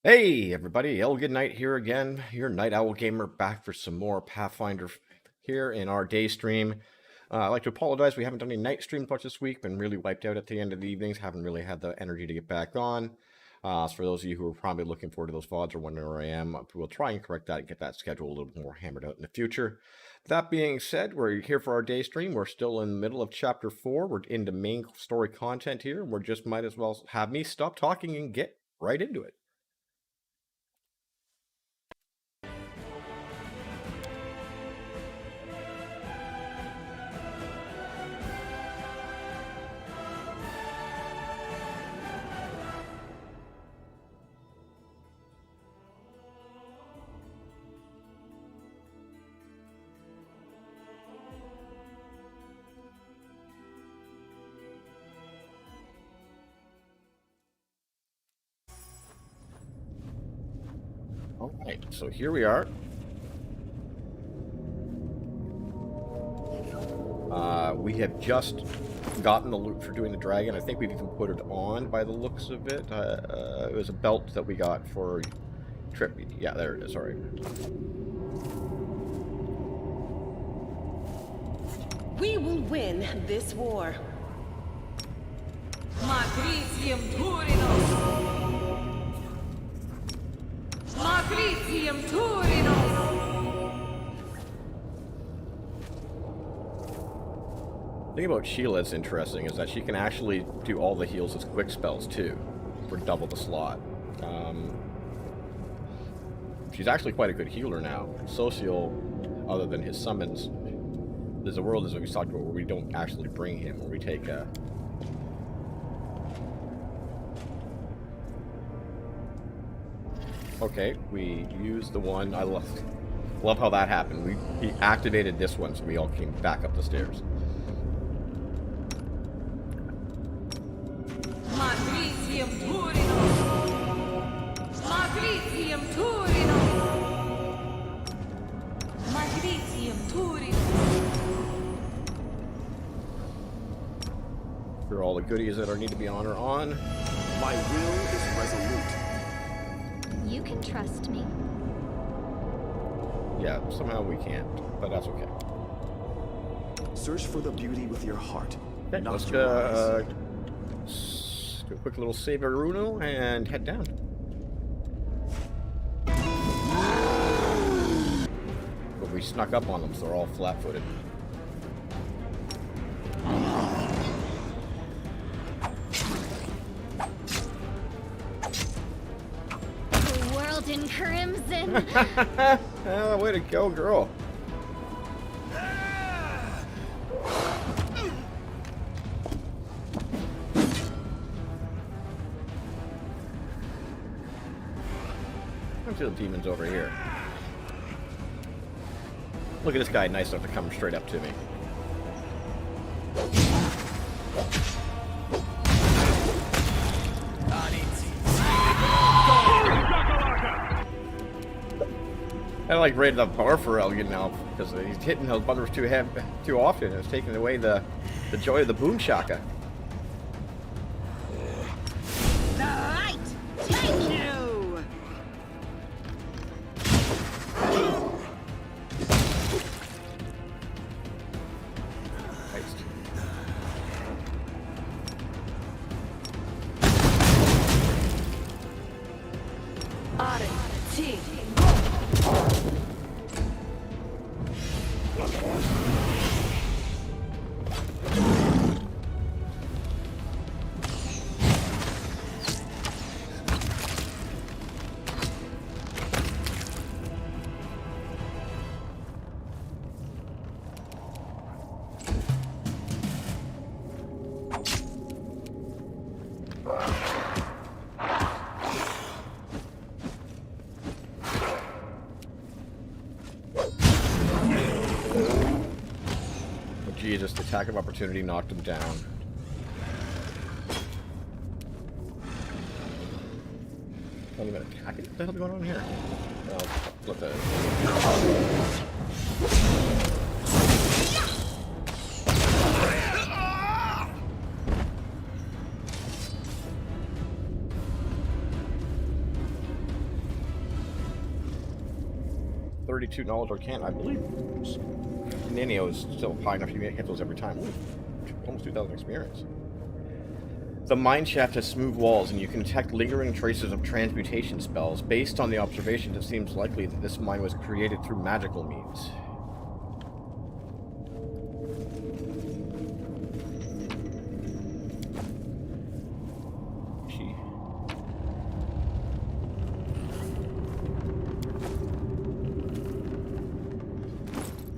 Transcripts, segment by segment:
Hey everybody, Elgin Knight here again, your Night Owl Gamer, back for some more Pathfinder here in our day stream. I'd like to apologize, we haven't done any night stream much this week, been really wiped out at the end of the evenings, haven't really had the energy to get back on. So for those of you who are probably looking forward to those VODs or wondering where I am, we'll try and correct that and get that schedule a little bit more hammered out in the future. That being said, we're here for our day stream. We're still in the middle of Chapter 4. We're into main story content here. We just might as well have me stop talking and get right into it. Alright, so here we are. We have just gotten the loot for doing the dragon. I think we've even put it on by the looks of it. It was a belt that we got for trip. Yeah, there it is. Alright. We will win this war. Matricium Turinos! Matricium Turinos! The thing about Sheila that's interesting is that she can actually do all the heals as quick spells too, for double the slot. She's actually quite a good healer now. Social, other than his summons, there's a world, as we talked about, where we don't actually bring him, where we take Okay, we used the one. I love how that happened. He activated this one, so we all came back up the stairs. Matricium Turinos! Matricium Turinos! Matricium Turinos! For all the goodies that need to be on are on. My will is resolute. You can trust me. Yeah, somehow we can't, but that's okay. Search for the beauty with your heart, Okay, not let's your eyes. do a quick little save Aruno and head down. But we snuck up on them, so they're all flat-footed. The world in crimson. Oh, way to go, girl. The demon's over here. Look at this guy, nice enough to come straight up to me. I like rated the bar for Elgin now because he's hitting those buttons too often. It's taking away the joy of the boom shaka. The light take you! Jesus, the attack of opportunity knocked him down. Not even attacking? What the hell's going on here? Oh, flip that. $32 Arcana, I believe. Ninio is still high enough to get those every time. Ooh, almost 2,000 experience. The mine shaft has smooth walls, and you can detect lingering traces of transmutation spells. Based on the observations, it seems likely that this mine was created through magical means.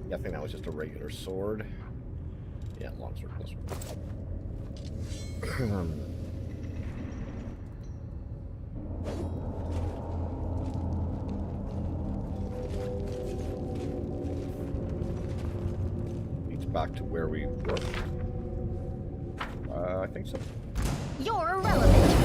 I think that was just a regular sword. Yeah, long sword, this one. Leads back to where we were. I think so. You're irrelevant.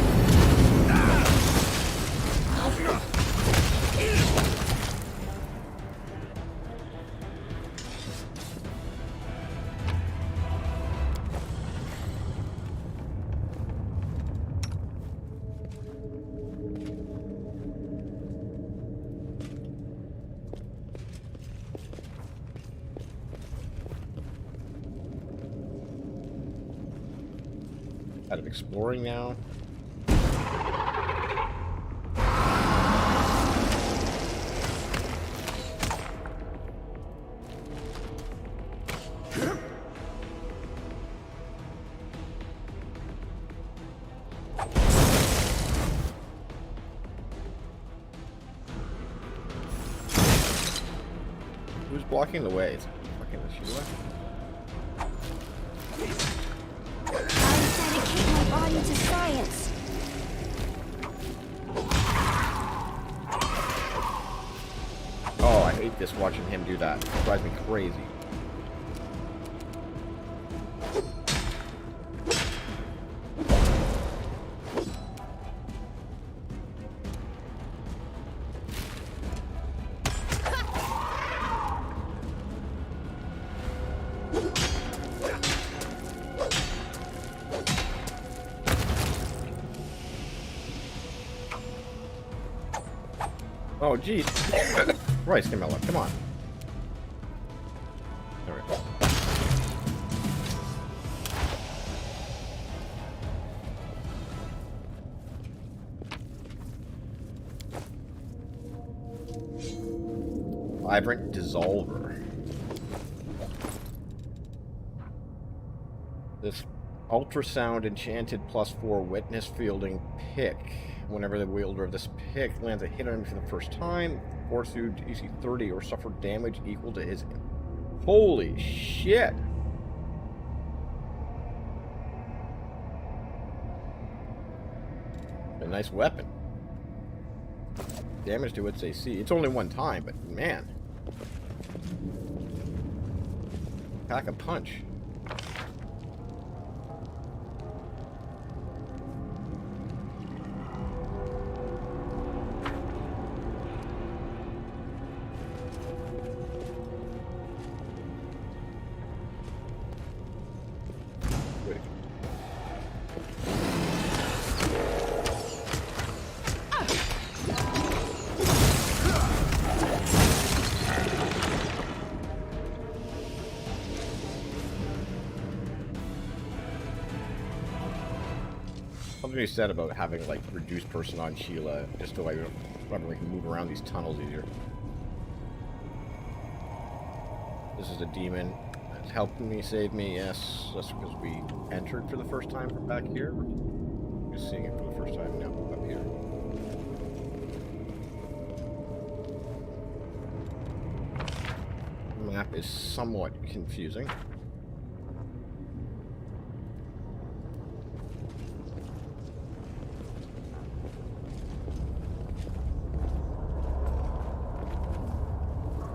Out of exploring now. Who's blocking the way? It's fucking the Sheila. I dedicate my body to science. Oh, I hate this watching him do that. It drives me crazy. Oh, jeez. Rice Camilla, come on. There we go. Vibrant Dissolver. This ultrasound enchanted +4 witness fielding pick. Whenever the wielder of this pick lands a hit on him for the first time, force through DC 30 or suffer damage equal to his. Holy shit! A nice weapon. Damage to its AC. It's only one time, but man. Pack a punch. Something you said about having like reduced person on Sheila, just so I can move around these tunnels easier. This is a demon. It's helping me, save me. Yes, that's because we entered for the first time from back here. We're just seeing it for the first time now up here. The map is somewhat confusing.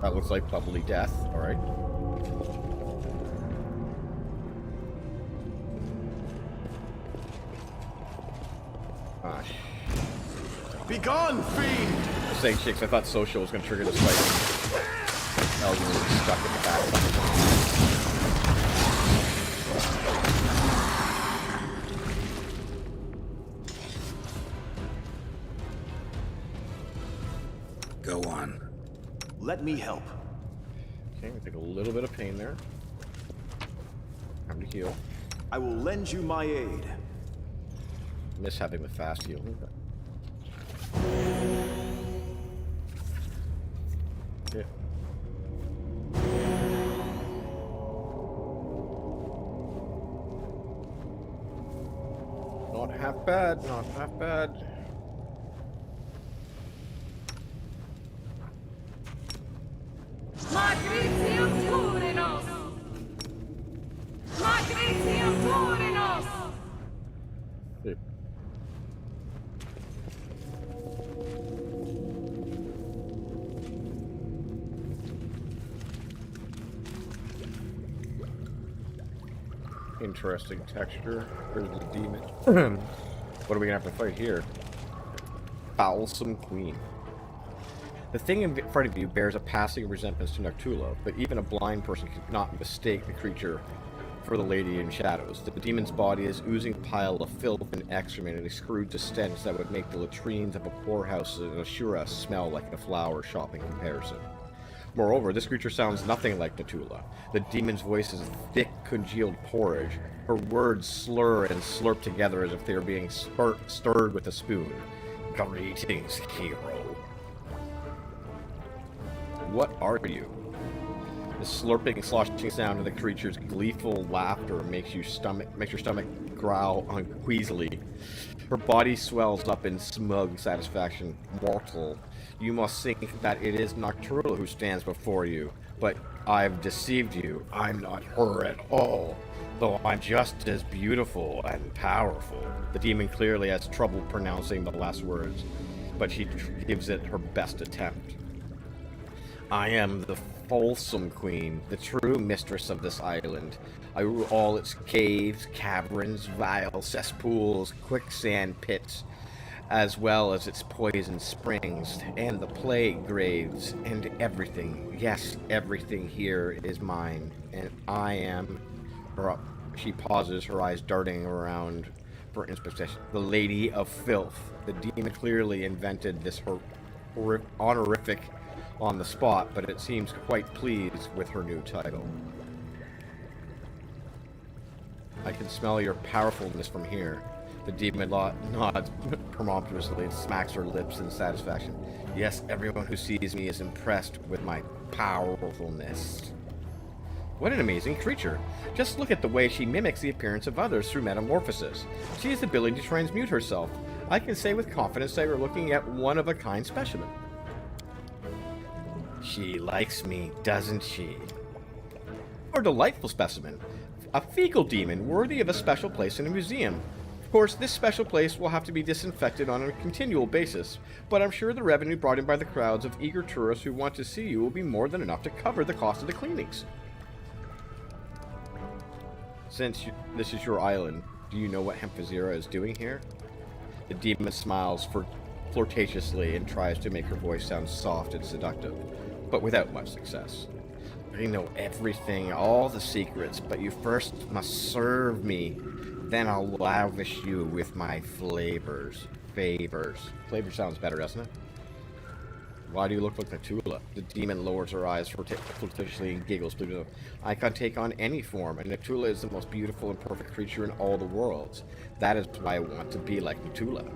That looks like probably death. Alright. Be gone, fiend! I was saying, chicks, I thought social was going to trigger this fight. I was really stuck in the back. Go on. Let me help. Okay, we take a little bit of pain there. Time to heal. I will lend you my aid. Miss having the fast heal. Yeah. Not half bad, not half bad. Magnesium Turinos! Magnesium Turinos! Yeah. Interesting texture. There's the demon. What are we gonna have to fight here? Foulsome Queen. The thing in front of you bears a passing resemblance to Noctula, but even a blind person could not mistake the creature for the lady in shadows. The demon's body is oozing pile of filth and excrement and exudes a stench that would make the latrines of a poorhouse in Ashura smell like a flower shop in comparison. Moreover, this creature sounds nothing like Natula. The demon's voice is thick, congealed porridge. Her words slur and slurp together as if they are being stirred with a spoon. Greetings, hero. What are you? The slurping, sloshing sound of the creature's gleeful laughter makes your stomach growl unqueasily. Her body swells up in smug satisfaction. Mortal, you must think that it is Nocturnal who stands before you, but I've deceived you. I'm not her at all, though I'm just as beautiful and powerful. The demon clearly has trouble pronouncing the last words, but she gives it her best attempt. I am the Folsom Queen, the true mistress of this island. I rule all its caves, caverns, vile cesspools, quicksand pits, as well as its poison springs, and the plague graves, and everything. Yes, everything here is mine, and I am... She pauses, her eyes darting around for inspection. The Lady of Filth. The demon clearly invented this honorific on the spot, but it seems quite pleased with her new title. I can smell your powerfulness from here. The demon nods presumptuously and smacks her lips in satisfaction. Yes, everyone who sees me is impressed with my powerfulness. What an amazing creature. Just look at the way she mimics the appearance of others through metamorphosis. She has the ability to transmute herself. I can say with confidence that we're looking at one-of-a-kind specimen. She likes me, doesn't she? Or a delightful specimen. A fecal demon worthy of a special place in a museum. Of course, this special place will have to be disinfected on a continual basis, but I'm sure the revenue brought in by the crowds of eager tourists who want to see you will be more than enough to cover the cost of the cleanings. Since this is your island, do you know what Hemphazira is doing here? The demon smiles flirtatiously and tries to make her voice sound soft and seductive, but without much success. I know everything, all the secrets, but you first must serve me. Then I'll lavish you with my favors. Flavor sounds better, doesn't it? Why do you look like Natula? The demon lowers her eyes flirtatiously and giggles. I can take on any form, and Natula is the most beautiful and perfect creature in all the worlds. That is why I want to be like Natula.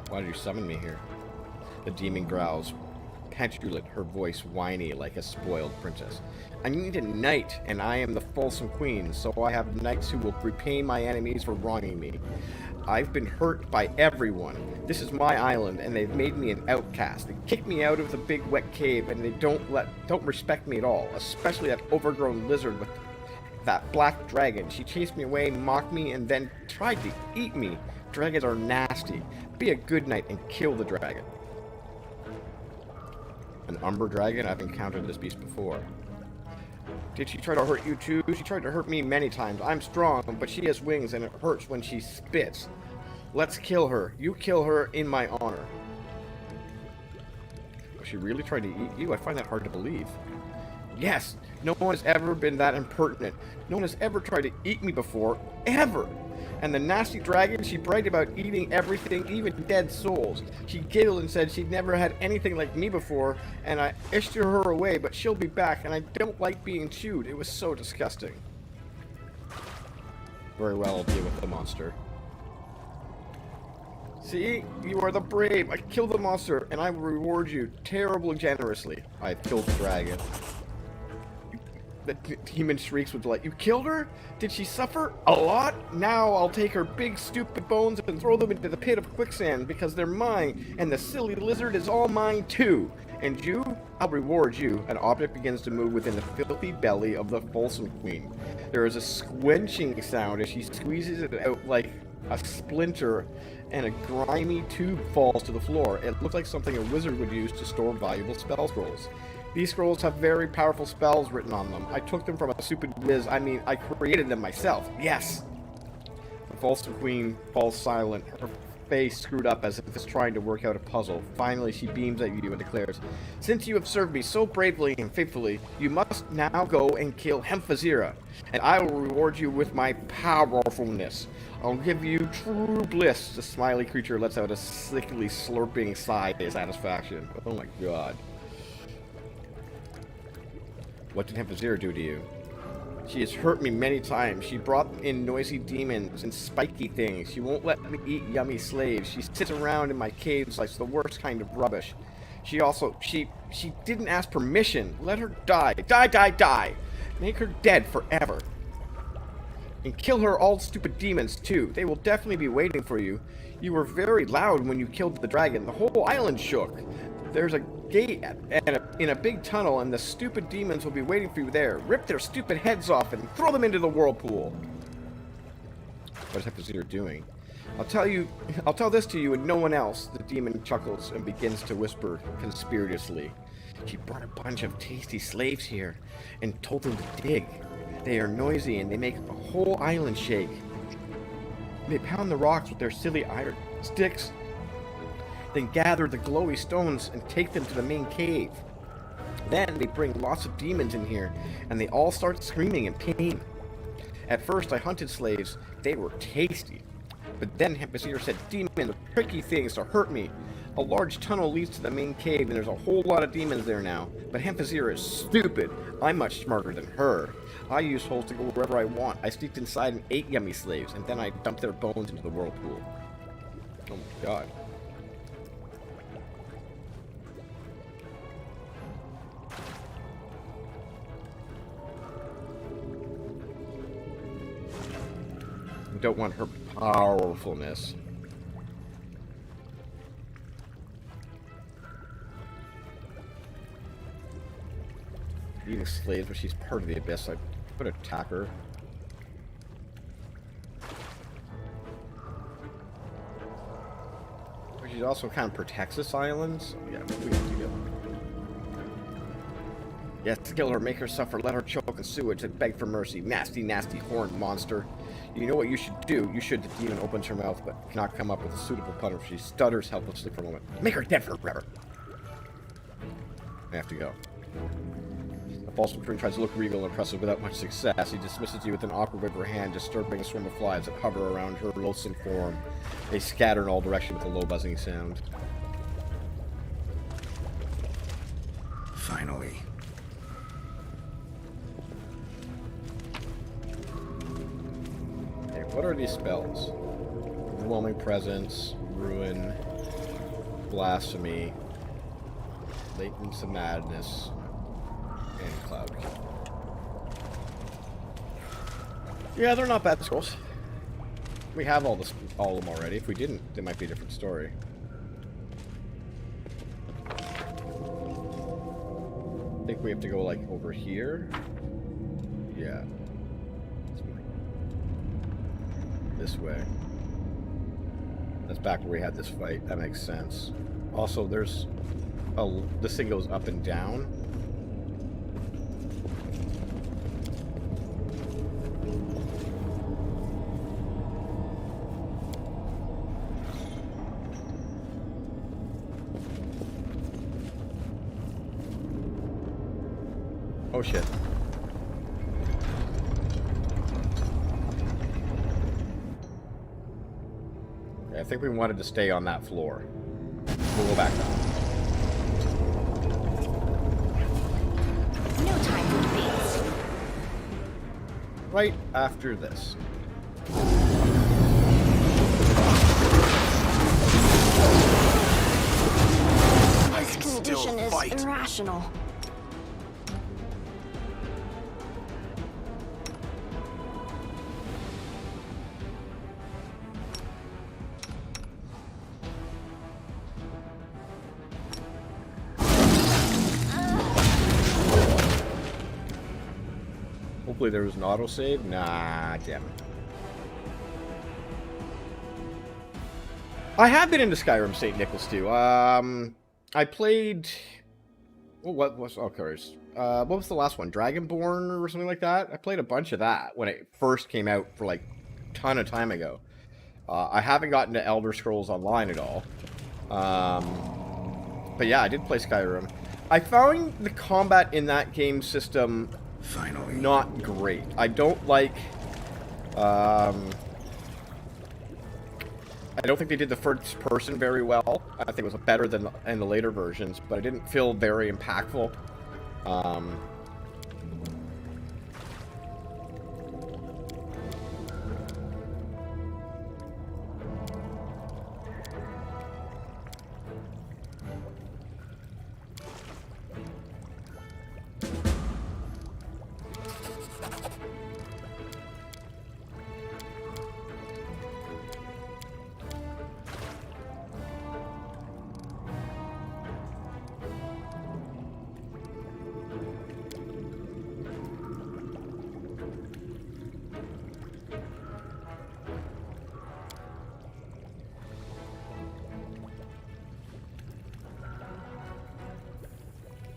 Why did you summon me here? The demon growls, petulant, her voice whiny like a spoiled princess. I need a knight, and I am the Folsom Queen, so I have knights who will repay my enemies for wronging me. I've been hurt by everyone. This is my island, and they've made me an outcast. They kicked me out of the big wet cave, and they don't respect me at all, especially that overgrown lizard with that black dragon. She chased me away, mocked me, and then tried to eat me. Dragons are nasty. Be a good knight and kill the dragon. An umber dragon? I've encountered this beast before. Did she try to hurt you too? She tried to hurt me many times. I'm strong, but she has wings and it hurts when she spits. Let's kill her. You kill her in my honor. She really tried to eat you? I find that hard to believe. Yes, no one has ever been that impertinent. No one has ever tried to eat me before. Ever! And the nasty dragon, she bragged about eating everything, even dead souls. She giggled and said she'd never had anything like me before, and I ished her away, but she'll be back, and I don't like being chewed. It was so disgusting. Very well, I'll deal with the monster. See? You are the brave. I killed the monster, and I will reward you terribly generously. I've killed the dragon. The demon shrieks with delight. You killed her? Did she suffer a lot? Now I'll take her big stupid bones and throw them into the pit of quicksand because they're mine, and the silly lizard is all mine too. And you? I'll reward you. An object begins to move within the filthy belly of the Folsom Queen. There is a squenching sound as she squeezes it out like a splinter, and a grimy tube falls to the floor. It looks like something a wizard would use to store valuable spell scrolls. These scrolls have very powerful spells written on them. I took them from a stupid whiz. I created them myself. Yes! The Folsom Queen falls silent, her face screwed up as if it's trying to work out a puzzle. Finally, she beams at you and declares, "Since you have served me so bravely and faithfully, you must now go and kill Hemphazira, and I will reward you with my powerfulness. I'll give you true bliss." The smiley creature lets out a sickly slurping sigh of satisfaction. Oh my god. What did Hemphazira do to you? She has hurt me many times. She brought in noisy demons and spiky things. She won't let me eat yummy slaves. She sits around in my caves like the worst kind of rubbish. She didn't ask permission. Let her die. Die, die, die. Make her dead forever. And kill her all stupid demons too. They will definitely be waiting for you. You were very loud when you killed the dragon. The whole island shook. There's a gate in a big tunnel, and the stupid demons will be waiting for you there. Rip their stupid heads off and throw them into the whirlpool. What is Hephaestus doing? I'll tell this to you and no one else. The demon chuckles and begins to whisper conspiratorially. She brought a bunch of tasty slaves here and told them to dig. They are noisy and they make the whole island shake. They pound the rocks with their silly iron sticks, then gather the glowy stones and take them to the main cave. Then they bring lots of demons in here, and they all start screaming in pain. At first I hunted slaves. They were tasty. But then Hephaestus said demons are tricky things to hurt me. A large tunnel leads to the main cave, and there's a whole lot of demons there now. But Hephaestus is stupid. I'm much smarter than her. I use holes to go wherever I want. I sneaked inside and ate yummy slaves, and then I dumped their bones into the whirlpool. Oh my god. I don't want her powerfulness. Eating slaves, but she's part of the abyss. I could attack her. But she also kind of protects this island. So yeah, we have to go. Yes, kill her, make her suffer, let her choke in sewage, and beg for mercy. Nasty, nasty horned monster. You know what you should do? You should. The demon opens her mouth, but cannot come up with a suitable punishment. She stutters helplessly for a moment. Make her dead forever. I have to go. The false twin tries to look regal and impressive without much success. He dismisses you with an awkward wave of her hand, disturbing a swarm of flies that hover around her loathsome form. They scatter in all directions with a low buzzing sound. Finally. Okay, what are these spells? Overwhelming Presence, Ruin, Blasphemy, Latents of Madness, and Cloud Kill. Yeah, they're not bad scrolls. We have all of them already. If we didn't, they might be a different story. I think we have to go like over here. Yeah. This way. That's back where we had this fight. That makes sense. Also, there's this thing goes up and down. Oh shit. Okay, I think we wanted to stay on that floor. We'll go back down. No time for debates. Right after this. This condition is irrational. Hopefully there was an autosave. Nah, damn it. I have been into Skyrim St. Nicholas too. I played... what was... Oh, course. What was the last one? Dragonborn or something like that? I played a bunch of that when it first came out for like a ton of time ago. I haven't gotten to Elder Scrolls Online at all. But yeah, I did play Skyrim. I found the combat in that game system not great. I don't like... I don't think they did the first person very well. I think it was better than in the later versions, but it didn't feel very impactful.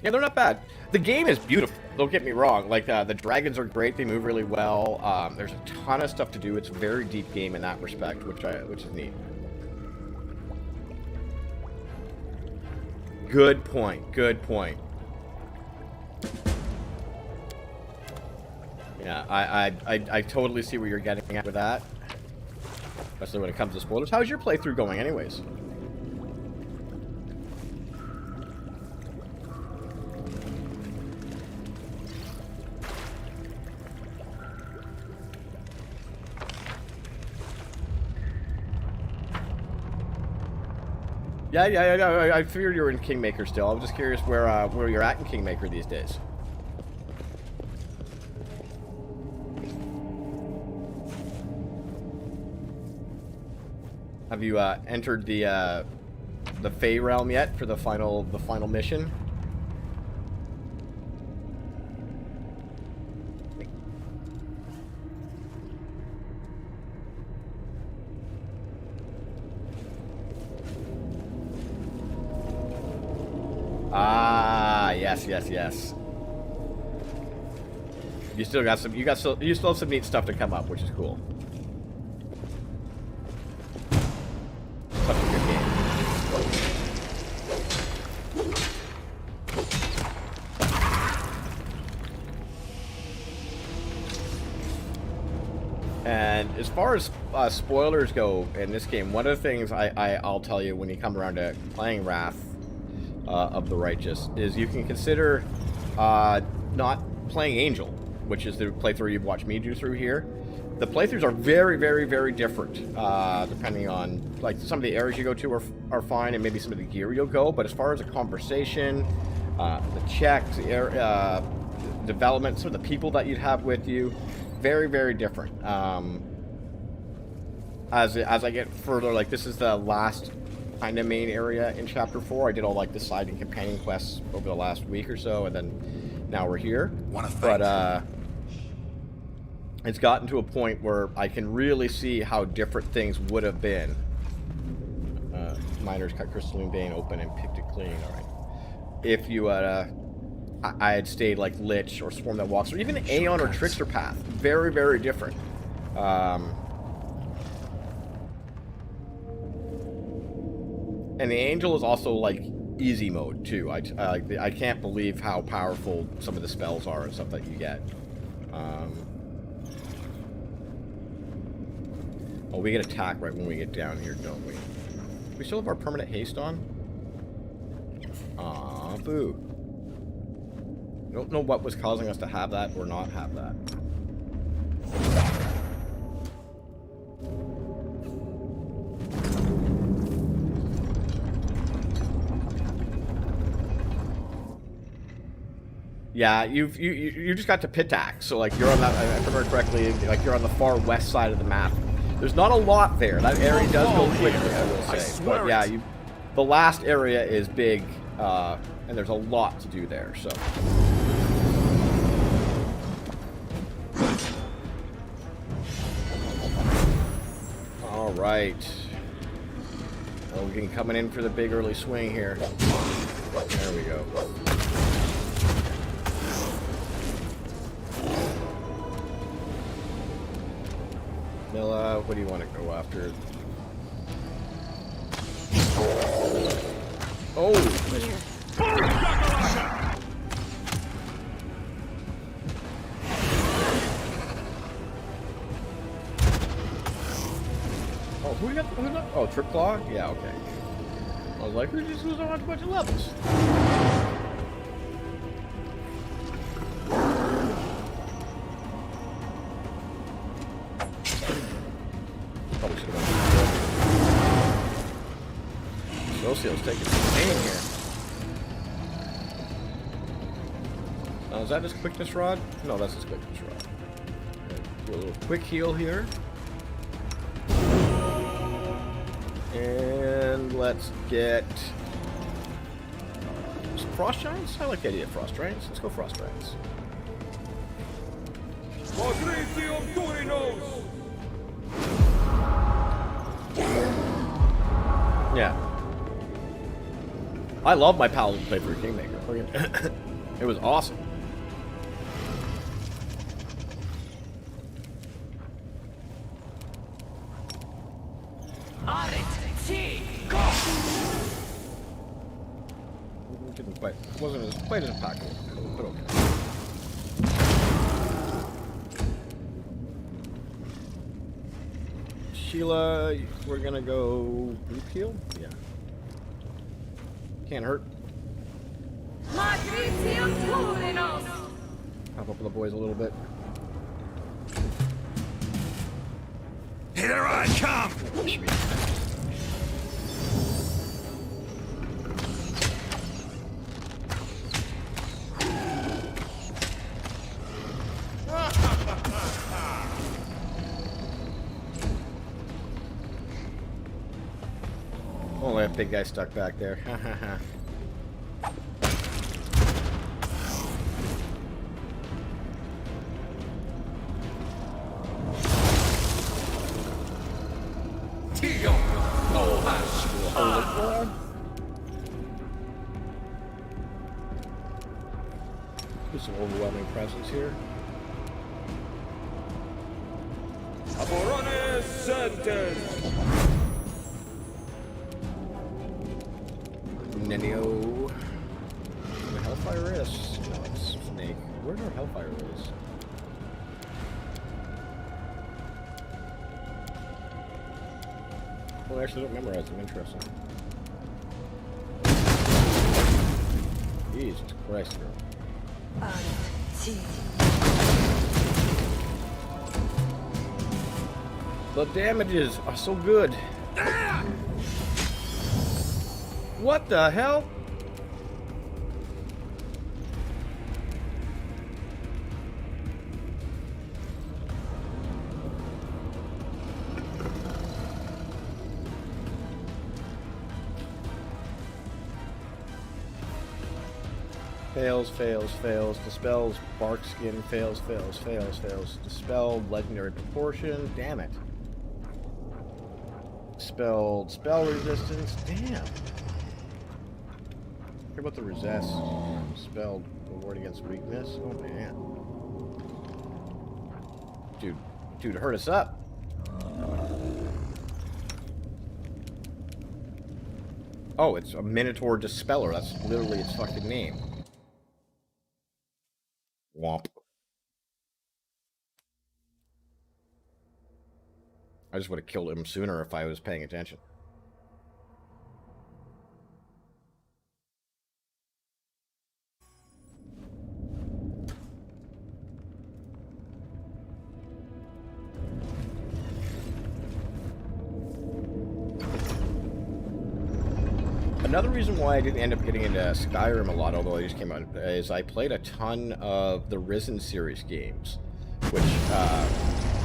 Yeah, they're not bad. The game is beautiful. Don't get me wrong. Like, the dragons are great. They move really well. There's a ton of stuff to do. It's a very deep game in that respect, which is neat. Good point. Good point. Yeah, I totally see where you're getting at with that. Especially when it comes to spoilers. How's your playthrough going anyways? Yeah. I figured you were in Kingmaker still. I was just curious where you're at in Kingmaker these days. Have you entered the Fey realm yet for the final mission? Ah, yes. You still got some. You still have some neat stuff to come up, which is cool. Such a good game. And as far as spoilers go in this game, one of the things I'll tell you when you come around to playing Wrath of the Righteous is you can consider not playing Angel, which is the playthrough you've watched me do through here. The playthroughs are very different, depending on, like, some of the areas you go to are fine, and maybe some of the gear you'll go, but as far as the conversation, the checks, the development, some of the people that you'd have with you, very different. As I get further, like, this is the last kind of main area in Chapter 4. I did all, like, the side and companion quests over the last week or so, and then now we're here. But, it's gotten to a point where I can really see how different things would have been. Miners cut crystalline vein open and picked it clean. Alright. If you I had stayed like Lich or Swarm that walks, or even Aeon or Trickster Path. Very different. And the Angel is also like easy mode too. I can't believe how powerful some of the spells are and stuff that you get. Oh, we get attacked right when we get down here, don't we? We still have our permanent haste on? Aw, boo. I don't know what was causing us to have that or not have that. Yeah, you just got to Pitax, so like you're on that, if I remember correctly, like you're on the far west side of the map. There's not a lot there. That area does go quickly, I will say. But yeah, the last area is big, and there's a lot to do there, so. Alright. Logan coming in for the big early swing here. There we go. Milla, what do you want to go after? Oh! Oh, who got? Oh, Trip Claw? Yeah, okay. I was like, who just was on a bunch of levels? Probably should have went. Social's taking some pain here. Is that his quickness rod? No, that's his quickness rod. Do a little quick heal here. And let's get some Frost Giants. I like the idea of Frost Giants. Let's go Frost Giants. Yeah. I love my Paladin play for Kingmaker. It was awesome. Didn't quite, wasn't as quite as impactful, but okay. Sheila, we're gonna go group heal? Yeah. Can't hurt. Pop up with the boys a little bit. Here I come! Should be oh, that big guy stuck back there. There's some overwhelming presence here. Aborone sentence! Nenio. The Hellfire is. No, it's Snake. Where's our Hellfire is? Well, I actually don't memorize them. Interesting. Jesus Christ, girl. The damages are so good. What the hell? Fails, fails, fails. Dispels bark skin. Fails, fails, fails, fails. Dispelled legendary proportion. Damn it. Dispelled spell resistance. Damn. Care about the resist. Spelled reward against weakness. Oh man. Dude, hurt us up. Oh, it's a Minotaur Dispeller. That's literally its fucking name. Womp. I just would have killed him sooner if I was paying attention. Another reason why I didn't end up getting into Skyrim a lot, although I just came out, is I played a ton of the Risen series games, which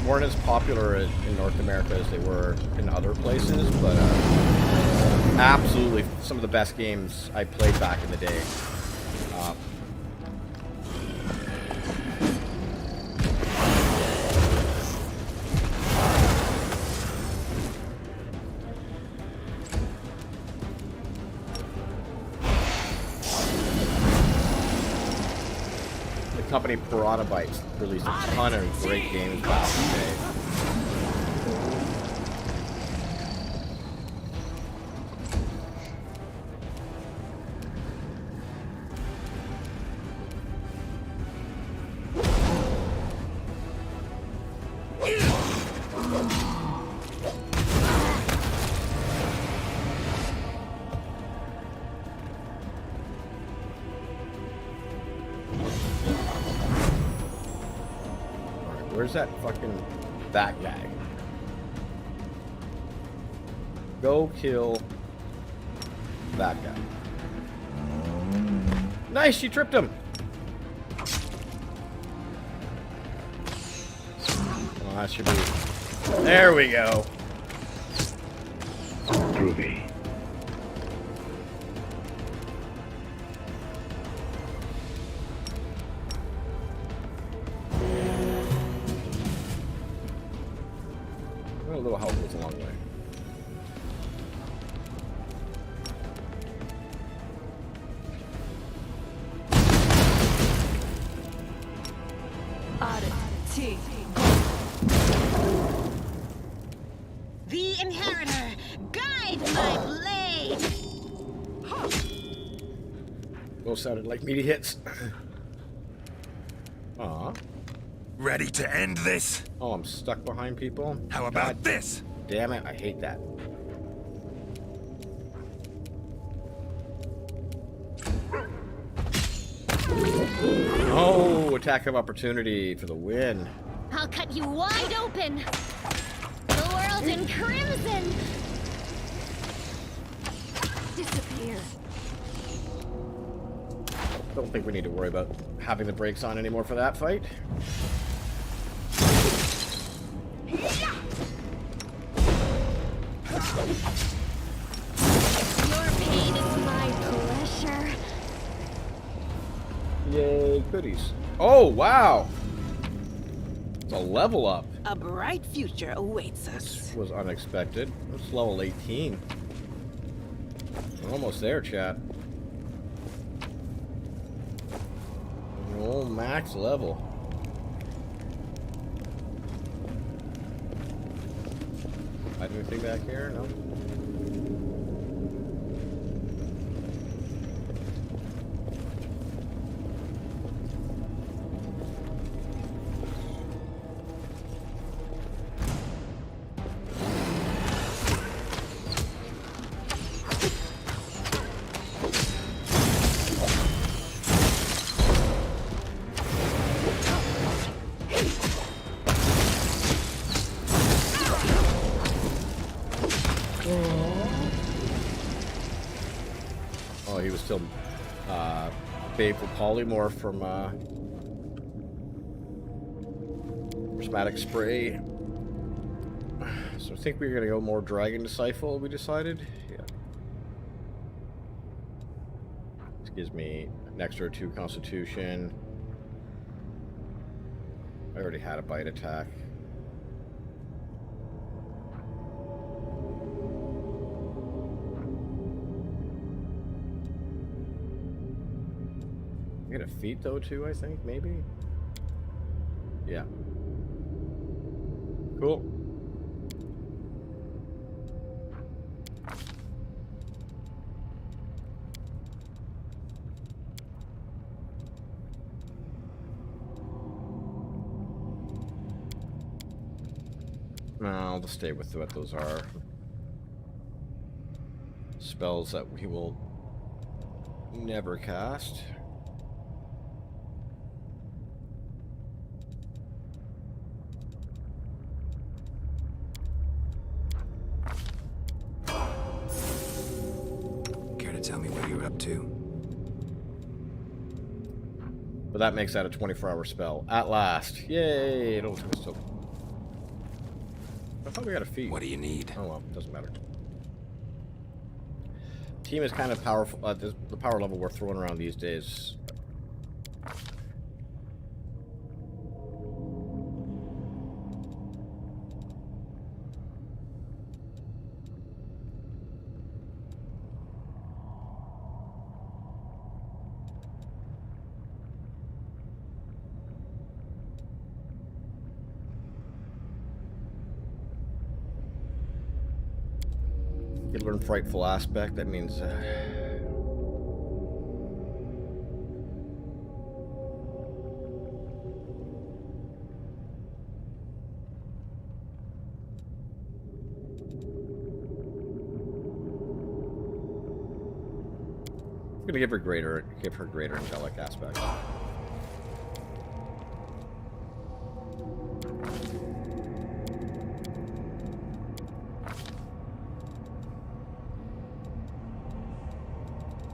weren't as popular in North America as they were in other places, but absolutely some of the best games I played back in the day. Company Piranha Bytes released a ton of great games back in the day. Where's that fucking that guy? Go kill that guy. Nice, she tripped him. Well, that should be. There we go. Groovy. A little help goes a long way. The Inheritor, guide my blade! Both sounded like meaty hits. Aw. Ready to end this? Oh, I'm stuck behind people? How about God this? damn it, I hate that. Oh, attack of opportunity for the win. I'll cut you wide open. The world's in crimson. Disappear. Don't think we need to worry about having the brakes on anymore for that fight. Your pain is my pleasure. Yay, goodies. Oh, wow. It's a level up. A bright future awaits us. This was unexpected. It's level 18. We're almost there, chat. Oh, max level. Anything back here? No. Oh, he was still faithful polymorph from prismatic spray. So I think we're gonna go more dragon disciple. We decided, yeah. This gives me an extra 2 constitution. I already had a bite attack. Get a feat though too, I think, maybe? Yeah. Cool. No, I'll just stay with what those are. Spells that we will never cast. Tell me what you're up to. But that makes that a 24-hour spell. At last. Yay! It only took us so. I thought we got a feat. What do you need? Oh well, doesn't matter. Team is kind of powerful. The power level we're throwing around these days. You learn frightful aspect. That means I'm gonna give her greater angelic aspect.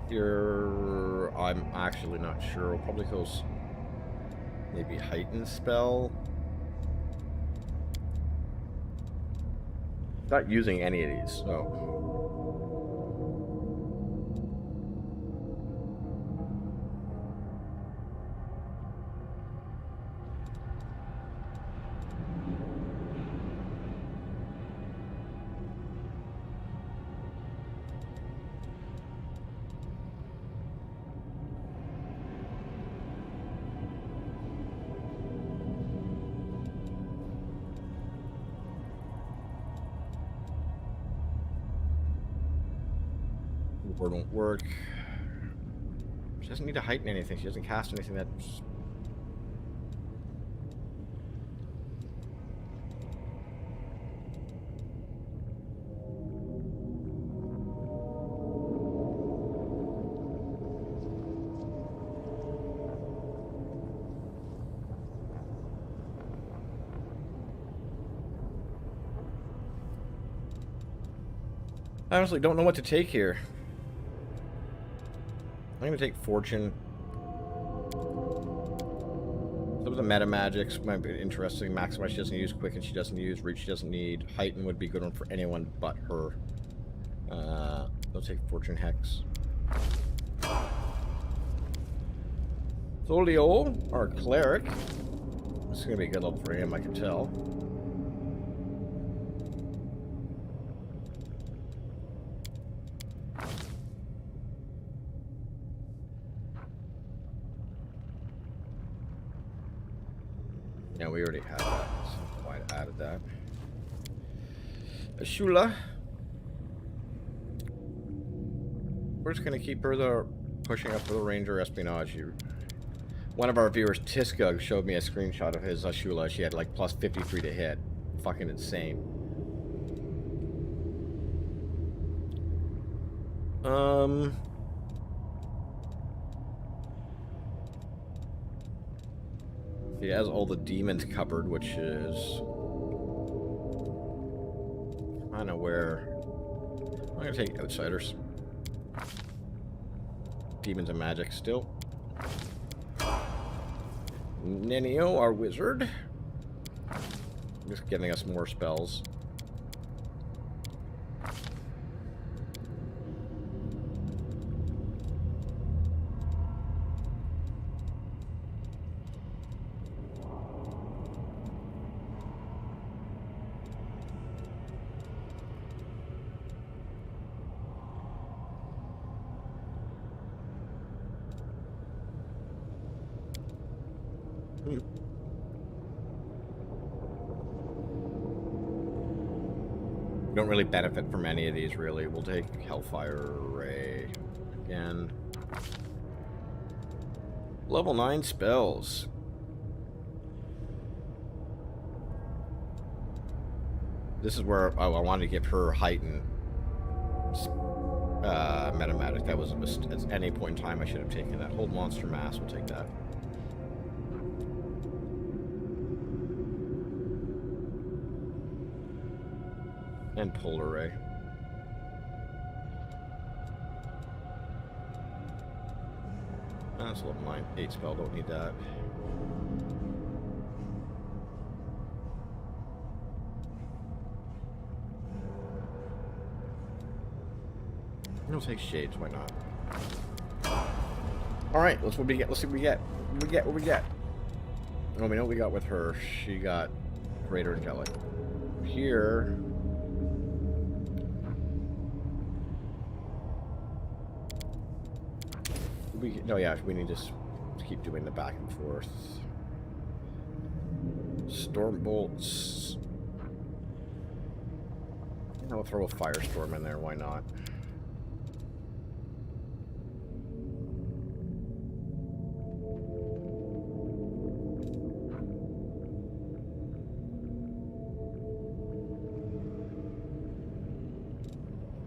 Here, I'm actually not sure. We'll probably go maybe heightened spell. Not using any of these, so. Or don't work. She doesn't need to heighten anything. She doesn't cast anything that's... I honestly don't know what to take here. I'm going to take Fortune. Some of the meta magics might be interesting. Maximize, she doesn't use Quicken, she doesn't use Reach, she doesn't need. Heighten would be a good one for anyone but her. I'll take Fortune Hex. Tholio, our cleric. This is going to be a good level for him, I can tell. Yeah, we already had that, so why I added that. Ashula. We're just gonna keep her the pushing up for the Ranger Espionage. One of our viewers, Tiska, showed me a screenshot of his Ashula. She had like plus 53 to hit. Fucking insane. He has all the demons covered, which is kind of where I'm gonna take Outsiders. Demons and magic still. Nenio, our wizard, just giving us more spells. Don't really benefit from any of these, really. We'll take Hellfire Ray again. Level 9 spells. This is where I wanted to give her heightened metamatic. That was a mistake. At any point in time I should have taken that. Hold Monster Mass, we'll take that. And Polar Ray. That's level 9. 8 spell, don't need that. We'll take Shades, why not? Alright, let's see what we get. What we get. Oh, we know what we got with her. She got Greater Angelic. Here. No, yeah, we need to keep doing the back and forth. Storm bolts. I'll throw a firestorm in there, why not?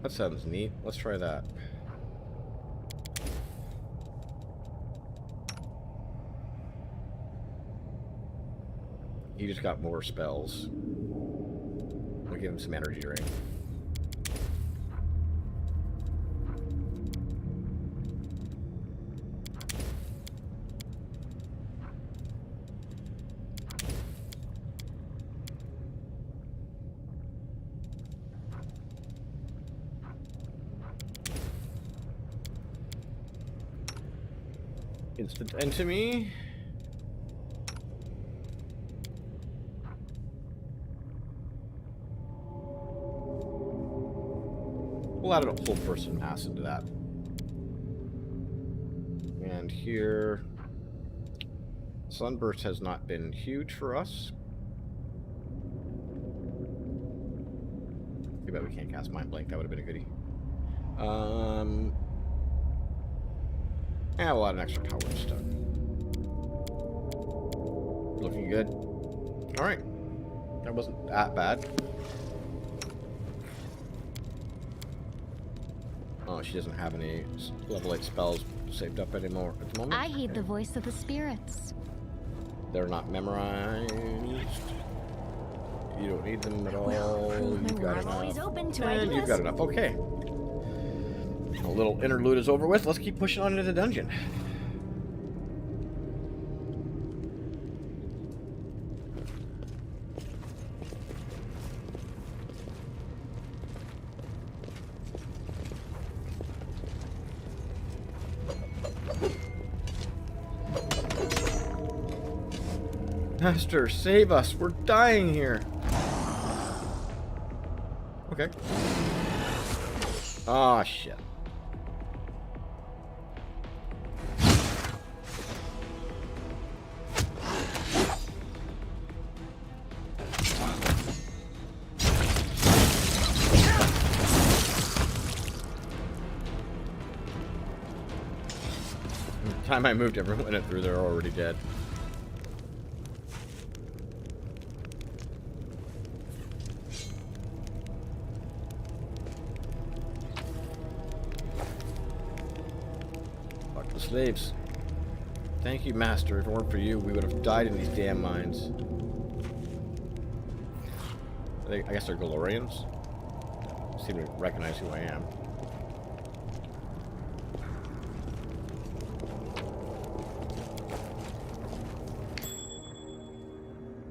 That sounds neat. Let's try that. He just got more spells. We'll give him some energy ring. Instant end to me. We'll add a whole person mass into that. And here, Sunburst has not been huge for us. Too bad we can't cast Mind Blank. That would have been a goodie. Yeah, we'll add an extra power stuff. Looking good. Alright. That wasn't that bad. Oh, she doesn't have any level 8 spells saved up anymore at the moment. I heed the voice of the spirits. They're not memorized. You don't need them at all. You've got I'm always enough. open to And you've ideas. got enough. Okay. A little interlude is over with. Let's keep pushing on into the dungeon. Master, save us. We're dying here. Okay. Ah, shit. By the time I moved everyone in through, they're already dead. Slaves. Thank you, Master. If it weren't for you, we would have died in these damn mines. I guess they're Galorians. Seem to recognize who I am.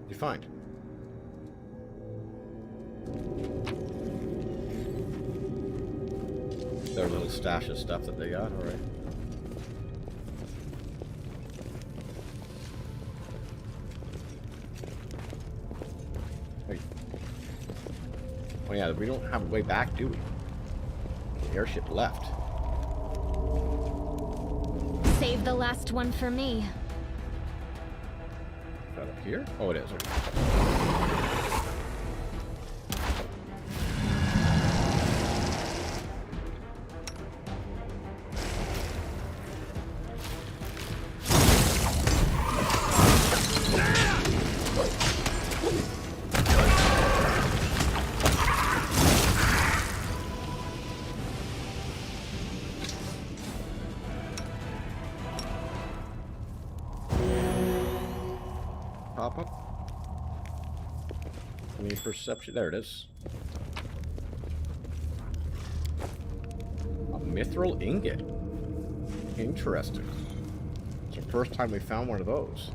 What'd you find? Their little stash of stuff that they got. All right. Oh yeah, we don't have a way back, do we? The airship left. Save the last one for me. Is that up here? Oh, it is. Okay. Pop up. Any perception? There it is. A mithril ingot. Interesting. It's the first time we found one of those.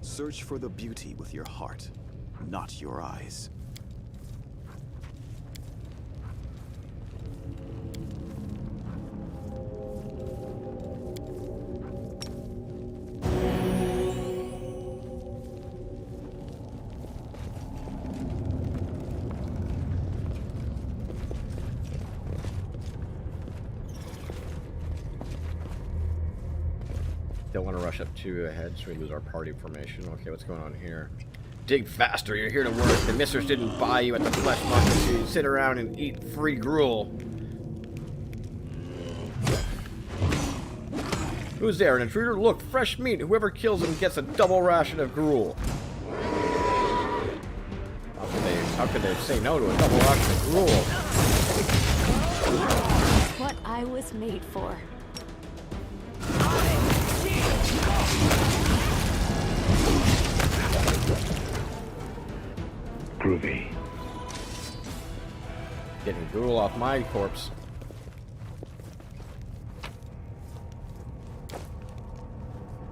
Search for the beauty with your heart, not your eyes. Don't want to rush up too ahead so we lose our party formation. Okay, what's going on here? Dig faster, you're here to work. The mistress didn't buy you at the flesh market, so you sit around and eat free gruel. Who's there? An intruder? Look, fresh meat. Whoever kills him gets a double ration of gruel. How could they say no to a double ration of gruel? What I was made for. Groovy. Getting gruel off my corpse.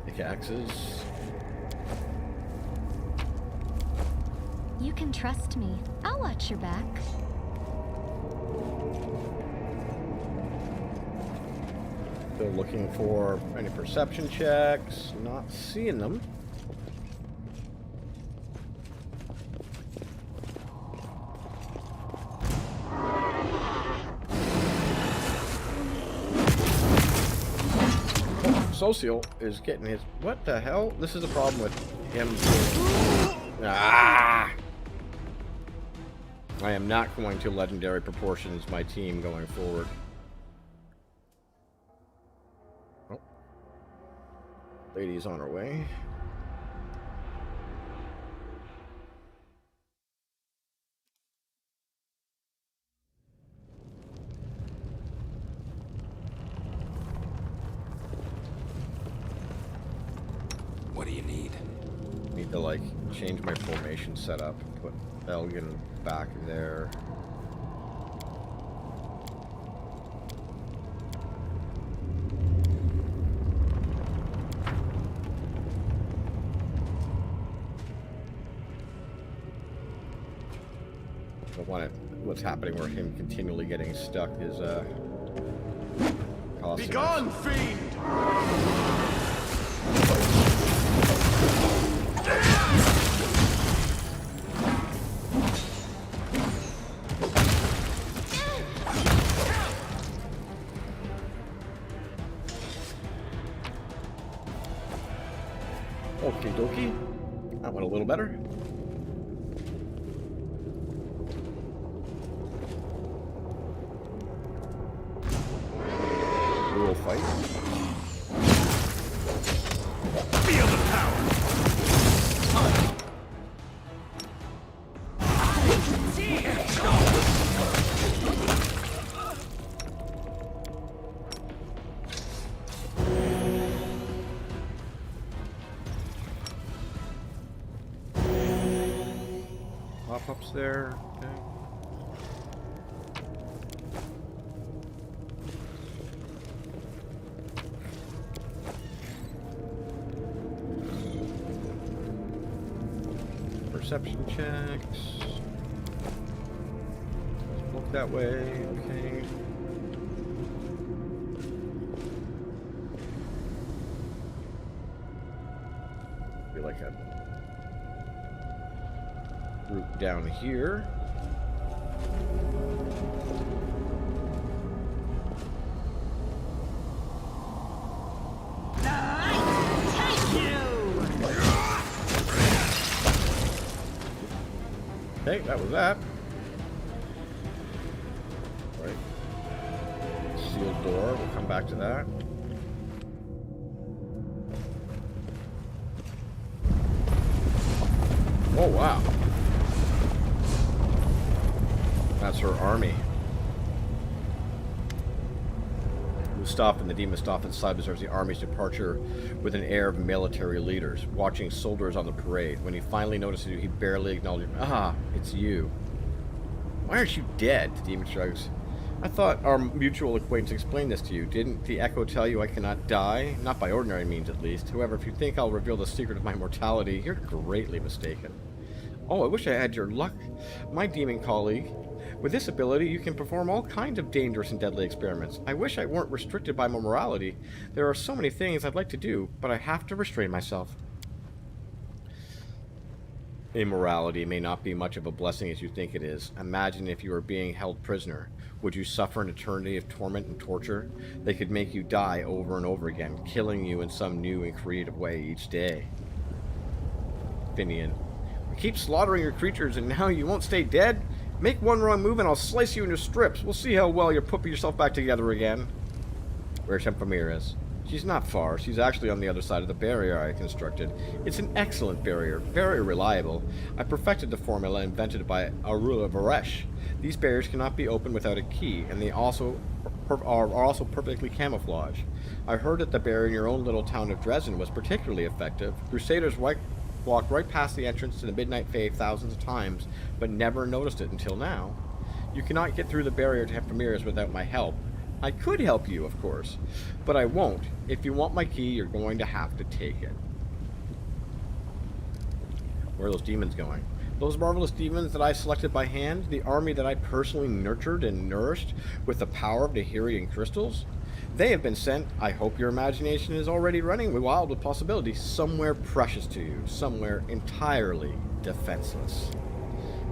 Pickaxes. You can trust me. I'll watch your back. Still looking for any perception checks. Not seeing them. Social is getting his... What the hell? This is a problem with him. Ah! I am not going to legendary proportions my team going forward. Oh. Lady's on her way. What do you need? Need to, like, change my formation setup. Put Elgin back there. But what's happening where him continually getting stuck is costing Begone, us. fiend! Okie dokie. That went a little better. Dual fight. Feel the power! Pop-ups there. Okay. Perception checks. Look that way. Okay. Be like a route down here. Okay, that was that. Right. Sealed door. We'll come back to that. Oh, wow. That's her army. Gustav and the demon Staff inside observes the army's departure with an air of military leaders, watching soldiers on the parade. When he finally notices you, he barely acknowledges, "Ah, it's you." "Why aren't you dead?" the demon shrugs. "I thought our mutual acquaintance explained this to you. Didn't the echo tell you I cannot die? Not by ordinary means, at least. However, if you think I'll reveal the secret of my mortality, you're greatly mistaken." "Oh, I wish I had your luck, my demon colleague. With this ability, you can perform all kinds of dangerous and deadly experiments. I wish I weren't restricted by my morality. There are so many things I'd like to do, but I have to restrain myself." Immorality may not be much of a blessing as you think it is. Imagine if you were being held prisoner. Would you suffer an eternity of torment and torture? They could make you die over and over again, killing you in some new and creative way each day. Finian. "We keep slaughtering your creatures and now you won't stay dead? Make one wrong move and I'll slice you into strips. We'll see how well you're putting yourself back together again." "Where's Ramirez?" "She's not far. She's actually on the other side of the barrier I constructed. It's an excellent barrier, very reliable. I perfected the formula invented by Arula Varesh. These barriers cannot be opened without a key, and they are also perfectly camouflaged. I heard that the barrier in your own little town of Dresden was particularly effective. Crusaders walked right past the entrance to the Midnight Fae thousands of times, but never noticed it until now. You cannot get through the barrier to Ramirez without my help. I could help you, of course, but I won't. If you want my key, you're going to have to take it." Where are those demons going? Those marvelous demons that I selected by hand, the army that I personally nurtured and nourished with the power of the Nahirian crystals? They have been sent. I hope your imagination is already running wild with possibilities. Somewhere precious to you. Somewhere entirely defenseless.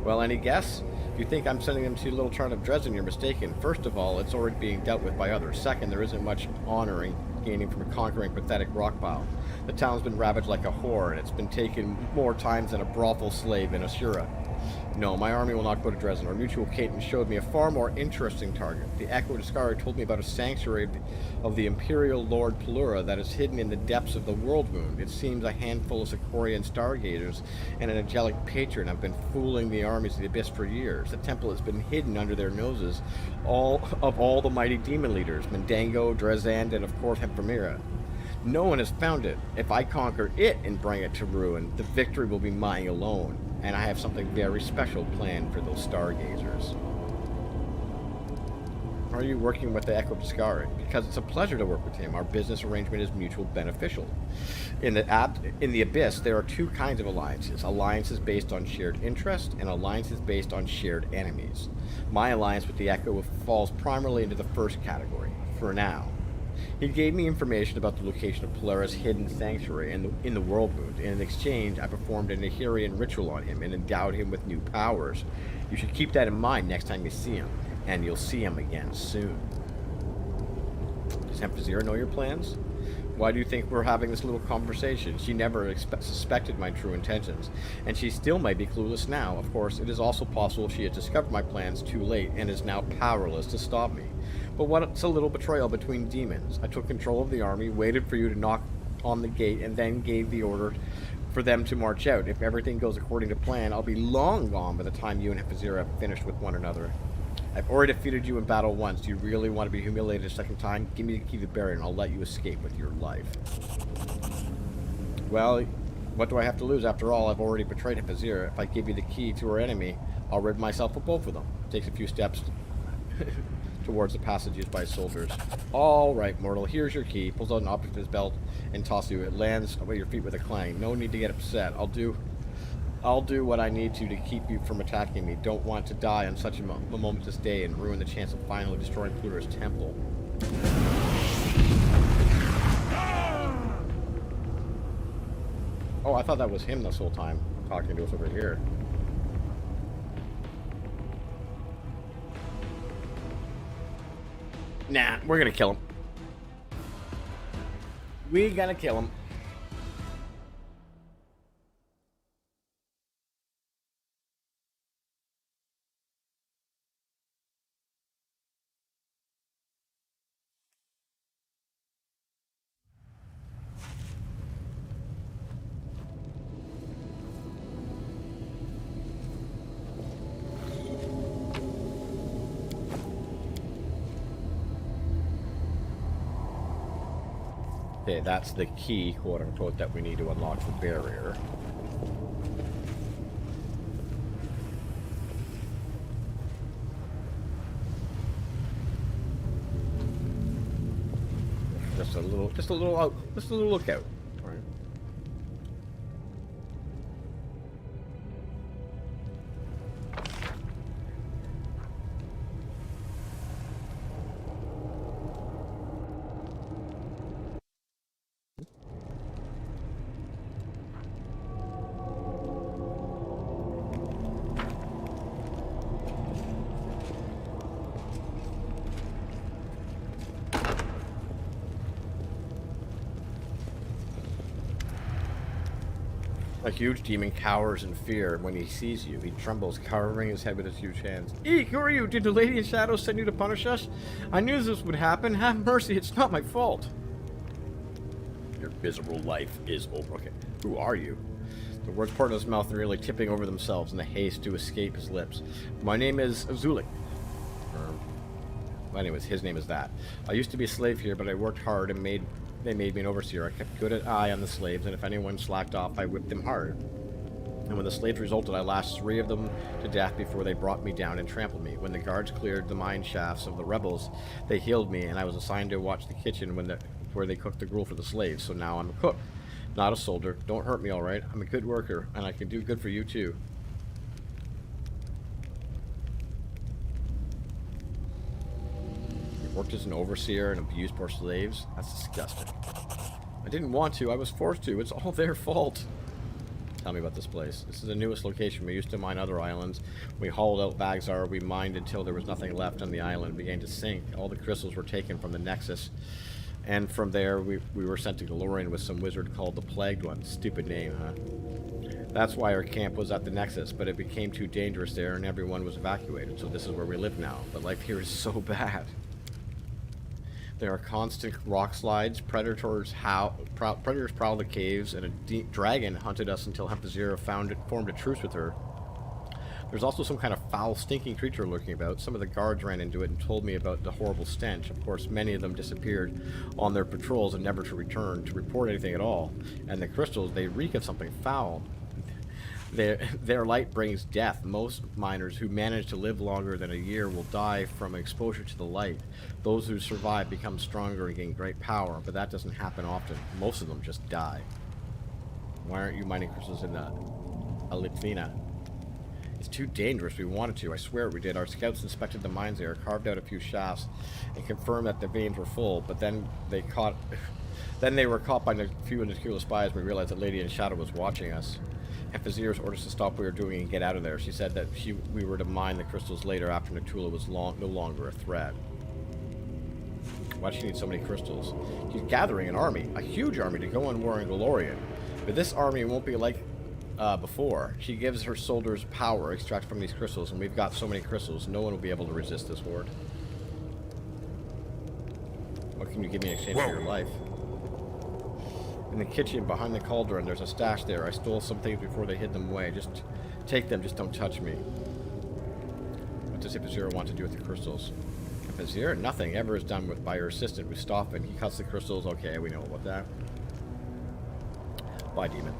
Well, any guess? If you think I'm sending them to Little Town of Dresden, you're mistaken. First of all, it's already being dealt with by others. Second, there isn't much honoring gaining from a conquering, pathetic rock pile. The town's been ravaged like a whore, and it's been taken more times than a brothel slave in Asura. No, my army will not go to Dresden. Our mutual Caton showed me a far more interesting target. The Echo Discari told me about a sanctuary of the Imperial Lord Pelura that is hidden in the depths of the world moon. It seems a handful of Sicorian stargazers and an angelic patron have been fooling the armies of the Abyss for years. The temple has been hidden under their noses, all the mighty demon leaders, Mendango, Drezand, and of course Hephamira. No one has found it. If I conquer it and bring it to ruin, the victory will be mine alone. And I have something very special planned for those stargazers. Are you working with the Echo Discari? Because it's a pleasure to work with him. Our business arrangement is mutual beneficial. In the Abyss, there are two kinds of alliances. Alliances based on shared interest and alliances based on shared enemies. My alliance with the Echo falls primarily into the first category, for now. He gave me information about the location of Pelura's hidden sanctuary in the world moon. In exchange, I performed a Nahirian ritual on him and endowed him with new powers. You should keep that in mind next time you see him, and you'll see him again soon. Does Hemphazira know your plans? Why do you think we're having this little conversation? She never suspected my true intentions, and she still might be clueless now. Of course, it is also possible she has discovered my plans too late and is now powerless to stop me. But what's a little betrayal between demons? I took control of the army, waited for you to knock on the gate, and then gave the order for them to march out. If everything goes according to plan, I'll be long gone by the time you and Hephazira have finished with one another. I've already defeated you in battle once. Do you really want to be humiliated a second time? Give me the key to the barrier and I'll let you escape with your life. Well, what do I have to lose? After all, I've already betrayed Hepazira. If I give you the key to her enemy, I'll rid myself of both of them. Takes a few steps towards the passage used by soldiers. All right, mortal, here's your key. Pulls out an object from his belt and tosses you. It lands at your feet with a clang. No need to get upset. I'll do what I need to keep you from attacking me. Don't want to die on such a momentous day and ruin the chance of finally destroying Pluto's temple. Oh, I thought that was him this whole time, talking to us over here. Nah, we're gonna kill him. We're gonna kill him. Okay, that's the key, quote-unquote, that we need to unlock the barrier. Just a little lookout. All right. A huge demon cowers in fear when he sees you. He trembles, covering his head with his huge hands. Eek, who are you? Did the Lady in Shadow send you to punish us? I knew this would happen. Have mercy, it's not my fault. Your miserable life is over. Okay, who are you? The words poured in his mouth, nearly tipping over themselves in the haste to escape his lips. My name is Zulik. Well, anyways, his name is that. I used to be a slave here, but I worked hard and they made me an overseer. I kept good eye on the slaves, and if anyone slacked off, I whipped them hard. And when the slaves resulted, I lashed 3 of them to death before they brought me down and trampled me. When the guards cleared the mine shafts of the rebels, they healed me, and I was assigned to watch the kitchen where they cooked the gruel for the slaves. So now I'm a cook, not a soldier. Don't hurt me, all right? I'm a good worker, and I can do good for you, too. worked as an overseer and abused poor slaves. That's disgusting. I didn't want to. I was forced to. It's all their fault. Tell me about this place. This is the newest location. We used to mine other islands. We hauled out Vaxar. We mined until there was nothing left on the island. It began to sink. All the crystals were taken from the Nexus. And from there, we were sent to Galorian with some wizard called the Plagued One. Stupid name, huh? That's why our camp was at the Nexus, but it became too dangerous there and everyone was evacuated. So this is where we live now. But life here is so bad. There are constant rock slides, predators prowl the caves, and a dragon hunted us until Hempazira formed a truce with her. There's also some kind of foul, stinking creature lurking about. Some of the guards ran into it and told me about the horrible stench. Of course, many of them disappeared on their patrols and never to return to report anything at all. And the crystals, they reek of something foul. Their light brings death. Most miners who manage to live longer than a year will die from exposure to the light. Those who survive become stronger and gain great power, but that doesn't happen often. Most of them just die. Why aren't you mining crystals in Alitvina? It's too dangerous. We wanted to. I swear we did. Our scouts inspected the mines there, carved out a few shafts, and confirmed that the veins were full, but then they were caught by a few Nakula spies. We realized that Lady in Shadow was watching us. Hephaestus ordered us to stop what we were doing and get out of there. She said that we were to mine the crystals later after Natula was no longer a threat. Why does she need so many crystals? She's gathering an army, a huge army, to go on war in Galorian. But this army won't be like before. She gives her soldiers power extracted from these crystals, and we've got so many crystals, no one will be able to resist this horde. What can you give me in exchange for your life? In the kitchen, behind the cauldron, there's a stash there. I stole some things before they hid them away. Just take them, just don't touch me. What does Hipazira want to do with the crystals? Hipazira? Nothing ever is done by her assistant, Mustafa. He cuts the crystals. Okay, we know about that. Bye, demon.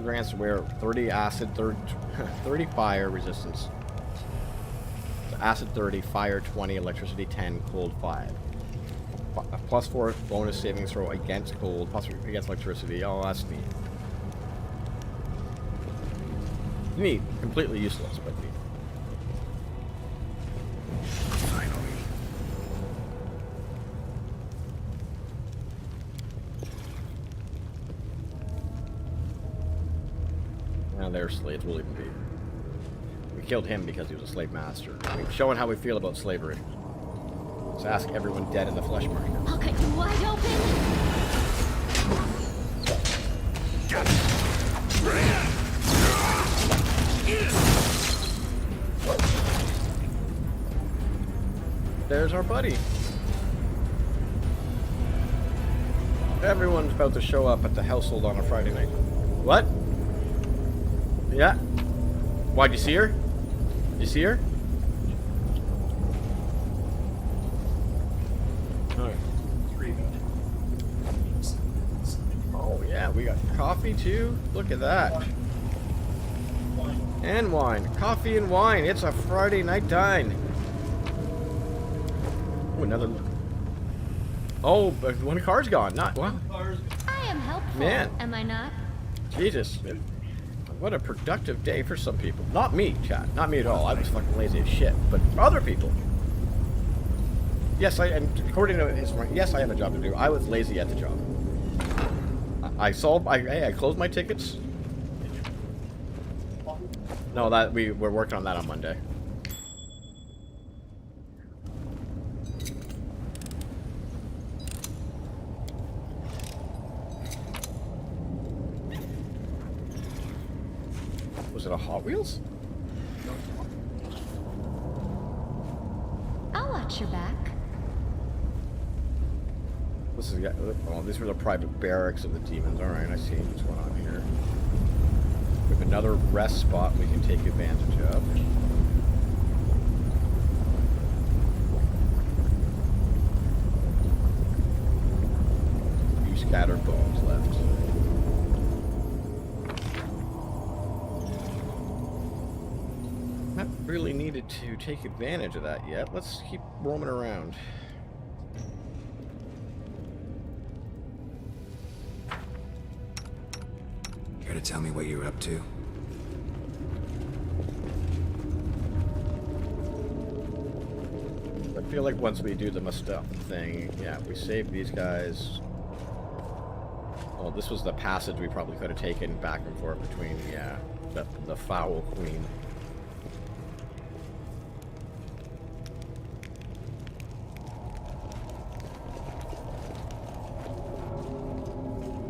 Grants wear 30 acid, 30 fire resistance. So acid 30, fire 20, electricity 10, cold 5. Plus 4 bonus saving throw against cold, plus against electricity. Oh, that's neat. Neat. Completely useless, but neat. Their slaves will even be. We killed him because he was a slave master. We're showing how we feel about slavery. Let's ask everyone dead in the flesh market. I'll cut you wide open. There's our buddy. Everyone's about to show up at the household on a Friday night. What? Yeah. Why'd you see her? You see her? Alright. Oh yeah, we got coffee too. Look at that. And wine. Coffee and wine. It's a Friday night dine. Oh, another. Oh, but one car's gone. Not wow. I am helpful. Man. Am I not? Jesus. What a productive day for some people. Not me, chat. Not me at all. I was fucking lazy as shit. But other people. Yes, and according to his friend, yes, I have a job to do. I was lazy at the job. I closed my tickets. No, we're working on that on Monday. Was it a Hot Wheels? I'll watch your back. This is oh, these were the private barracks of the demons. All right, I see what's going on here. We have another rest spot we can take advantage of. Few scattered bones left. Not really need needed to take advantage of that yet. Let's keep roaming around. Care to tell me what you're up to? I feel like once we do the Mustafa thing, yeah, we save these guys. Well, this was the passage we probably could have taken back and forth between, yeah, the foul queen.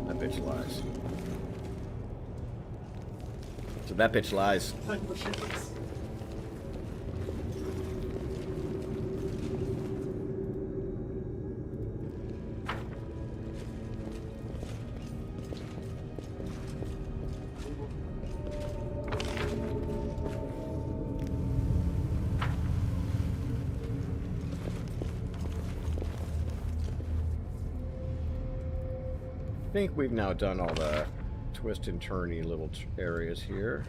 That bitch lies. So that bitch lies. I think we've now done all the twist and turny little areas here.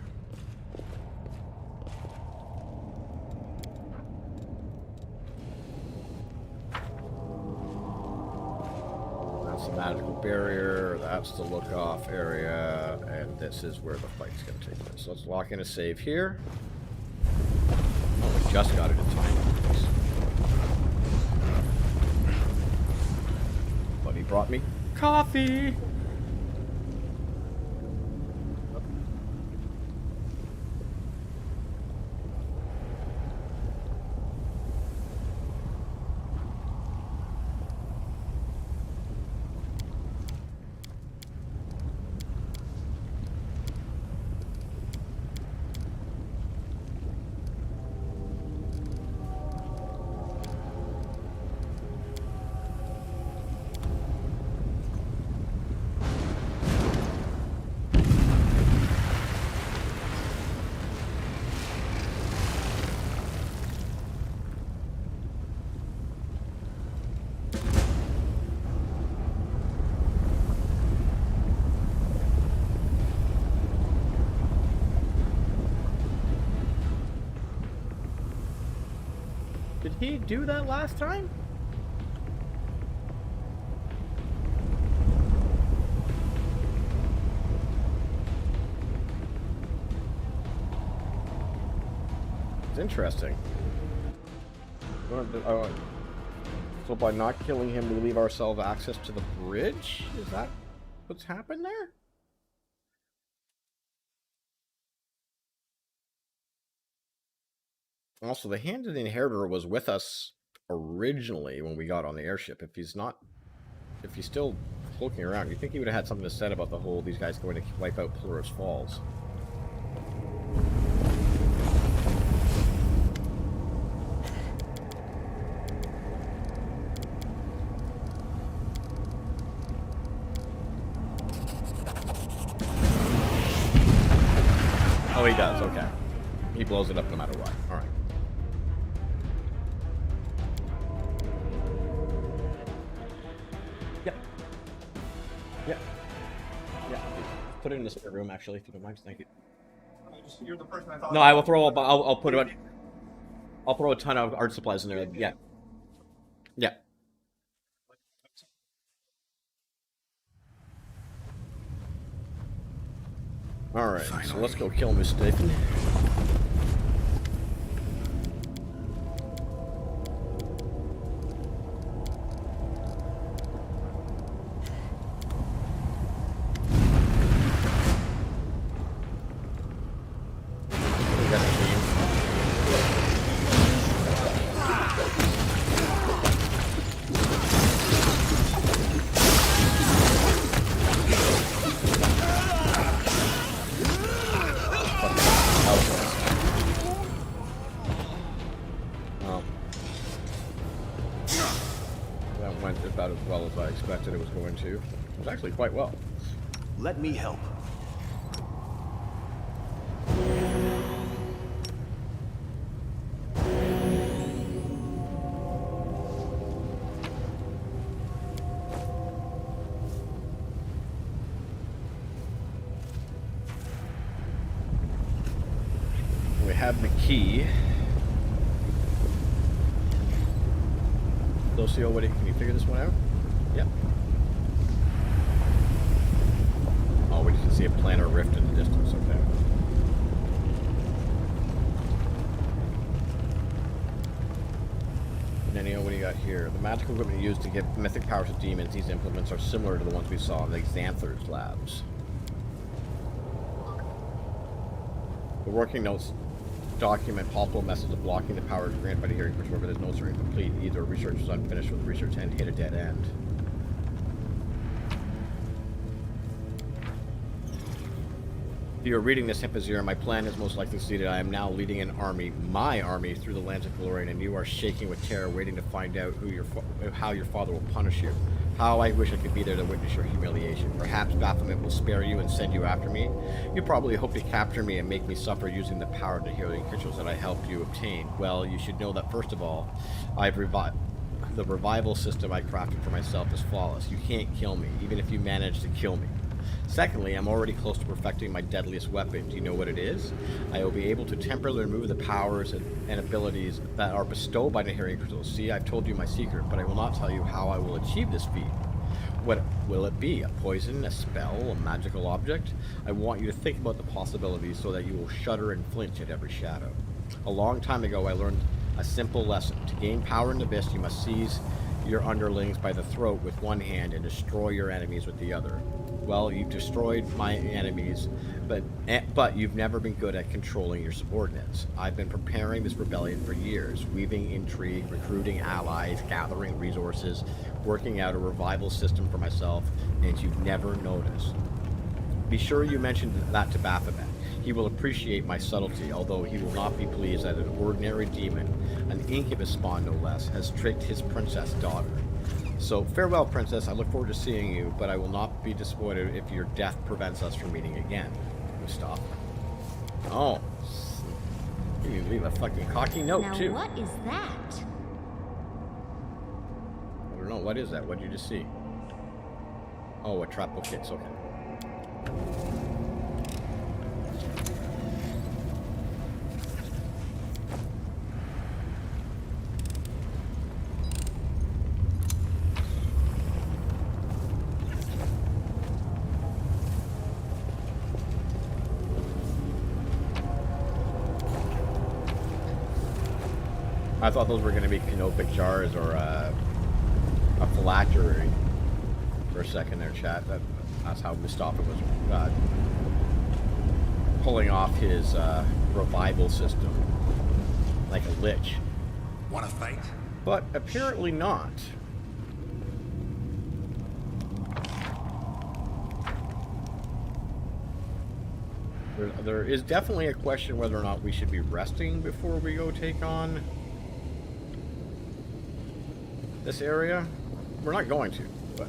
That's the magical barrier, that's the look-off area, and this is where the fight's going to take place. So let's lock in a save here. Oh, we just got it in time. Buddy brought me coffee! Did he do that last time? It's interesting. So by not killing him, we leave ourselves access to the bridge? Is that what's happened there? Also, the Hand of the Inheritor was with us originally when we got on the airship. If he's still cloaking around, you think he would have had something to say about the whole, these guys going to wipe out Plurus Falls. Oh, he does, okay. He blows it up no matter what. Alright. Yep. Yep. Yeah. Put it in the spare room, actually, if you don't mind. Thank you. You're the person I thought. No, I will throw. I'll put it. I'll throw a ton of art supplies in there. Yeah. Yeah. All right. So let's go kill Mistaken. About as well as I expected it was going to. It was actually quite well. Let me help. We have the key. Socio, can you figure this one out? Yep. Oh, we can see a planar rift in the distance, okay. Nenio, what do you got here? The magical equipment used to give mythic powers to demons, these implements are similar to the ones we saw in the Xanther's labs. The working notes document possible methods of blocking the powers granted by the hearing crystal, but the notes are incomplete. Either research is unfinished or the research end hit a dead end. If you are reading this Hippazir, my plan is most likely succeeded. I am now leading an army, my army, through the lands of Galorian, and you are shaking with terror, waiting to find out how your father will punish you. How I wish I could be there to witness your humiliation. Perhaps Baphomet will spare you and send you after me. You probably hope to capture me and make me suffer using the power of the healing crystals that I helped you obtain. Well, you should know that first of all, the revival system I crafted for myself is flawless. You can't kill me, even if you manage to kill me. Secondly, I'm already close to perfecting my deadliest weapon. Do you know what it is? I will be able to temporarily remove the powers and abilities that are bestowed by the hearing crystals. See, I've told you my secret, but I will not tell you how I will achieve this feat. What will it be? A poison, a spell, a magical object? I want you to think about the possibilities so that you will shudder and flinch at every shadow. A long time ago, I learned a simple lesson. To gain power in the abyss, you must seize your underlings by the throat with one hand and destroy your enemies with the other. Well, you've destroyed my enemies, but you've never been good at controlling your subordinates. I've been preparing this rebellion for years, weaving intrigue, recruiting allies, gathering resources, working out a revival system for myself, and you've never noticed. Be sure you mention that to Baphomet. He will appreciate my subtlety, although he will not be pleased that an ordinary demon, an incubus spawn no less, has tricked his princess daughter. So, farewell, princess. I look forward to seeing you, but I will not be disappointed if your death prevents us from meeting again. Stop. Oh. You leave a fucking cocky note, Now too. what is that? I don't know. What is that? What did you just see? Oh, a trap kits. Okay. I thought those were going to be canopic jars or a phylactery for a second there, chat. That's how Mustafa was pulling off his revival system like a lich. Wanna fight? But apparently not. There is definitely a question whether or not we should be resting before we go take on this area. We're not going to, but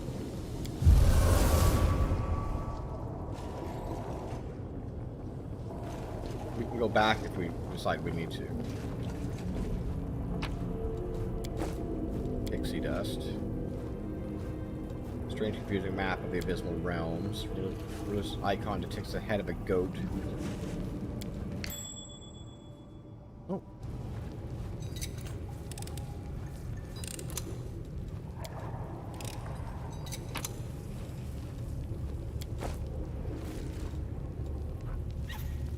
we can go back if we decide we need to. Pixie dust. Strange confusing map of the abysmal realms. This icon depicts the head of a goat. Oh.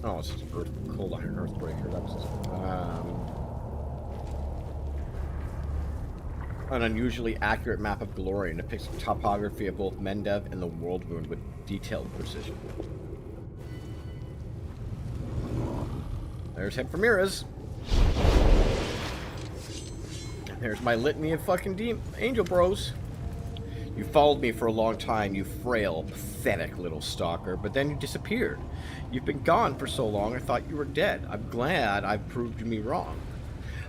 Oh, it's just a cold iron earthbreaker. That's an unusually accurate map of Galorian depicts the topography of both Mendev and the World Moon with detailed precision. There's Hephramiras. There's my litany of fucking angel bros. You followed me for a long time, you frail, pathetic little stalker, but then you disappeared. You've been gone for so long, I thought you were dead. I'm glad I've proved me wrong.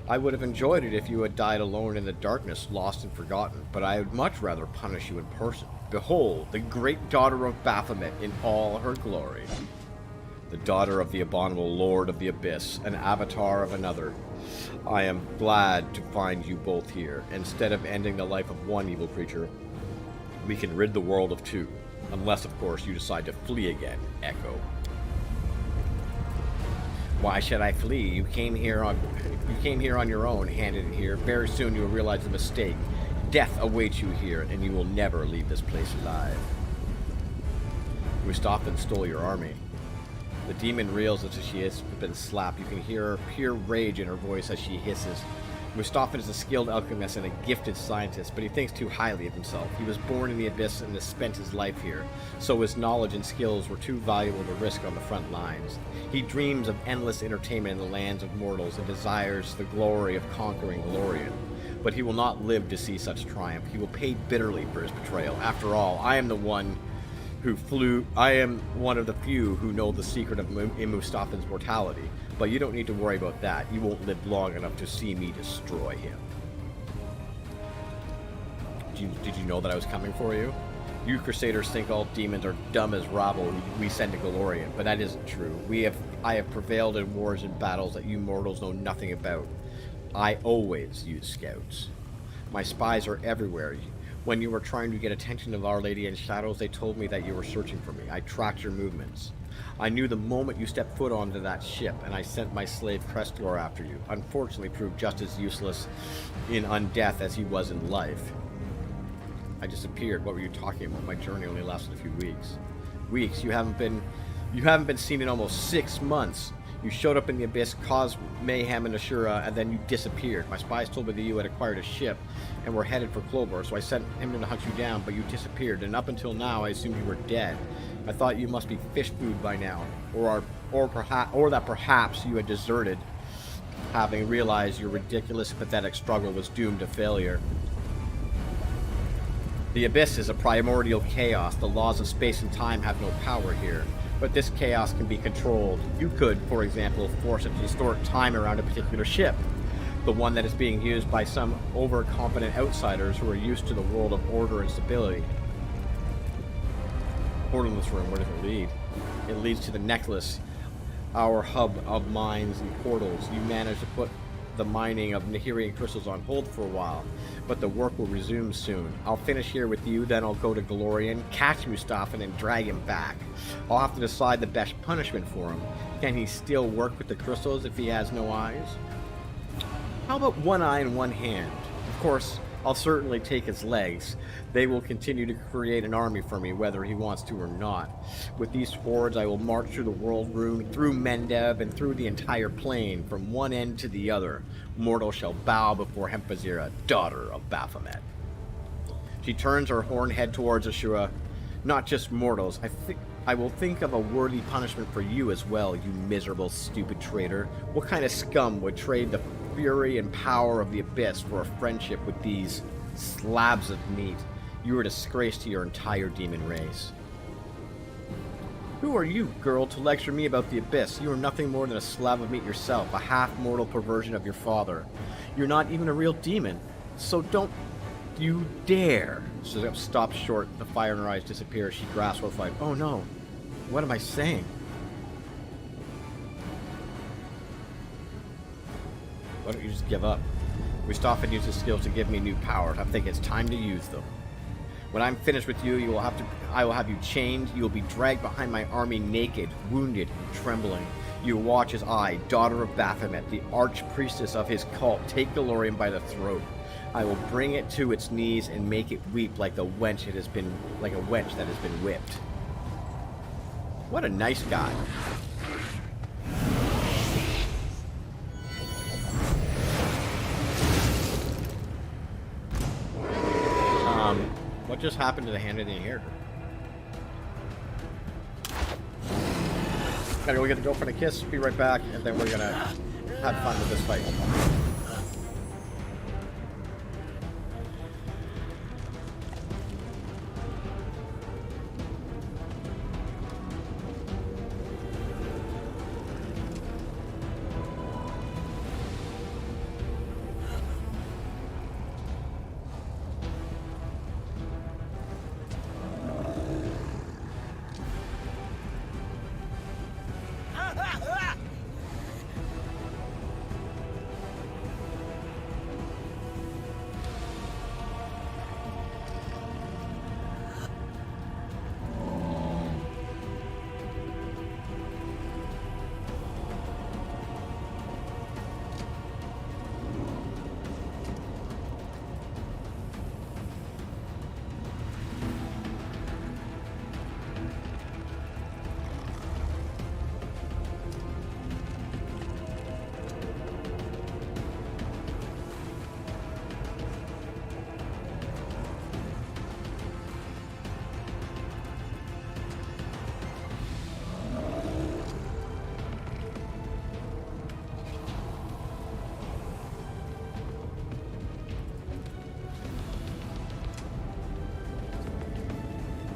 I would have enjoyed it if you had died alone in the darkness, lost and forgotten, but I would much rather punish you in person. Behold, the great daughter of Baphomet in all her glory. The daughter of the abominable Lord of the Abyss, an avatar of another. I am glad to find you both here. Instead of ending the life of one evil creature, we can rid the world of two. Unless, of course, you decide to flee again, Echo. Why should I flee? You came here on your own, handed it here. Very soon you will realize the mistake Death awaits you here, and you will never leave this place alive. Mustafa stole your army. The demon reels as if she has been slapped. You can hear her pure rage in her voice as she hisses. Mustafa is a skilled alchemist and a gifted scientist, but he thinks too highly of himself. He was born in the Abyss and has spent his life here, so his knowledge and skills were too valuable to risk on the front lines. He dreams of endless entertainment in the lands of mortals and desires the glory of conquering Lorien. But he will not live to see such triumph. He will pay bitterly for his betrayal. After all, I am one of the few who know the secret of Mustafa's mortality. But you don't need to worry about that. You won't live long enough to see me destroy him. Did you know that I was coming for you? You Crusaders think all demons are dumb as rabble we send to Golorian, but that isn't true. I have prevailed in wars and battles that you mortals know nothing about. I always use scouts. My spies are everywhere. When you were trying to get attention of Our Lady in Shadows, they told me that you were searching for me. I tracked your movements. I knew the moment you stepped foot onto that ship, and I sent my slave Crestor after you. Unfortunately, proved just as useless in undeath as he was in life. I disappeared. What were you talking about? My journey only lasted a few weeks. Weeks? You haven't been seen in almost 6 months. You showed up in the Abyss, caused mayhem in Ashura, and then you disappeared. My spies told me that you had acquired a ship and were headed for Clover, so I sent him to hunt you down, but you disappeared, and up until now I assumed you were dead. I thought you must be fish food by now, or that perhaps you had deserted, having realized your ridiculous, pathetic struggle was doomed to failure. The Abyss is a primordial chaos. The laws of space and time have no power here. But this chaos can be controlled. You could, for example, force it to distort time around a particular ship. The one that is being used by some overconfident outsiders who are used to the world of order and stability. Portal in this room, where does it lead? It leads to the necklace, our hub of mines and portals. You managed to put the mining of Nahirian crystals on hold for a while, but the work will resume soon. I'll finish here with you, then I'll go to Golorian, catch Mustafa, and drag him back. I'll have to decide the best punishment for him. Can he still work with the crystals if he has no eyes? How about one eye and one hand? Of course, I'll certainly take his legs. They will continue to create an army for me, whether he wants to or not. With these hordes, I will march through the world rune, through Mendev, and through the entire plane, from one end to the other. Mortal shall bow before Hempazira, daughter of Baphomet. She turns her horned head towards Ashura. Not just mortals. I will think of a worthy punishment for you as well, you miserable, stupid traitor. What kind of scum would trade the fury and power of the Abyss for a friendship with these slabs of meat? You are a disgrace to your entire demon race. Who are you, girl, to lecture me about the Abyss? You are nothing more than a slab of meat yourself, a half-mortal perversion of your father. You're not even a real demon, so don't you dare. She stops short, the fire in her eyes disappears. She grasps horrified. Oh no, what am I saying? Why don't you just give up? Mustafa used his skills to give me new powers. I think it's time to use them. When I'm finished with you, I will have you chained. You will be dragged behind my army naked, wounded, trembling. You will watch as I, daughter of Baphomet, the arch-priestess of his cult, take Golorian by the throat. I will bring it to its knees and make it weep like a wench that has been whipped. What a nice guy. What just happened to the hand in the air? Gotta go get the girlfriend a kiss, be right back, and then we're gonna have fun with this fight.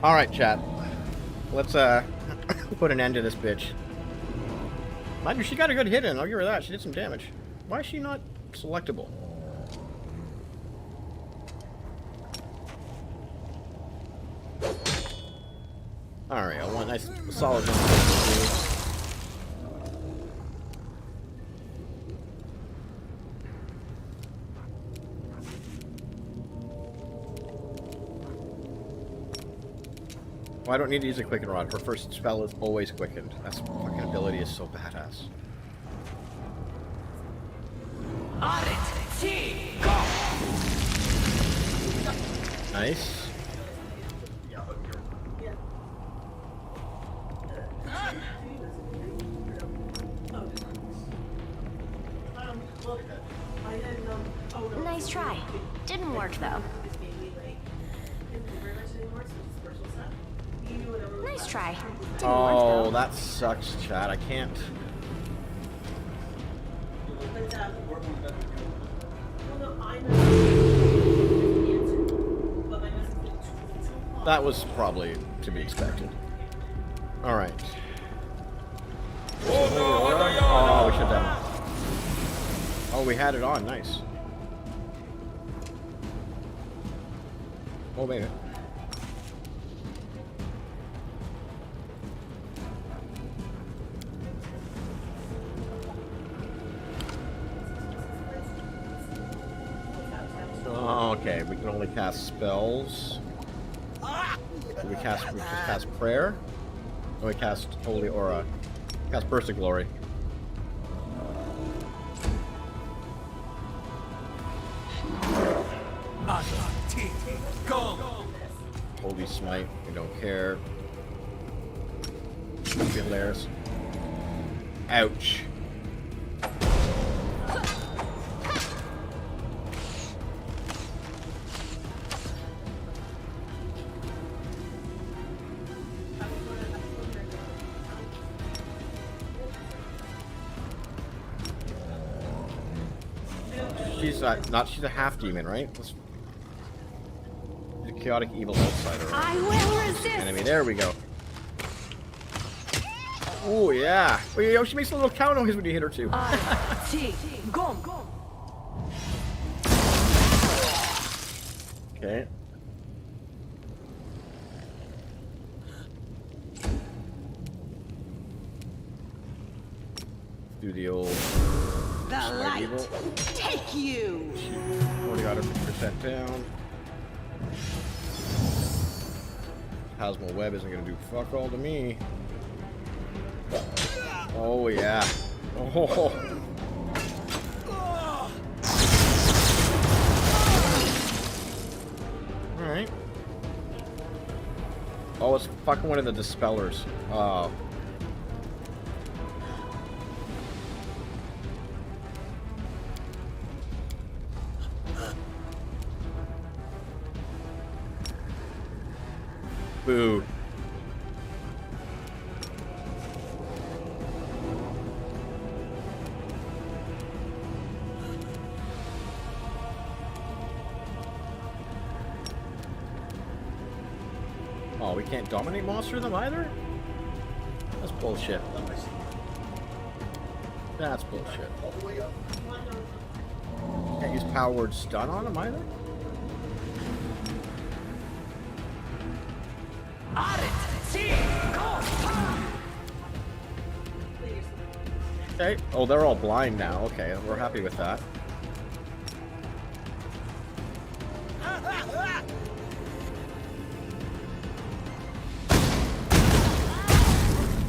All right, chat. Let's put an end to this bitch. Mind you, she got a good hit in. I'll give her that. She did some damage. Why is she not selectable? All right, I want nice solid jump. Well, I don't need to use a Quicken Rod. Her first spell is always quickened. That fucking ability is so badass. Nice. Nice try. Didn't work though. Nice try. Didn't work Oh, though. that sucks, chat. I can't. That was probably to be expected. All right. Oh, we should have done it. Oh, we had it on. Nice. Oh, baby. Oh, okay, we can only cast spells. We just cast prayer. And we cast holy aura. Cast burst of glory. Holy smite. We don't care. Layers. Ouch. She's a half demon, right? She's a chaotic evil outsider. I will resist. Enemy, there we go. Oh yeah. Oh, yeah, she makes a little cow noise when you hit her too. Okay. Do the old The light. evil. Take you. Already got her 50% down. Plasma web isn't gonna do fuck all to me. Oh yeah. Oh. Alright. Oh, it's fucking one of the dispellers. Oh. Boo. Oh, we can't dominate monster them either? That's bullshit. That's bullshit. Can't use power word stun on them either? Okay. Oh, they're all blind now. Okay, we're happy with that.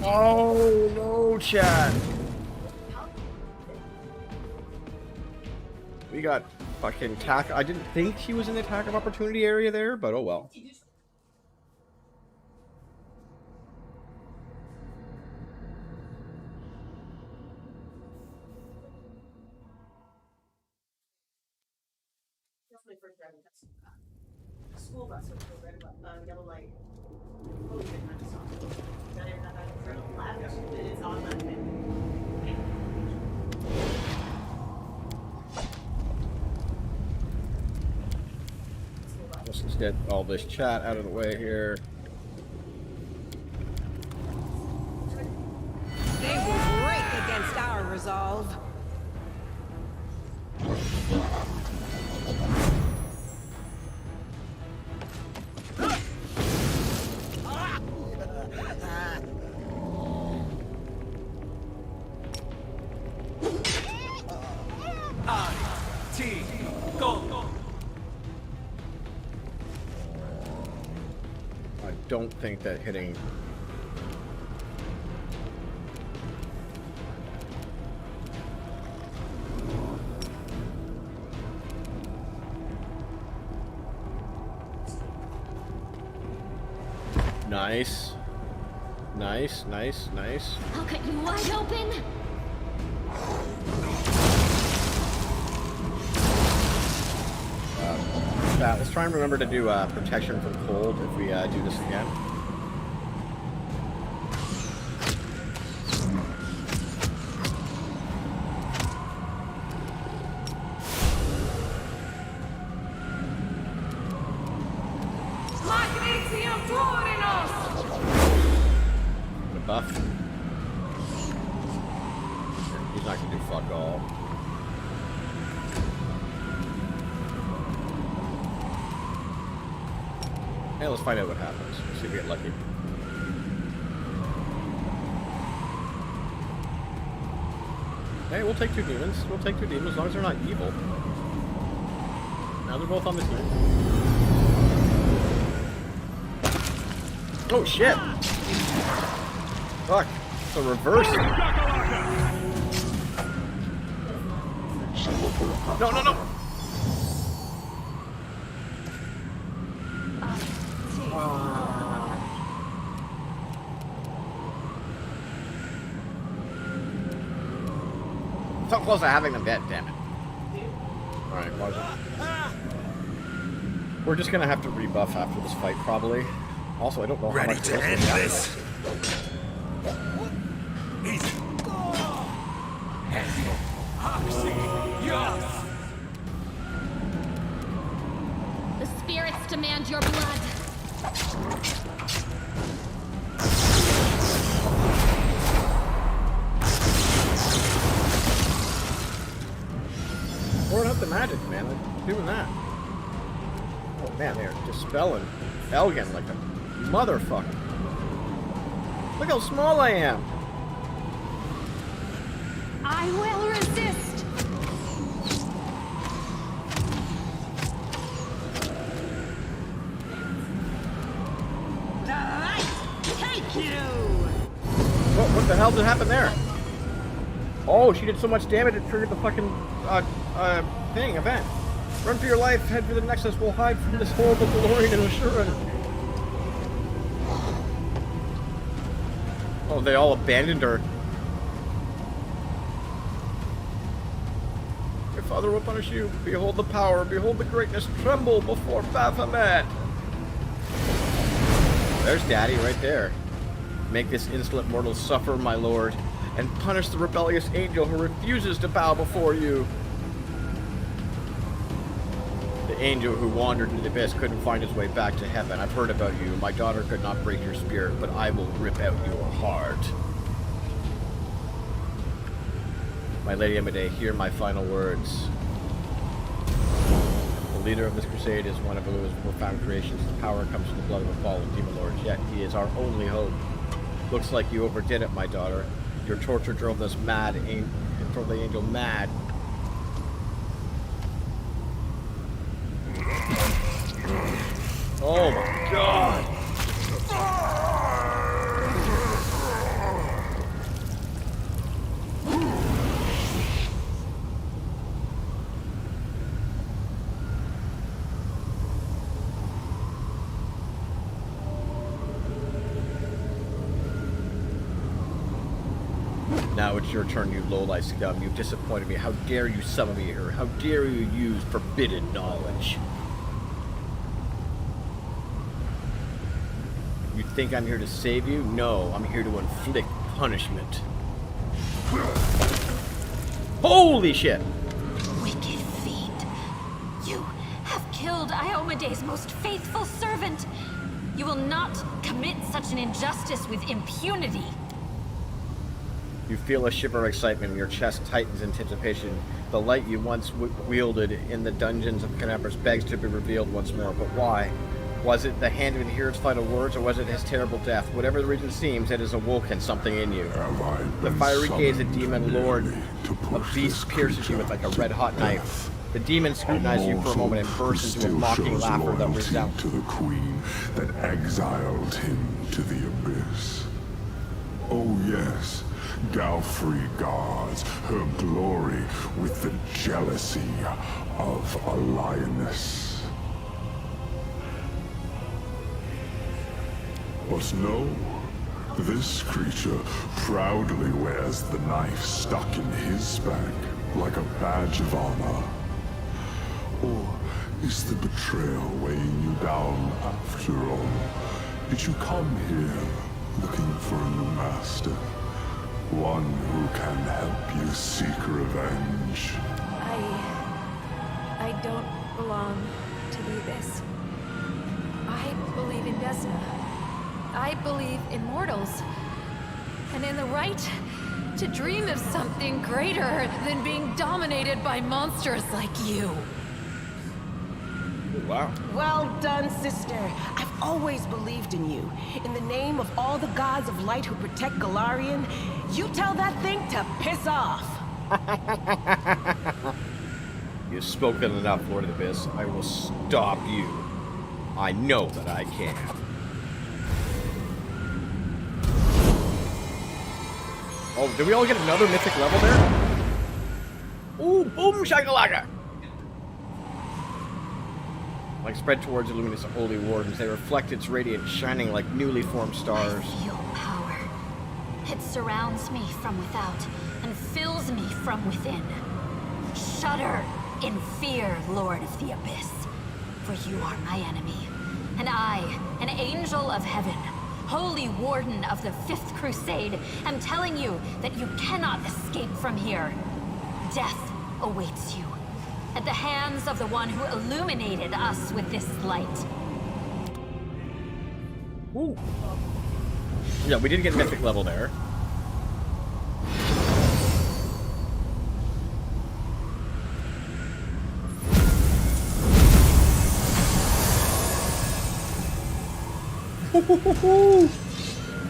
Oh, no, Chad. We got fucking attack. I didn't think he was in the attack of opportunity area there, but oh well. School bus with the red yellow light. It's on Monday. Let's get all this chat out of the way here. resolve. I don't think that hitting... Nice. Nice, nice, nice. I'll cut you wide open. Let's try and remember to do protection from cold if we do this again. Magnesium Torinos! The buff. He's not gonna do fuck all. Hey, let's find out what happens. Let's see if we get lucky. Hey, we'll take 2 demons. We'll take 2 demons as long as they're not evil. Now they're both on the team. Oh shit! Fuck. It's a reverse. No, no, no! So close to having them dead, damn it. Alright, pause it. We're just gonna have to rebuff after this fight, probably. Also, I don't know how Ready much to end this? Easy. The spirits demand your blood. Pouring up the magic, man. They're doing that. Oh man, they're dispelling Elgin like a motherfucker. Look how small I am. I will resist. The light take you! What the hell did happen there? Oh, she did so much damage it triggered the fucking event. Run for your life, head for the Nexus, we'll hide from this horrible DeLorean and assurance. Oh, they all abandoned her. Your father will punish you. Behold the power, behold the greatness, tremble before Baphomet. There's Daddy right there. Make this insolent mortal suffer, my lord, and punish the rebellious angel who refuses to bow before you. The angel who wandered into the abyss couldn't find his way back to heaven. I've heard about you. My daughter could not break your spirit, but I will rip out your heart. My Lady Amade, hear my final words. The leader of this crusade is one of Elua's profound creations. His power comes from the blood of the fallen demon lords, yet he is our only hope. Looks like you overdid it, my daughter. Your torture drove this mad, drove the angel mad. Oh my god! Now it's your turn, you low-life scum. You've disappointed me. How dare you summon me here? How dare you use forbidden knowledge? You think I'm here to save you? No, I'm here to inflict punishment. Holy shit! Wicked fiend. You have killed Iomede's most faithful servant. You will not commit such an injustice with impunity. You feel a shiver of excitement and your chest tightens in anticipation. The light you once wielded in the dungeons of Canapras begs to be revealed once more. But why? Was it the hand of Inherit's final words, or was it his terrible death? Whatever the reason seems, it has awoken something in you. The fiery gaze of demon lord of beast pierces you with like a red-hot knife. The demon scrutinizes you for a moment and bursts into a mocking laughter that resounds to the queen that exiled him to the abyss. Oh yes, Galfrey guards her glory with the jealousy of a lioness. But no, this creature proudly wears the knife stuck in his back like a badge of honor. Or is the betrayal weighing you down after all? Did you come here looking for a new master? One who can help you seek revenge? I don't belong to the Abyss. I believe in Desna. I believe in mortals. And in the right to dream of something greater than being dominated by monsters like you. Wow. Well done, sister. I've always believed in you. In the name of all the gods of light who protect Galarian, you tell that thing to piss off. You've spoken enough, Lord of the Abyss. I will stop you. I know that I can. Oh, did we all get another mythic level there? Ooh, boom shakalaka! Like spread towards the luminous holy wardens, they reflect its radiance, shining like newly formed stars. I feel power. It surrounds me from without and fills me from within. Shudder in fear, Lord of the Abyss, for you are my enemy, and I, an angel of heaven, Holy Warden of the Fifth Crusade, am telling you that you cannot escape from here. Death awaits you, at the hands of the one who illuminated us with this light. Ooh. Yeah, we did get mythic level there.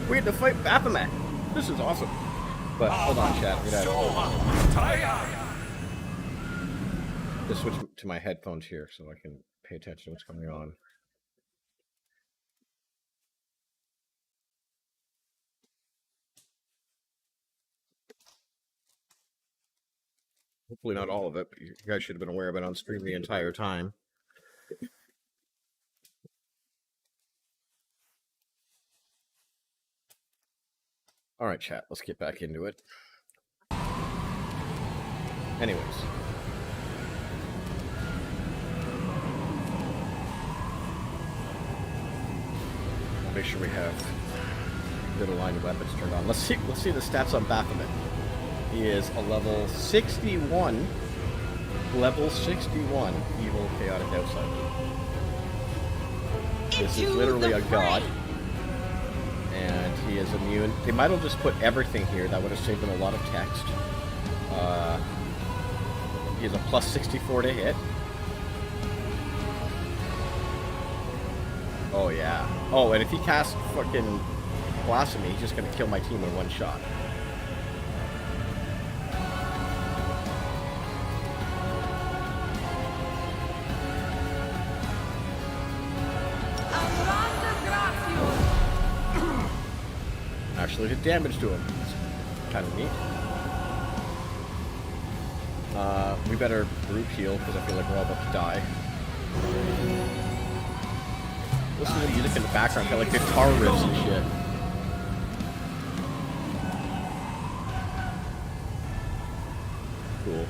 We had to fight Baphomet. This is awesome. But hold on, chat. I'm gonna just switch to my headphones here so I can pay attention to what's going on. Hopefully not all of it, but you guys should have been aware of it on stream the entire time. All right, chat, let's get back into it. Anyways. Make sure we have good aligned weapons turned on. Let's see the stats on Baphomet. He is a level 61. Level 61 evil chaotic outsider. This is literally a god. And he is immune. They might have just put everything here. That would have saved them a lot of text. He has a plus 64 to hit. Oh, yeah. Oh, and if he casts fucking Blasphemy, he's just going to kill my team in one shot. Actually did damage to him. It's kind of neat. We better brute heal because I feel like we're all about to die. Listen to the music in the background, got like guitar riffs and shit. Cool.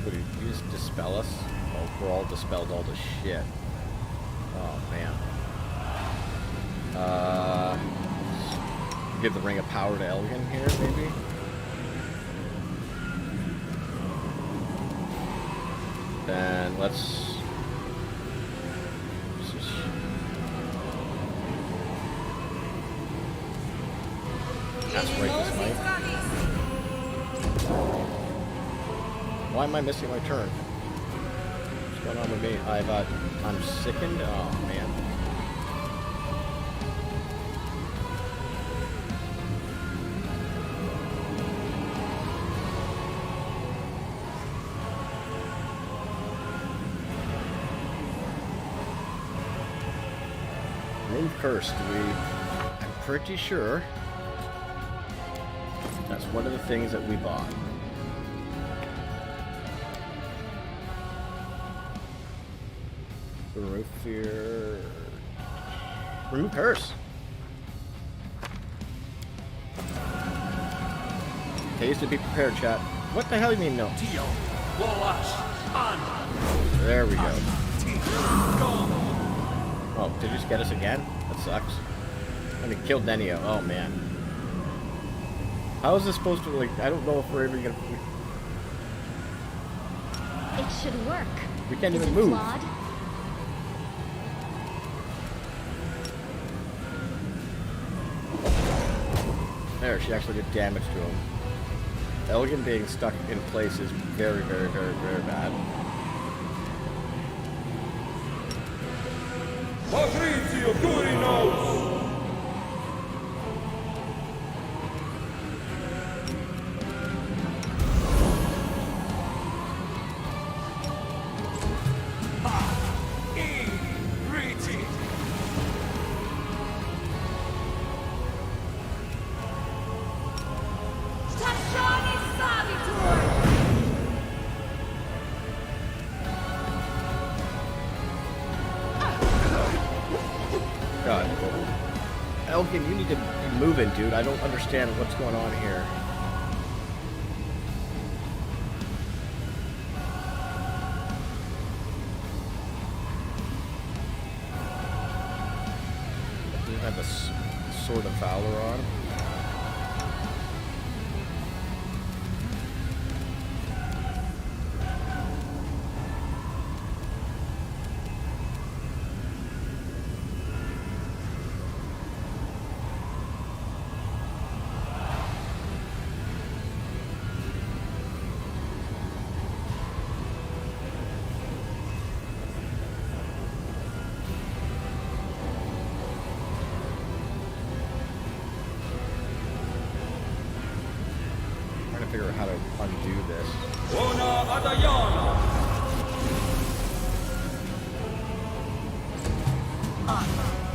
What, did you just dispel us? Oh, we're all dispelled all this shit. Oh, man. Give the Ring of Power to Elgin here, maybe? Then let's just break this knife. Why am I missing my turn? What's going on with me? I'm sickened? Oh, man. Room cursed. I'm pretty sure that's one of the things that we bought. Remove fear. Remove curse. Pays to be prepared, chat. What the hell do you mean no? There we go. Oh, did you just get us again? That sucks. And it killed Nenio. Oh man. How is this supposed to, like, I don't know if we're ever gonna... It should work. We can't Is even it move. flawed? There, she actually did damage to him. Elgin being stuck in place is very, very, very, very bad. Staccioni Savitur! God. Elgin, you need to be moving, dude. I don't understand what's going on here. Do you have the Sword of Valor on? Figure out how to undo this.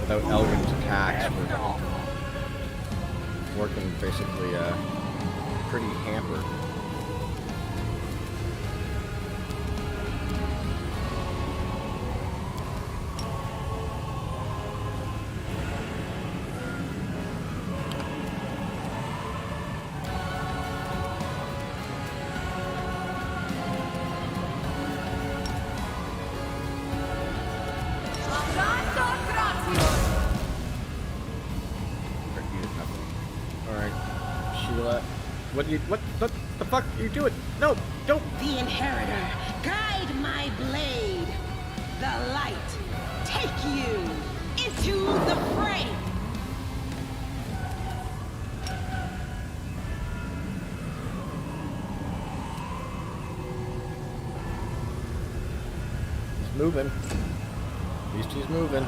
Without Elgin's attacks, we're working basically pretty hampered. What the fuck are you doing? No, don't! The Inheritor, guide my blade. The light, take you into the fray. He's moving. At least he's moving.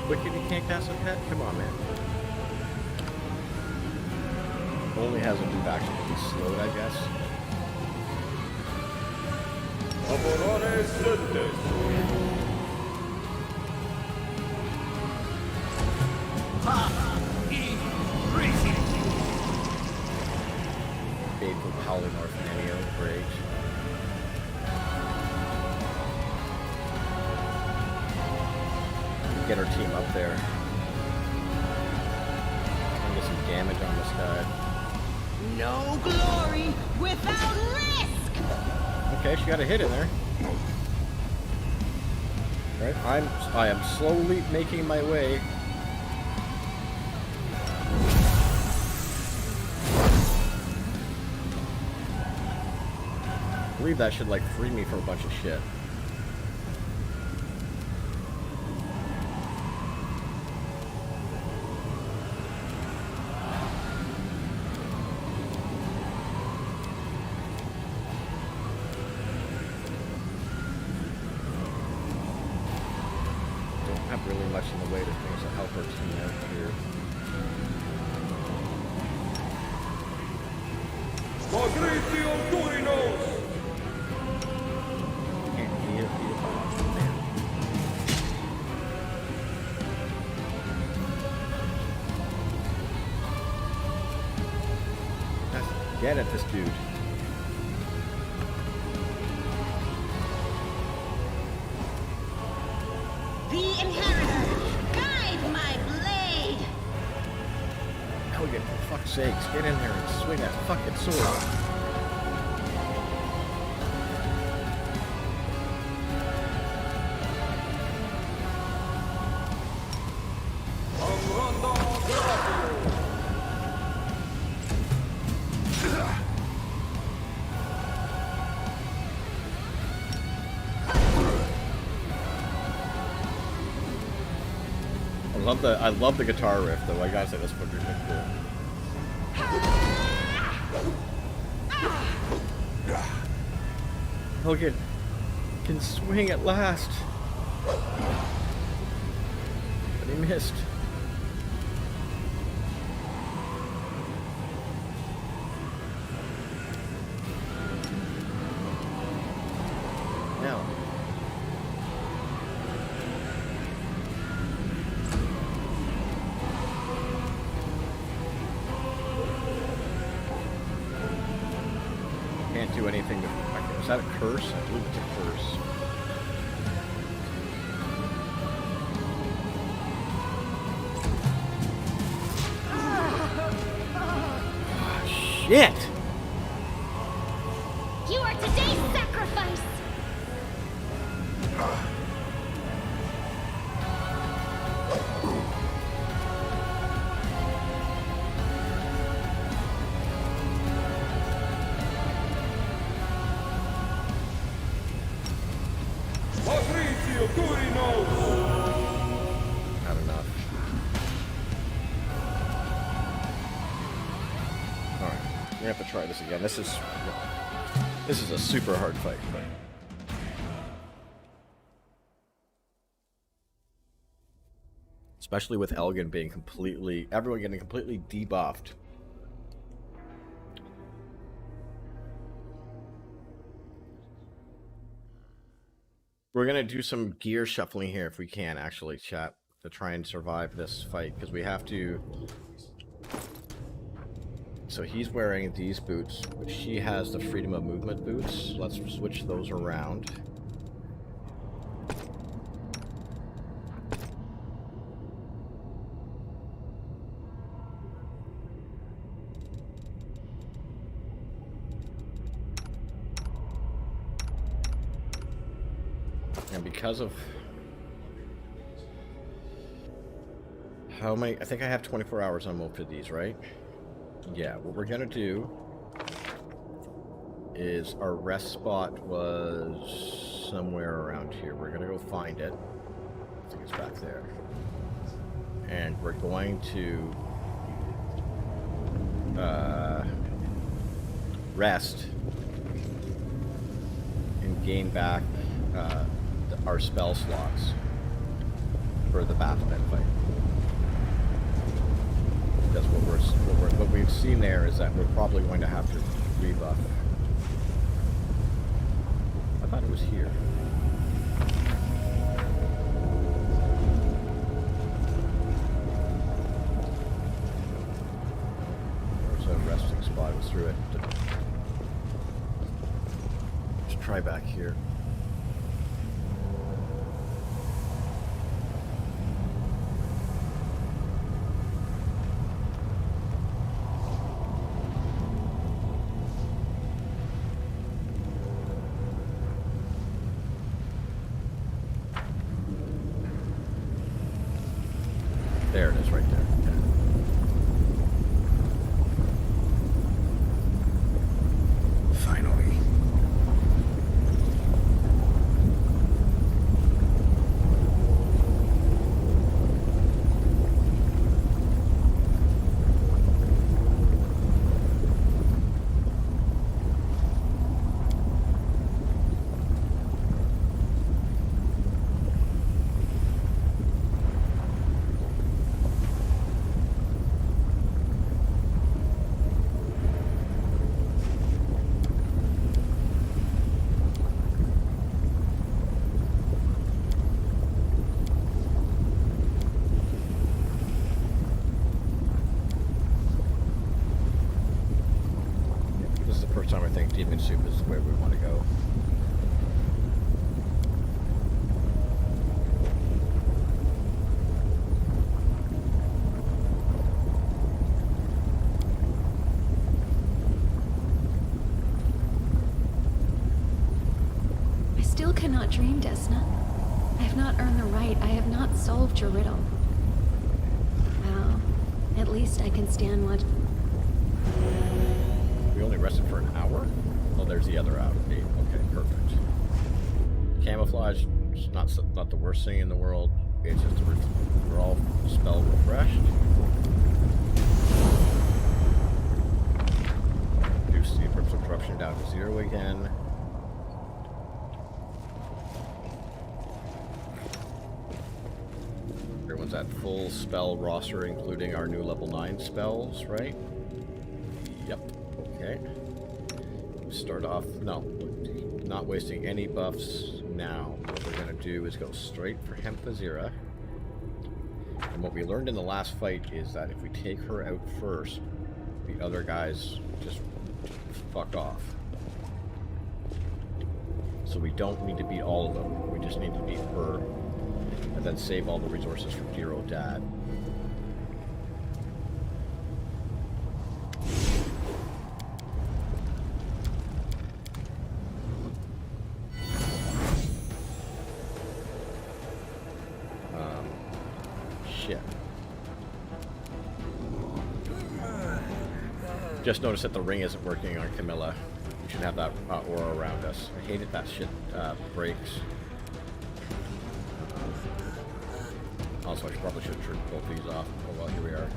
Wicked, you can't cast a pet? Come on, man. Only has a move action to be slowed, I guess. Faithful Polymorph Nenio, great. Get our team up there. And get some damage on this guy. No glory without risk! Okay, she got a hit in there. Alright, I am slowly making my way. believe that should like free me from a bunch of shit. Don't have really much in the way of things to help our team out here. Can't hear Get at this dude. The Inheritor, guide my blade! Elgin, for fuck's sakes, get in there and swing that fucking sword. I love the guitar riff though. I gotta say that's pretty cool. Hogan can swing at last. But he missed. Now. Can't do anything with. Is that a curse? I believe it's a curse. Ah, shit! You are today's sacrifice! Not enough. Alright, we're gonna have to try this again. This is a super hard fight, but especially with Elgin being everyone getting completely debuffed. We're gonna do some gear shuffling here if we can, actually, chat, to try and survive this fight, because we have to. So he's wearing these boots, but she has the freedom of movement boots. Let's switch those around. And because of how many, I think I have 24 hours on most of these, right? Yeah, what we're gonna do is our rest spot was somewhere around here. We're gonna go find it. I think it's back there. And we're going to rest and gain back our spell slots for the Pathfinder fight. Because what we've seen there is that we're probably going to have to rebuff. I thought it was here. There's a resting spot. It was through it. Let's try back here. There it is, right there. Okay. Finally. see if this is where we want to go. I still cannot dream, Desna. I have not earned the right. I have not solved your riddle. Well, at least I can stand watch. We only rested for an hour? Oh, there's the other hour. Okay, perfect. Camouflage is not the worst thing in the world. It's just we're all spell refreshed. Reduce the approach of corruption down to 0 again. Everyone's at full spell roster, including our new level 9 spells, right? Yep. Okay. Start off. No, not wasting any buffs now. What we're gonna do is go straight for Hemphazira. And what we learned in the last fight is that if we take her out first, the other guys just fuck off. So we don't need to beat all of them. We just need to beat her, and then save all the resources for dear old dad. Shit. Just noticed that the ring isn't working on Camilla. We should have that aura around us. I hated that shit breaks. Also, I probably should have turned both these off. Oh well, here we are.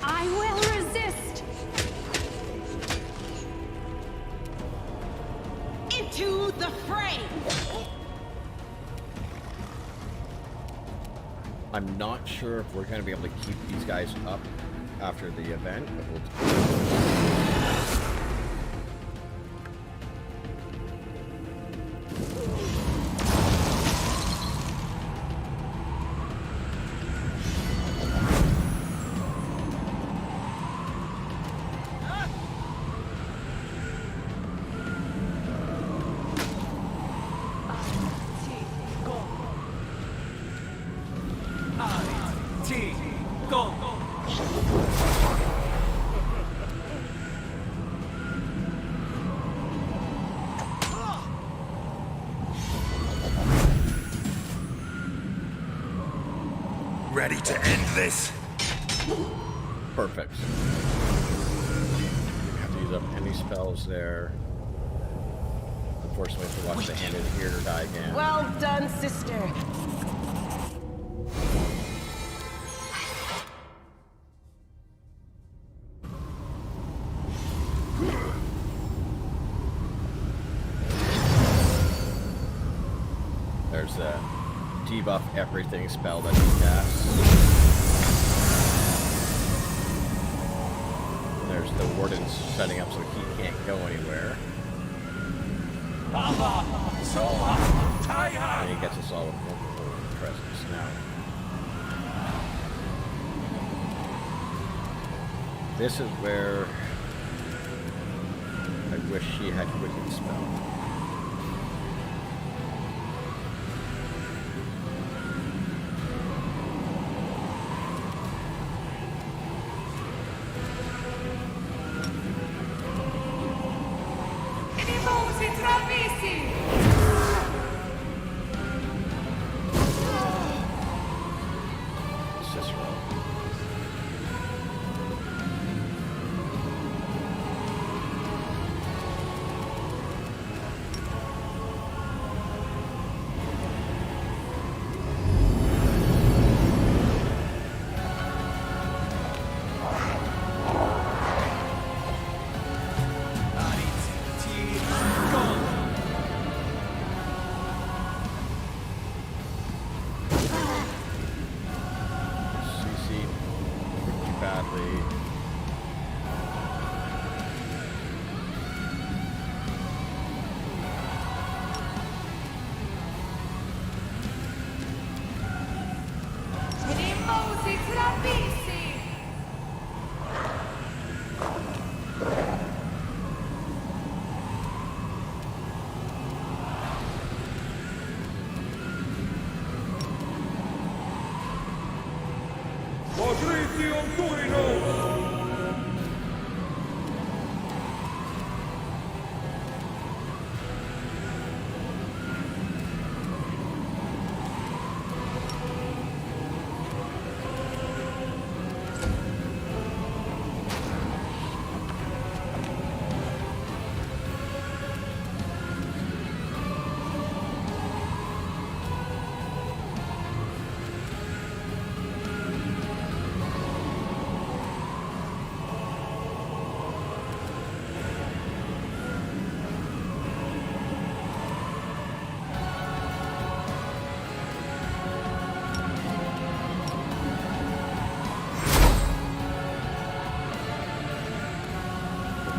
I will resist! Into the fray! I'm not sure if we're going to be able to keep these guys up after the event, but we'll... Ready to end this? Perfect. Didn't have to use up any spells there. Unfortunately, I have to watch the hand in here to die again. Well done, sister. There's a debuff everything spell that he casts. There's the warden's setting up so he can't go anywhere. And he gets us all with multiple presence now. This is where I wish she had Wicked Spell.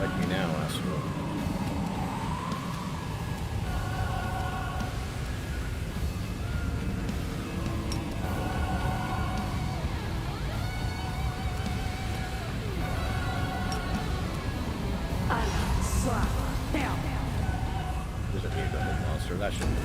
Like me now, asshole. Doesn't need the whole monster. That should look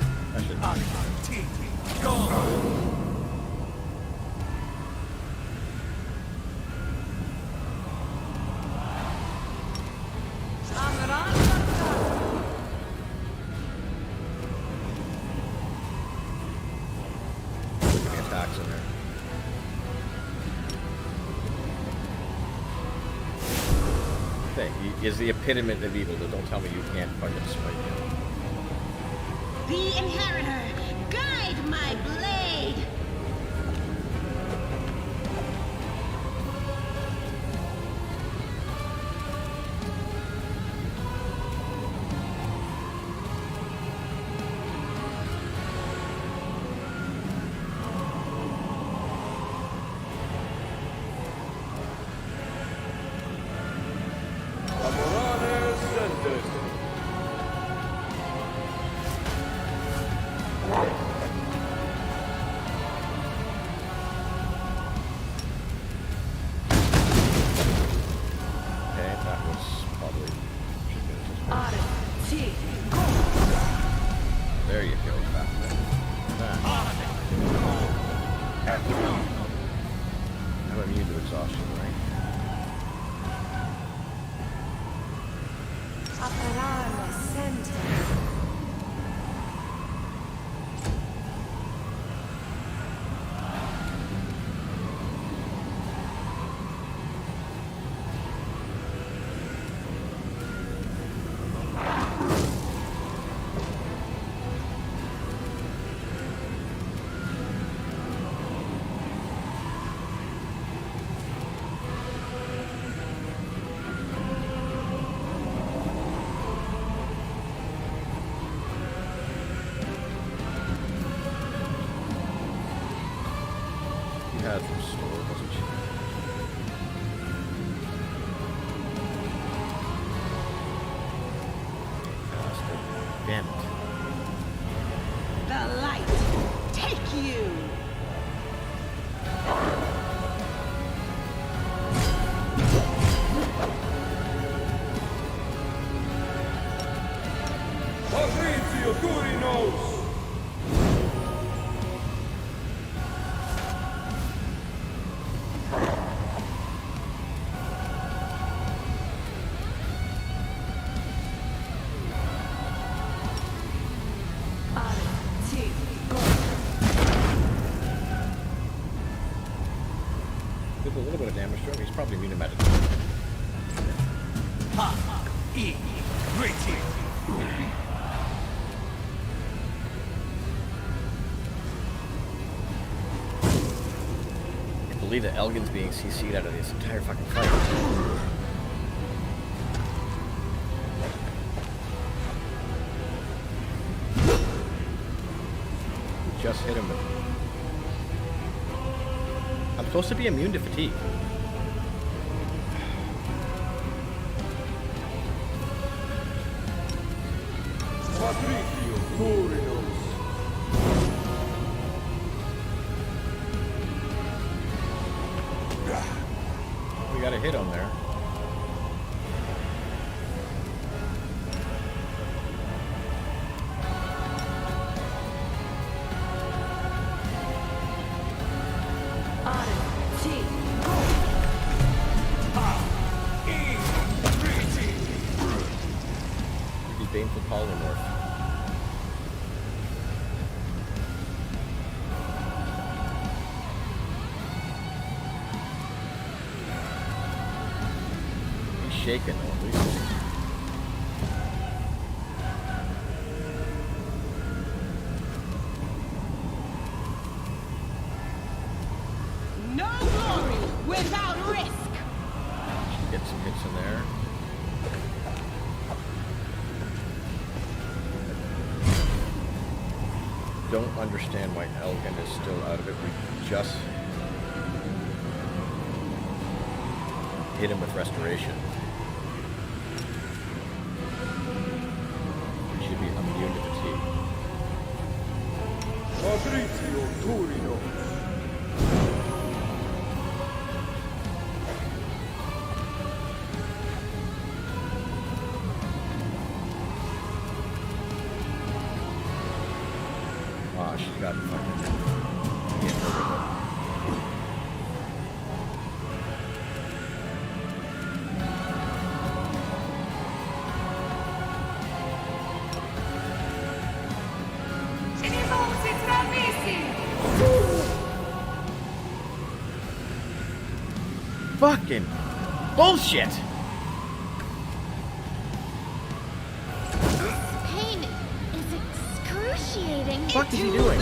at the attacks in there. Thing. He is the epitome of evil, but don't tell me you can't fucking smite him. The Inheritor, guide my blade! Okay, that was probably. There you go, Pathfinder. I'm immune to exhaustion, right? You had some store, wasn't you? Bastard. Damn it. The light, take you! Did a little bit of damage to him. He's probably immune to magic. I can't believe that Elgin's being CC'd out of this entire fucking fight. We just hit him with. I'm supposed to be immune to fatigue. We got a hit on there. the polymorph. He's shaking though, at least. No glory without risk. Get some hits in there. Don't understand why Elgin is still out of it. We just hit him with restoration. He should be immune to fatigue. She's got fucking hit her with fucking bullshit! Pain is excruciating. What the fuck is he doing?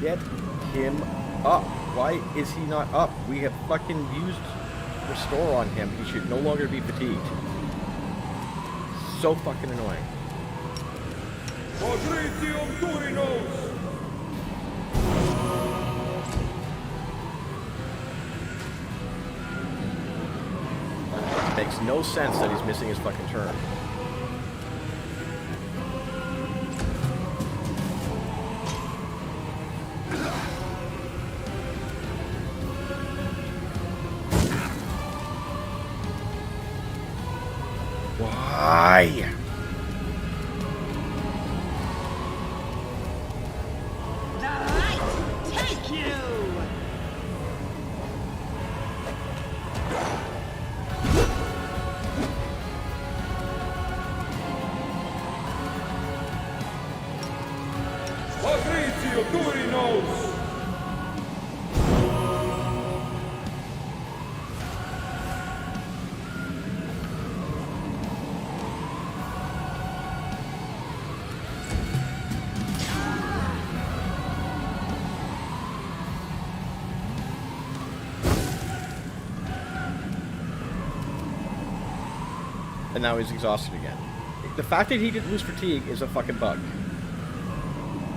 Get him up. Why is he not up? We have fucking used restore on him. He should no longer be fatigued. So fucking annoying. Makes no sense that he's missing his fucking turn. Why? The light take you! And now he's exhausted again. The fact that he didn't lose fatigue is a fucking bug.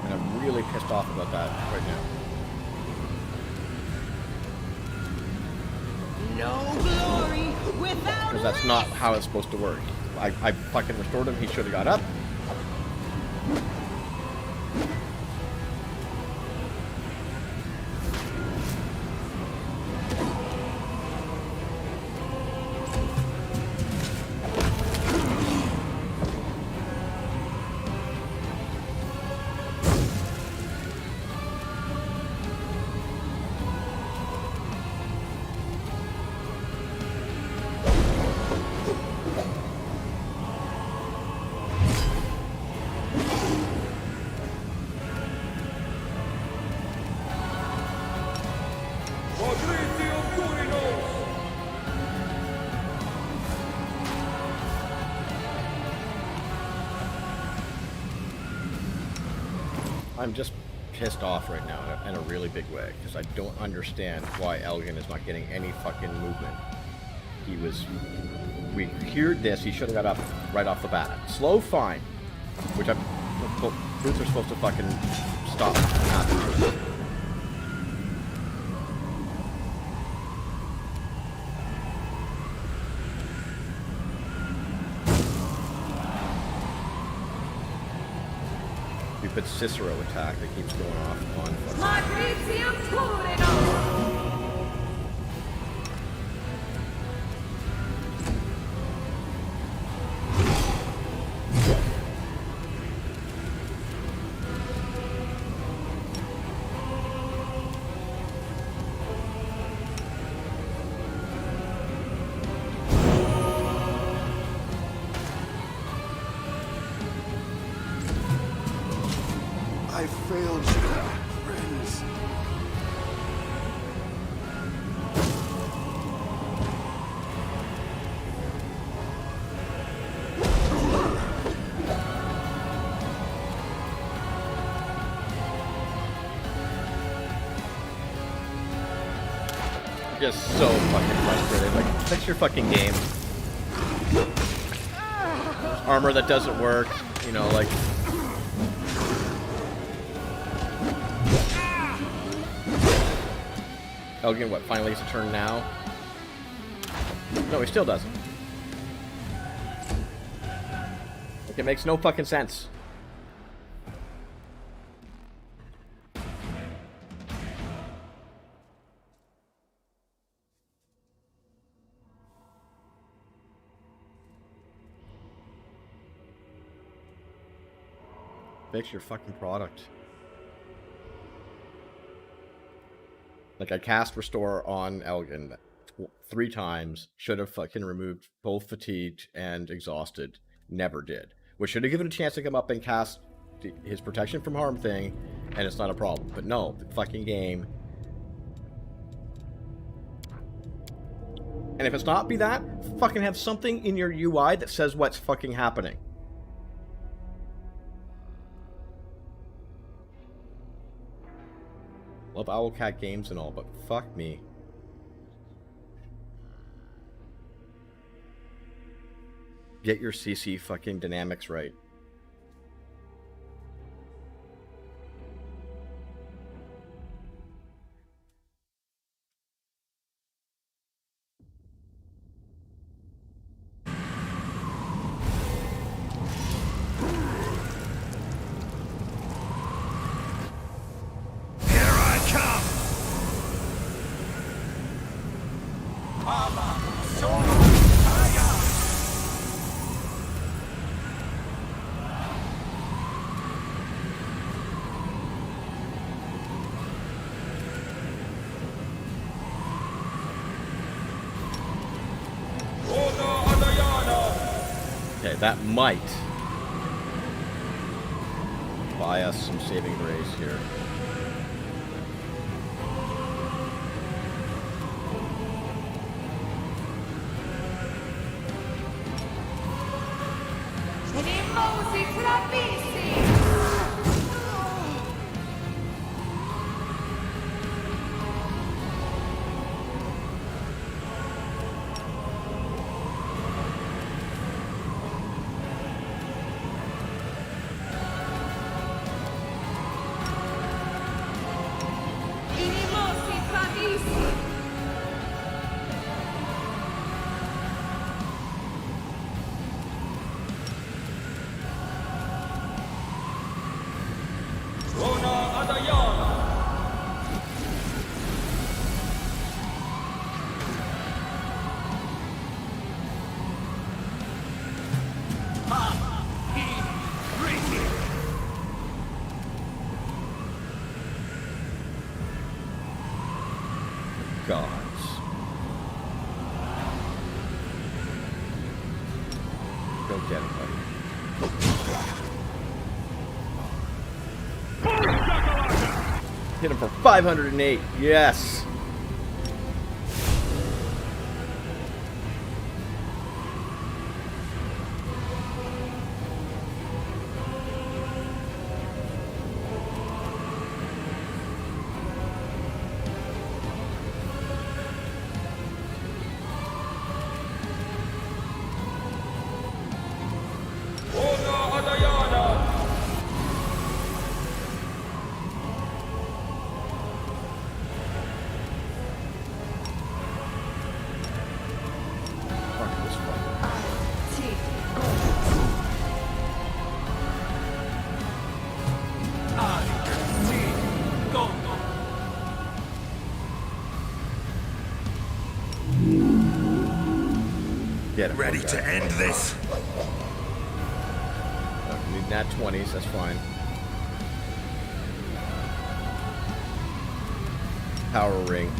And I'm really pissed off about that right now. No glory without Because that's not how it's supposed to work. I fucking restored him, he should have got up. I'm just pissed off right now in a really big way because I don't understand why Elgin is not getting any fucking movement. We cured this, he should have got up right off the bat. Slow, fine. Which boots are supposed to fucking stop happening. But Cicero attack that keeps going off on. failed you, friends. Just so fucking frustrated. Like, fix your fucking game. Armor that doesn't work, you know, like. Elgin, what, finally gets a turn now? No, he still doesn't. Like, it makes no fucking sense. Fix your fucking product. Like, I cast Restore on Elgin 3 times. Should have fucking removed both Fatigued and Exhausted. Never did. Which should have given a chance to come up and cast his Protection from Harm thing, and it's not a problem. But no, the fucking game. And if it's not be that, fucking have something in your UI that says what's fucking happening. Love Owlcat games and all, but fuck me. Get your CC fucking dynamics right. Okay, that might buy us some saving grace here. Gods. Go get him, buddy. Hit him for 508. Yes. Ready to end this? Need nat 20s, that's fine. Power ring.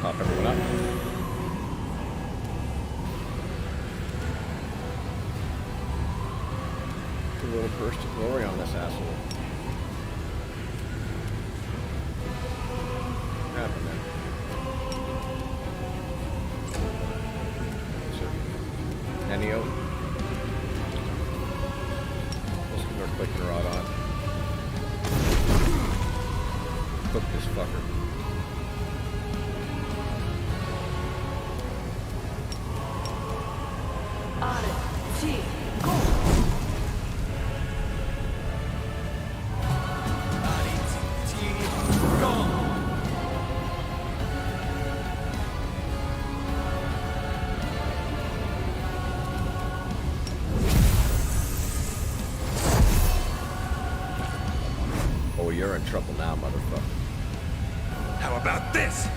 Pop everyone up. A little burst of glory on this asshole. What happened there? Nenio. Let's put our clicking rod on. Cook this fucker. On it. T. Go. Oh, you're in trouble now, motherfucker. How about this?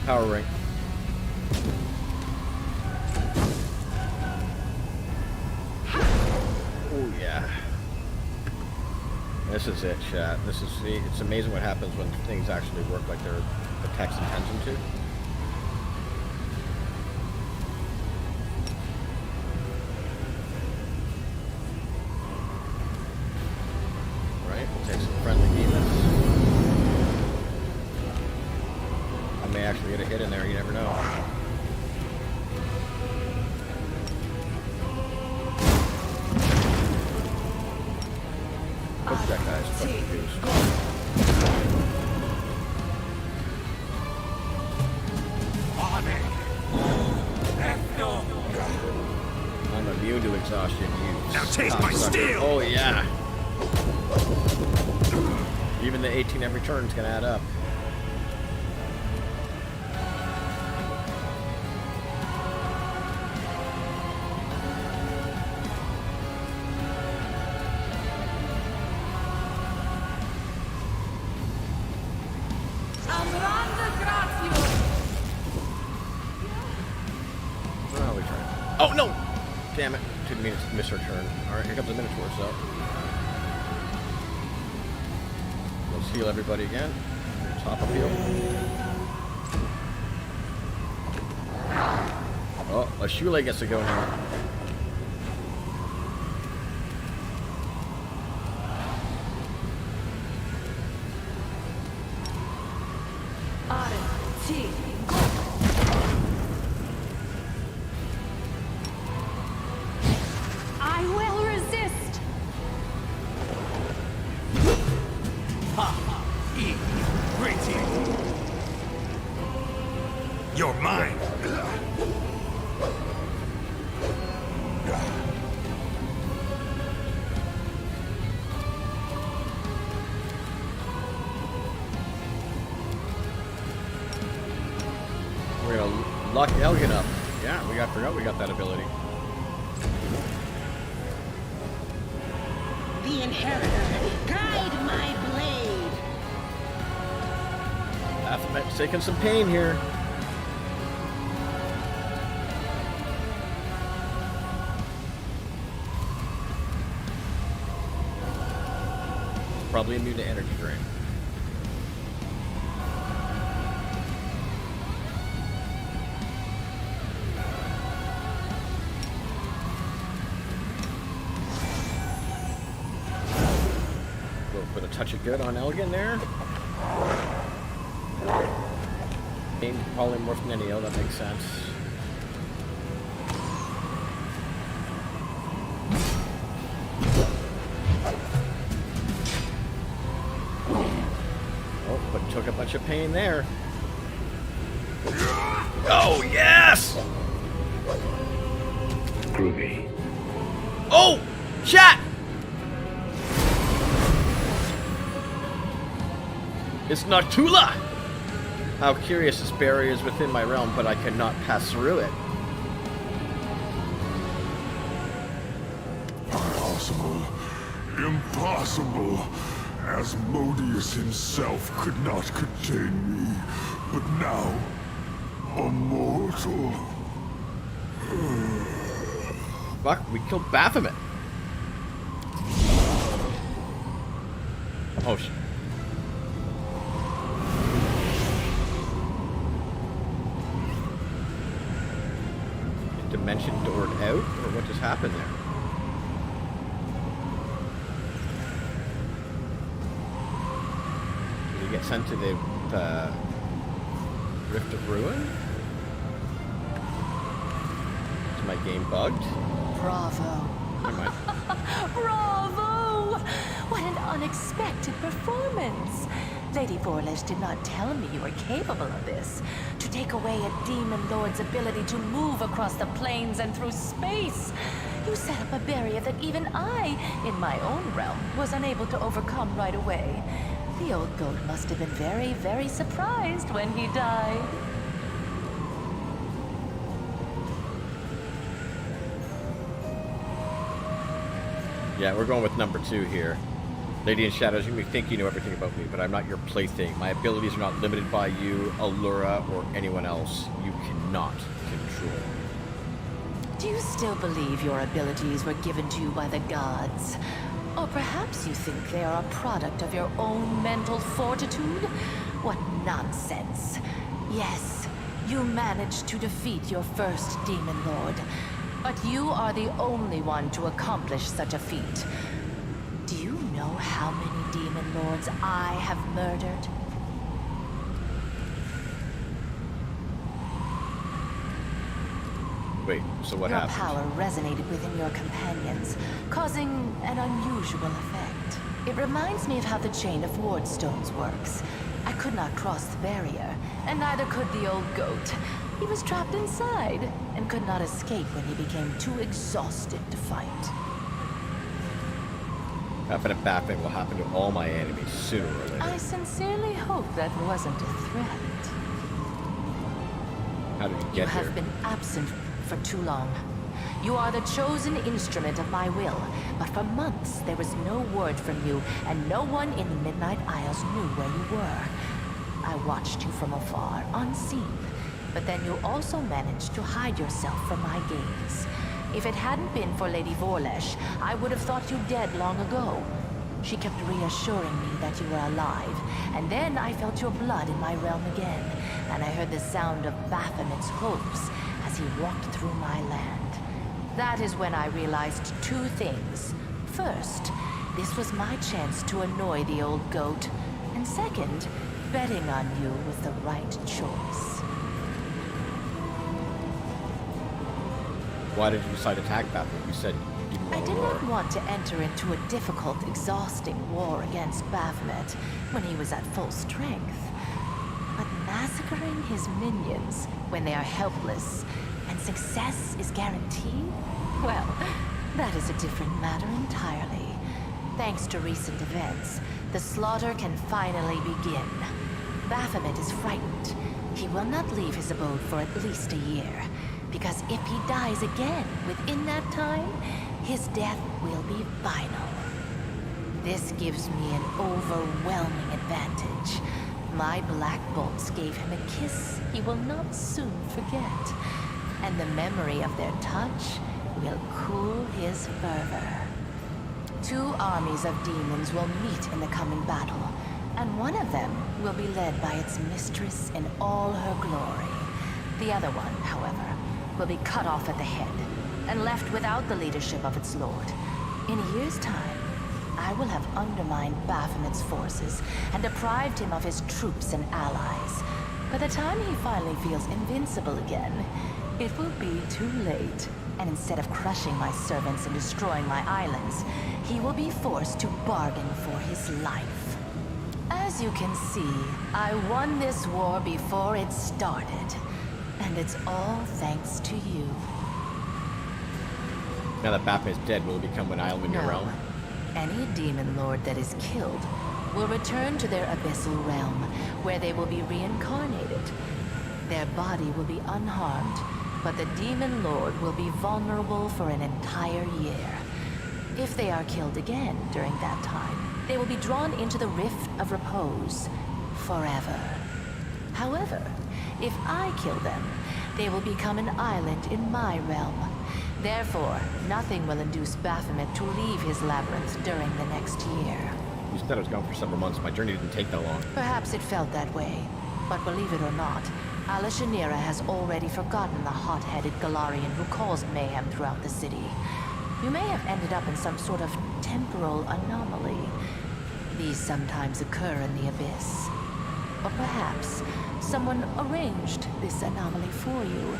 Power ring. Oh yeah. This is it, chat. This is it's amazing what happens when things actually work like the text intends them to. Right, we'll take some friendly demons. I may actually get a hit in there, you never know. Look, that guy's fucking goose. I'm immune to exhaustion, you Now taste my cocksucker. steel! Oh yeah. Even the 18 every turn is gonna add up. Well, we tried. Oh no! Damn it. Didn't mean to miss our turn. Alright, here comes the Minotaur, so. Let's heal everybody again. Top of heal. Oh, a Shule gets to go now. On it. T. I will resist. You're mine. We're gonna lock Elgin up. Yeah, forgot we got that ability. The Inheritor. Guide my blade. Baphomet's taking some pain here. Probably immune to energy drain. Go for the touch of good on Elgin there. Polymorph Nenio, that makes sense. Oh, but took a bunch of pain there. Oh, yes! Groovy. Oh! Chat! It's Nartula! How curious, this barrier is within my realm, but I cannot pass through it. Impossible. Impossible. Asmodeus himself could not contain me, but now, a mortal. Fuck, we killed Baphomet. Oh, out, or what just happened there? Did he get sent to the Rift of Ruin? Is my game bugged? Bravo. Never mind. Bravo! What an unexpected performance. Lady Vorlish did not tell me you were capable of this. To take away a demon lord's ability to move across the plains and through space. You set up a barrier that even I, in my own realm, was unable to overcome right away. The old goat must have been very, very surprised when he died. Yeah, we're going with number 2 here. Lady in Shadows, you may think you know everything about me, but I'm not your plaything. My abilities are not limited by you, Allura, or anyone else. You cannot control. Do you still believe your abilities were given to you by the gods? Or perhaps you think they are a product of your own mental fortitude? What nonsense. Yes, you managed to defeat your first demon lord, but you are the only one to accomplish such a feat. Do you know how many demon lords I have murdered? Wait, so what happened? Your power resonated within your companions, causing an unusual effect. It reminds me of how the chain of wardstones works. I could not cross the barrier, and neither could the old goat. He was trapped inside, and could not escape when he became too exhausted to fight. Infinite Batman will happen to all my enemies sooner or later. I sincerely hope that wasn't a threat. How did you get here? You have been absent for too long. You are the chosen instrument of my will, but for months there was no word from you, and no one in the Midnight Isles knew where you were. I watched you from afar, unseen, but then you also managed to hide yourself from my gaze. If it hadn't been for Lady Vorlish, I would have thought you dead long ago. She kept reassuring me that you were alive, and then I felt your blood in my realm again, and I heard the sound of Baphomet's hooves as he walked through my land. That is when I realized 2 things. First, this was my chance to annoy the old goat, and second, betting on you was the right choice. Why did you decide to attack Batman? You said you didn't I want did to war. not want to enter into a difficult, exhausting war against Baphomet when he was at full strength. But massacring his minions when they are helpless and success is guaranteed? Well, that is a different matter entirely. Thanks to recent events, the slaughter can finally begin. Baphomet is frightened. He will not leave his abode for at least a year. Because if he dies again within that time, his death will be final. This gives me an overwhelming advantage. My black bolts gave him a kiss he will not soon forget. And the memory of their touch will cool his fervor. 2 armies of demons will meet in the coming battle, and one of them will be led by its mistress in all her glory. The other one, however, will be cut off at the head, and left without the leadership of its lord. In a year's time, I will have undermined Baphomet's forces and deprived him of his troops and allies. By the time he finally feels invincible again, it will be too late. And instead of crushing my servants and destroying my islands, he will be forced to bargain for his life. As you can see, I won this war before it started. And it's all thanks to you. Now that Batman is dead, will it become an island in your realm? Any demon lord that is killed will return to their abyssal realm, where they will be reincarnated. Their body will be unharmed, but the demon lord will be vulnerable for an entire year. If they are killed again during that time, they will be drawn into the Rift of Repose forever. However, if I kill them, they will become an island in my realm. Therefore, nothing will induce Baphomet to leave his labyrinth during the next year. You said I was gone for several months. My journey didn't take that long. Perhaps it felt that way, but believe it or not, Alashanira has already forgotten the hot-headed Galarian who caused mayhem throughout the city. You may have ended up in some sort of temporal anomaly. These sometimes occur in the Abyss. Or perhaps someone arranged this anomaly for you.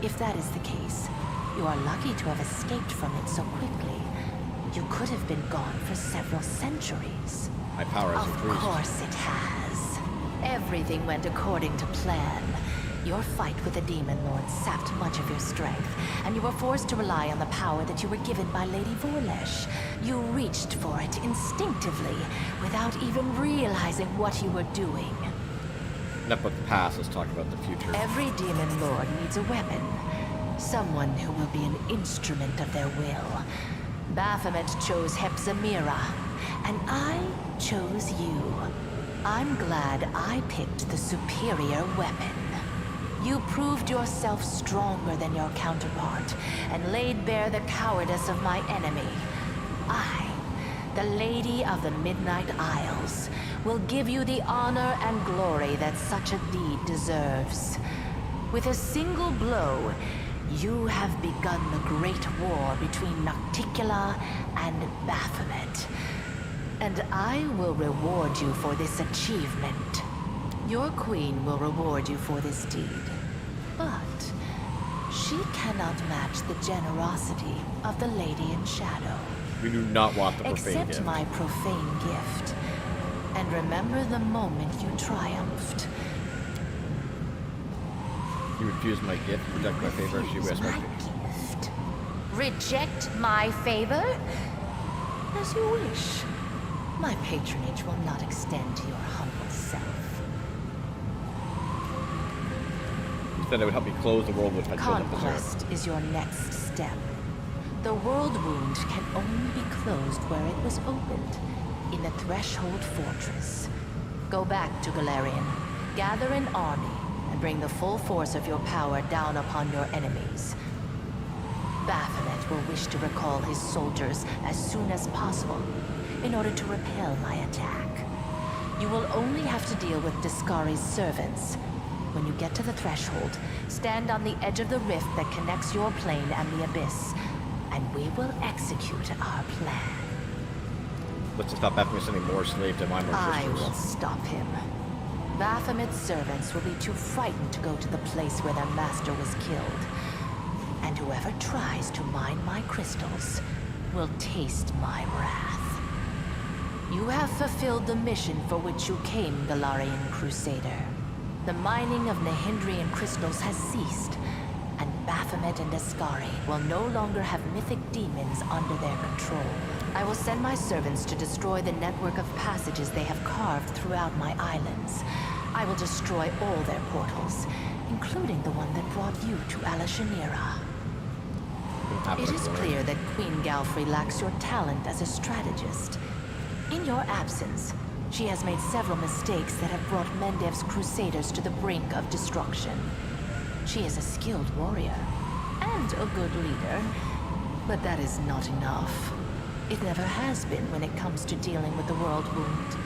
If that is the case, you are lucky to have escaped from it so quickly. You could have been gone for several centuries. My power has increased. Of course it has. Everything went according to plan. Your fight with the Demon Lord sapped much of your strength, and you were forced to rely on the power that you were given by Lady Vorlesh. You reached for it instinctively, without even realizing what you were doing. Enough about the past, let's talk about the future. Every Demon Lord needs a weapon. Someone who will be an instrument of their will. Baphomet chose Hepzamira, and I chose you. I'm glad I picked the superior weapon. You proved yourself stronger than your counterpart, and laid bare the cowardice of my enemy. I, the Lady of the Midnight Isles, will give you the honor and glory that such a deed deserves. With a single blow, you have begun the great war between Nocticula and Baphomet. And I will reward you for this achievement. Your queen will reward you for this deed. But she cannot match the generosity of the Lady in Shadow. We do not want the profane Accept gift. my profane gift. And remember the moment you triumphed. You refuse my gift, reject my favor, she Refuse wears my my gift. gift. Reject my favor? As you wish. My patronage will not extend to your humble self. Instead, it would help me close the world with my Conquest is your next step. The world wound can only be closed where it was opened, in the Threshold Fortress. Go back to Galarian, gather an army, and bring the full force of your power down upon your enemies. Baphomet will wish to recall his soldiers as soon as possible, in order to repel my attack. You will only have to deal with Discari's servants. When you get to the threshold, stand on the edge of the rift that connects your plane and the Abyss, and we will execute our plan. Let's just stop Baphomet sending more slaves to mine more I crystals. will stop him. Baphomet's servants will be too frightened to go to the place where their master was killed. And whoever tries to mine my crystals will taste my wrath. You have fulfilled the mission for which you came, Galarian Crusader. The mining of Nahindrian crystals has ceased, and Baphomet and Discari will no longer have mythic demons under their control. I will send my servants to destroy the network of passages they have carved throughout my islands. I will destroy all their portals, including the one that brought you to Alashanira. It is clear that Queen Galfrey lacks your talent as a strategist. In your absence, she has made several mistakes that have brought Mendev's crusaders to the brink of destruction. She is a skilled warrior, and a good leader, but that is not enough. It never has been when it comes to dealing with the world wound.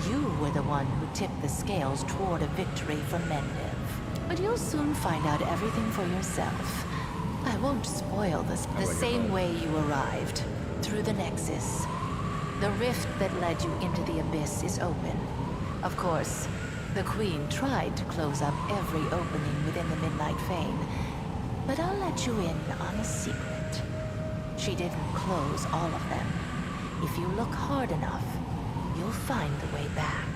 You were the one who tipped the scales toward a victory for Mendev. But you'll soon find out everything for yourself. I won't spoil this the same way you arrived, through the Nexus. The rift that led you into the Abyss is open. Of course, the Queen tried to close up every opening within the Midnight Fane, but I'll let you in on a secret. She didn't close all of them. If you look hard enough, you'll find the way back.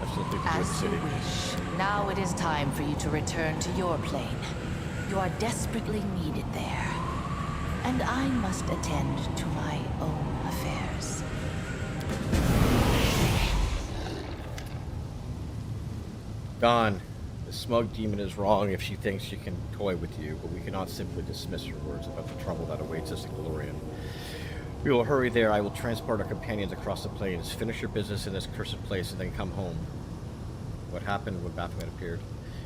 I still think As you wish. Now it is time for you to return to your plane. You are desperately needed there. And I must attend to my own affairs. Gone. The smug demon is wrong if she thinks she can toy with you, but we cannot simply dismiss her words about the trouble that awaits us in Galarian. We will hurry there. I will transport our companions across the plains, finish your business in this cursed place, and then come home. What happened when Baphomet appeared?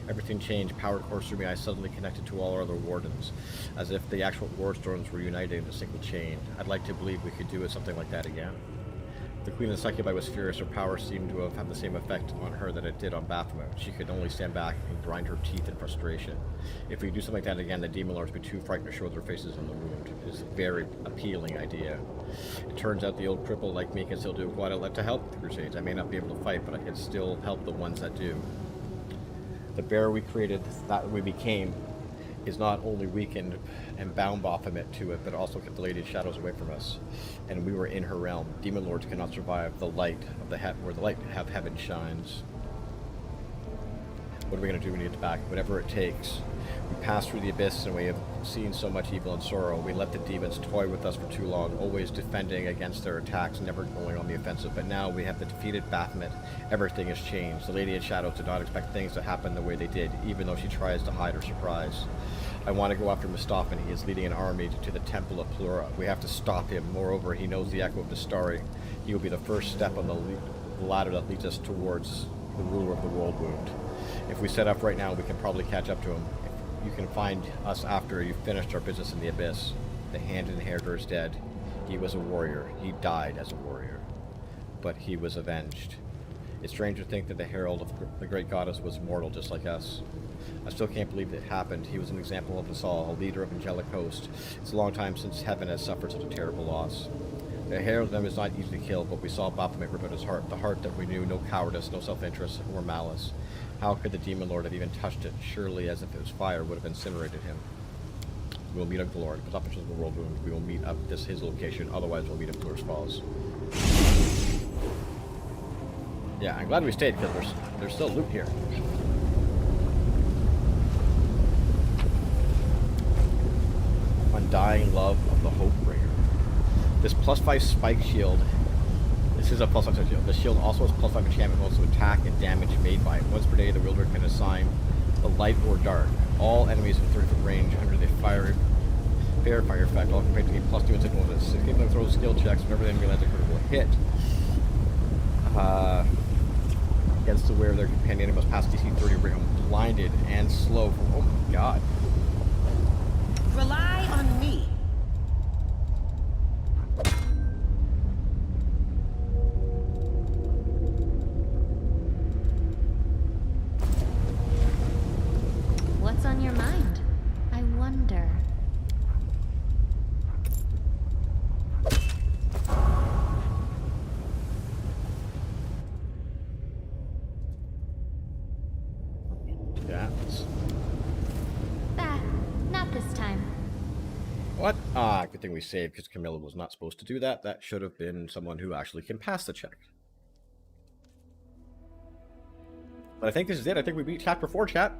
Everything changed. Power coursed through me. I suddenly connected to all our other wardens, as if the actual war storms were united in a single chain. I'd like to believe we could do something like that again. The Queen of the Succubi was furious. Her power seemed to have had the same effect on her that it did on Baphomet. She could only stand back and grind her teeth in frustration. If we do something like that again, the Demon Lords would be too frightened to show their faces on the wound. It's a very appealing idea. It turns out the old cripple like me can still do quite a lot to help the Crusades. I may not be able to fight, but I can still help the ones that do. The bear we created, that we became, is not only weakened and bound Baphomet to it, but also kept the Lady of Shadows away from us. And we were in her realm. Demon Lords cannot survive the light of the where the light of heaven shines. What are we going to do? We need to get back. Whatever it takes. We passed through the abyss and we have seen so much evil and sorrow. We let the demons toy with us for too long, always defending against their attacks, never going on the offensive. But now we have the defeated Baphomet. Everything has changed. The Lady of Shadows did not expect things to happen the way they did, even though she tries to hide her surprise. I want to go after Mustafan. He is leading an army to the Temple of Plura. We have to stop him. Moreover, he knows the echo of the Stari. He will be the first step on the ladder that leads us towards the ruler of the world wound. If we set up right now, we can probably catch up to him. If you can find us after you've finished our business in the abyss. The hand-inheritor is dead. He was a warrior. He died as a warrior. But he was avenged. It's strange to think that the herald of the great goddess was mortal just like us. I still can't believe it happened. He was an example of us all, a leader of angelic host. It's a long time since heaven has suffered such a terrible loss. The herald of them is not easy to kill, but we saw Baphomet rip out his heart, the heart that we knew no cowardice, no self-interest, or malice. How could the Demon Lord have even touched it? Surely, as if it was fire, would have incinerated him. We will meet up Glord, but up the world wound. We will meet up his location, otherwise we'll meet at Plur's Falls. Yeah, I'm glad we stayed, because there's still loot here. Undying love of the Hopebringer. This +5 spike shield. This is a +5 shield. The shield also has +5 enchantment modes to attack and damage made by it. Once per day, the wielder can assign the light or dark. All enemies in 30-foot range under the fair fire effect. All compared to gain +2 instant bonus. If people throw skill checks whenever the enemy lands a critical hit against the wearer of their companion, it must pass DC 30 or become blinded and slow. Oh my god. Rely on me. What's on your mind? I wonder. Not this time. What? Ah, good thing we saved, because Camilla was not supposed to do that. That should have been someone who actually can pass the check. But I think this is it. I think we beat Chapter 4, chat.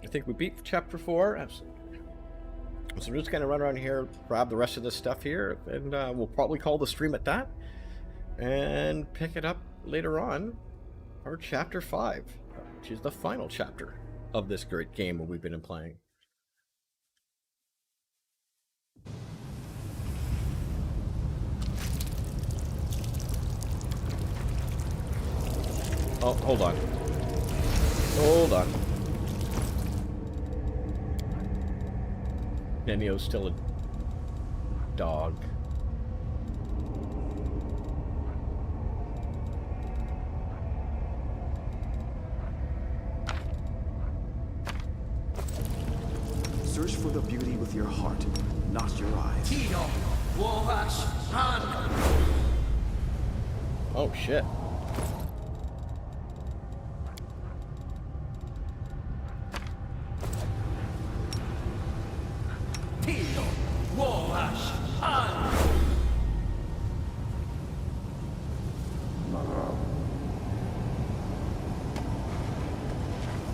I think we beat Chapter 4. Absolutely. So we're just going to run around here, grab the rest of this stuff here, and we'll probably call the stream at that. And pick it up later on for Chapter 5, which is the final chapter of this great game that we've been playing. Oh, hold on. Hold on. Nenio's still a dog. Search for the beauty with your heart, not your eyes. Oh shit.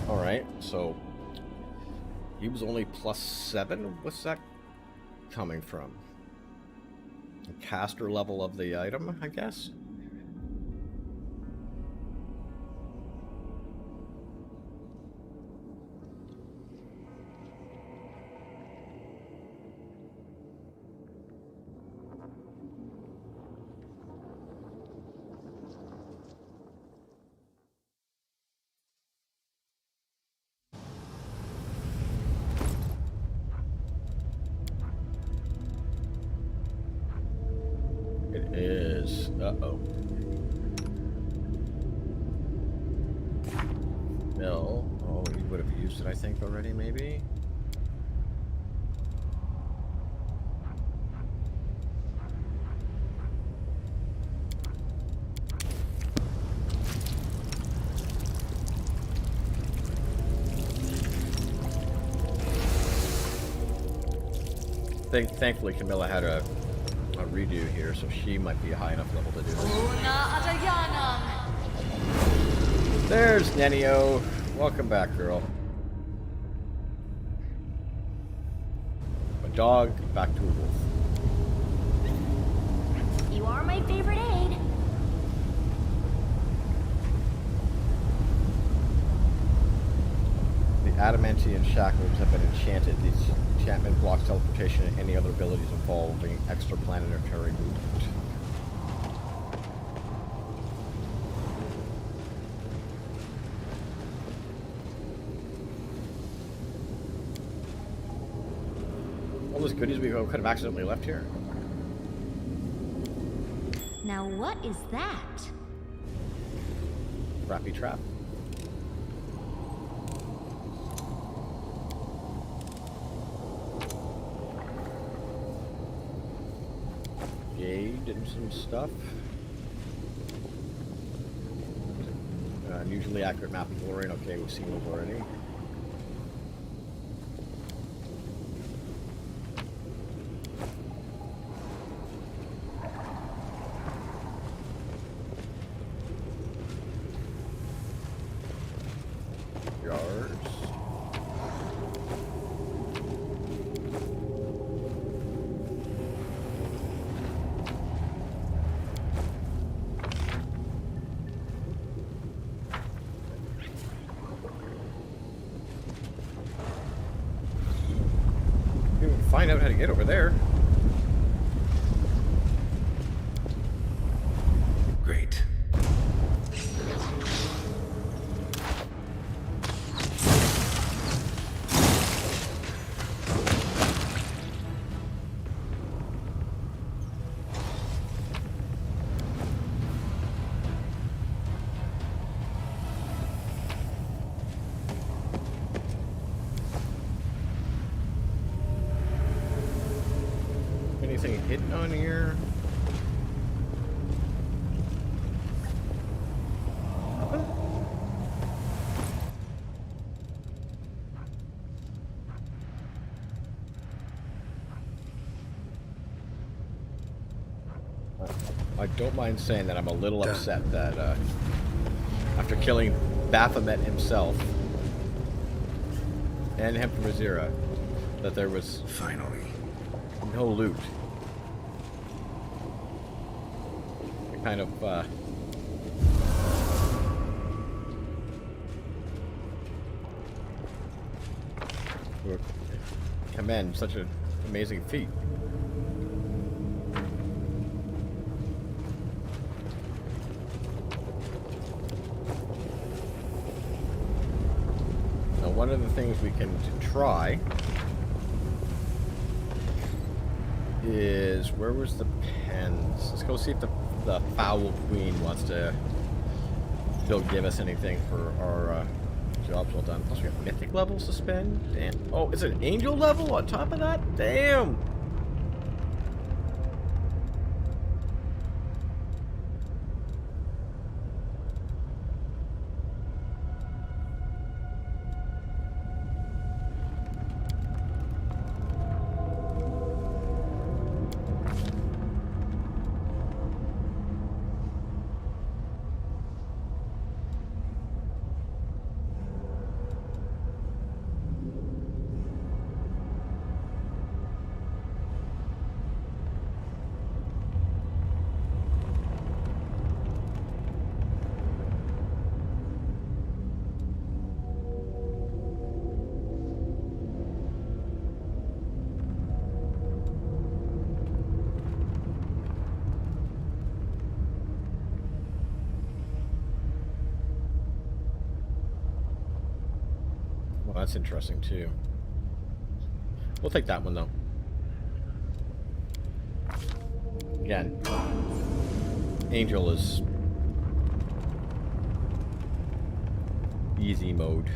Alright, so he was only +7? What's that coming from? The caster level of the item, I guess? Uh-oh. Mill. Oh, he would have used it, I think, already, maybe? Thankfully, Camilla had a redo here, so she might be a high enough level to do this. There's Nenio. Welcome back, girl. A dog, back to a wolf. You are my favorite aide. The adamantine shackles have been enchanted. These enchantment blocks teleportation and any other abilities involving extraplanetary movement. All those goodies we could have accidentally left here. Now what is that? Crappy trap. Jade and some stuff. Unusually accurate map of Lorraine. Okay, we've seen those already. Find out how to get over there. Great. Anything hidden on here? I don't mind saying that I'm a little upset that after killing Baphomet himself and Emperor Zira, that there was finally no loot. I kind of commend such an amazing feat. Now, one of the things we can try is, where was the pens? Let's go see if the Foul Queen wants to still give us anything for our jobs well done. Plus we have mythic levels to spend. Damn. Oh, it's an angel level on top of that? Damn! Well, that's interesting too. We'll take that one though. Again, Angel is easy mode.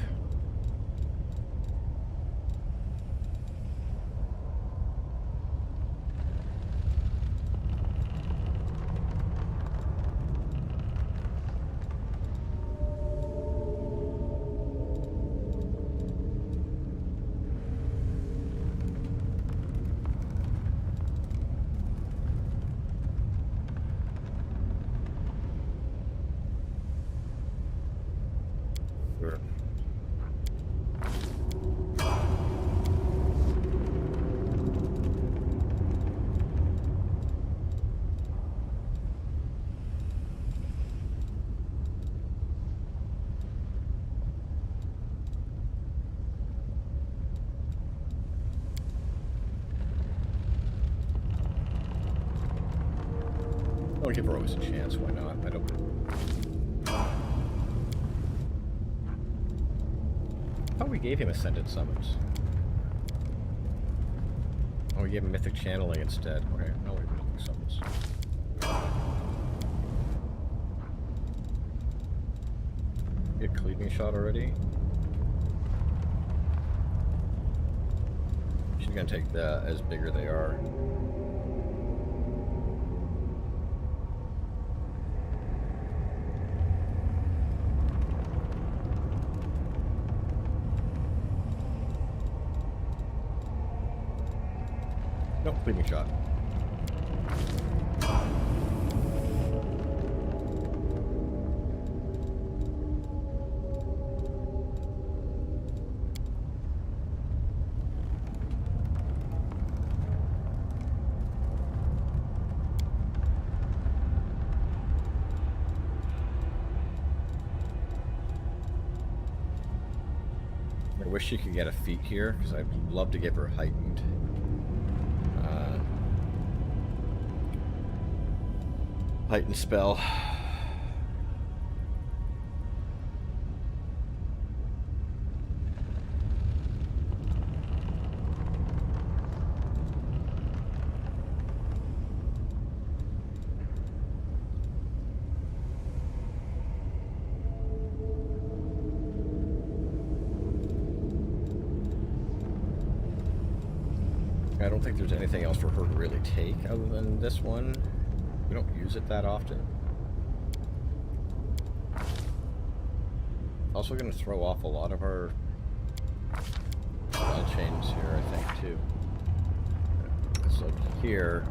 Sure. I'll give Rose a chance, why not? I don't... I thought we gave him Ascended Summons. Oh, we gave him Mythic Channeling instead. Okay, no, we have Mythic Summons. Get Cleaving Shot already? She's gonna take that as bigger they are. Nope, Cleaving Shot. I wish she could get a feat here, because I'd love to give her heightened. Heightened spell. I don't think there's anything else for her to really take other than this one. We don't use it that often. Also going to throw off a lot of our spell chains here, I think, too. So here...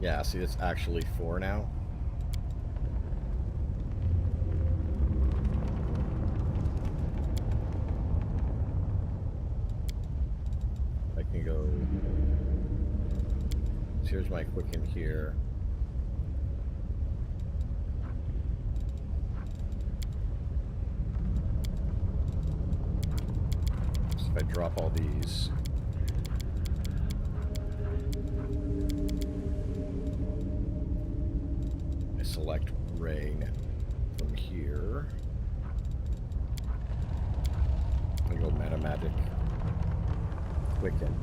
Yeah, see, it's actually 4 now. I can go... So here's my Quicken here. So if I drop all these... select rain from here. I go Meta Magic Quicken.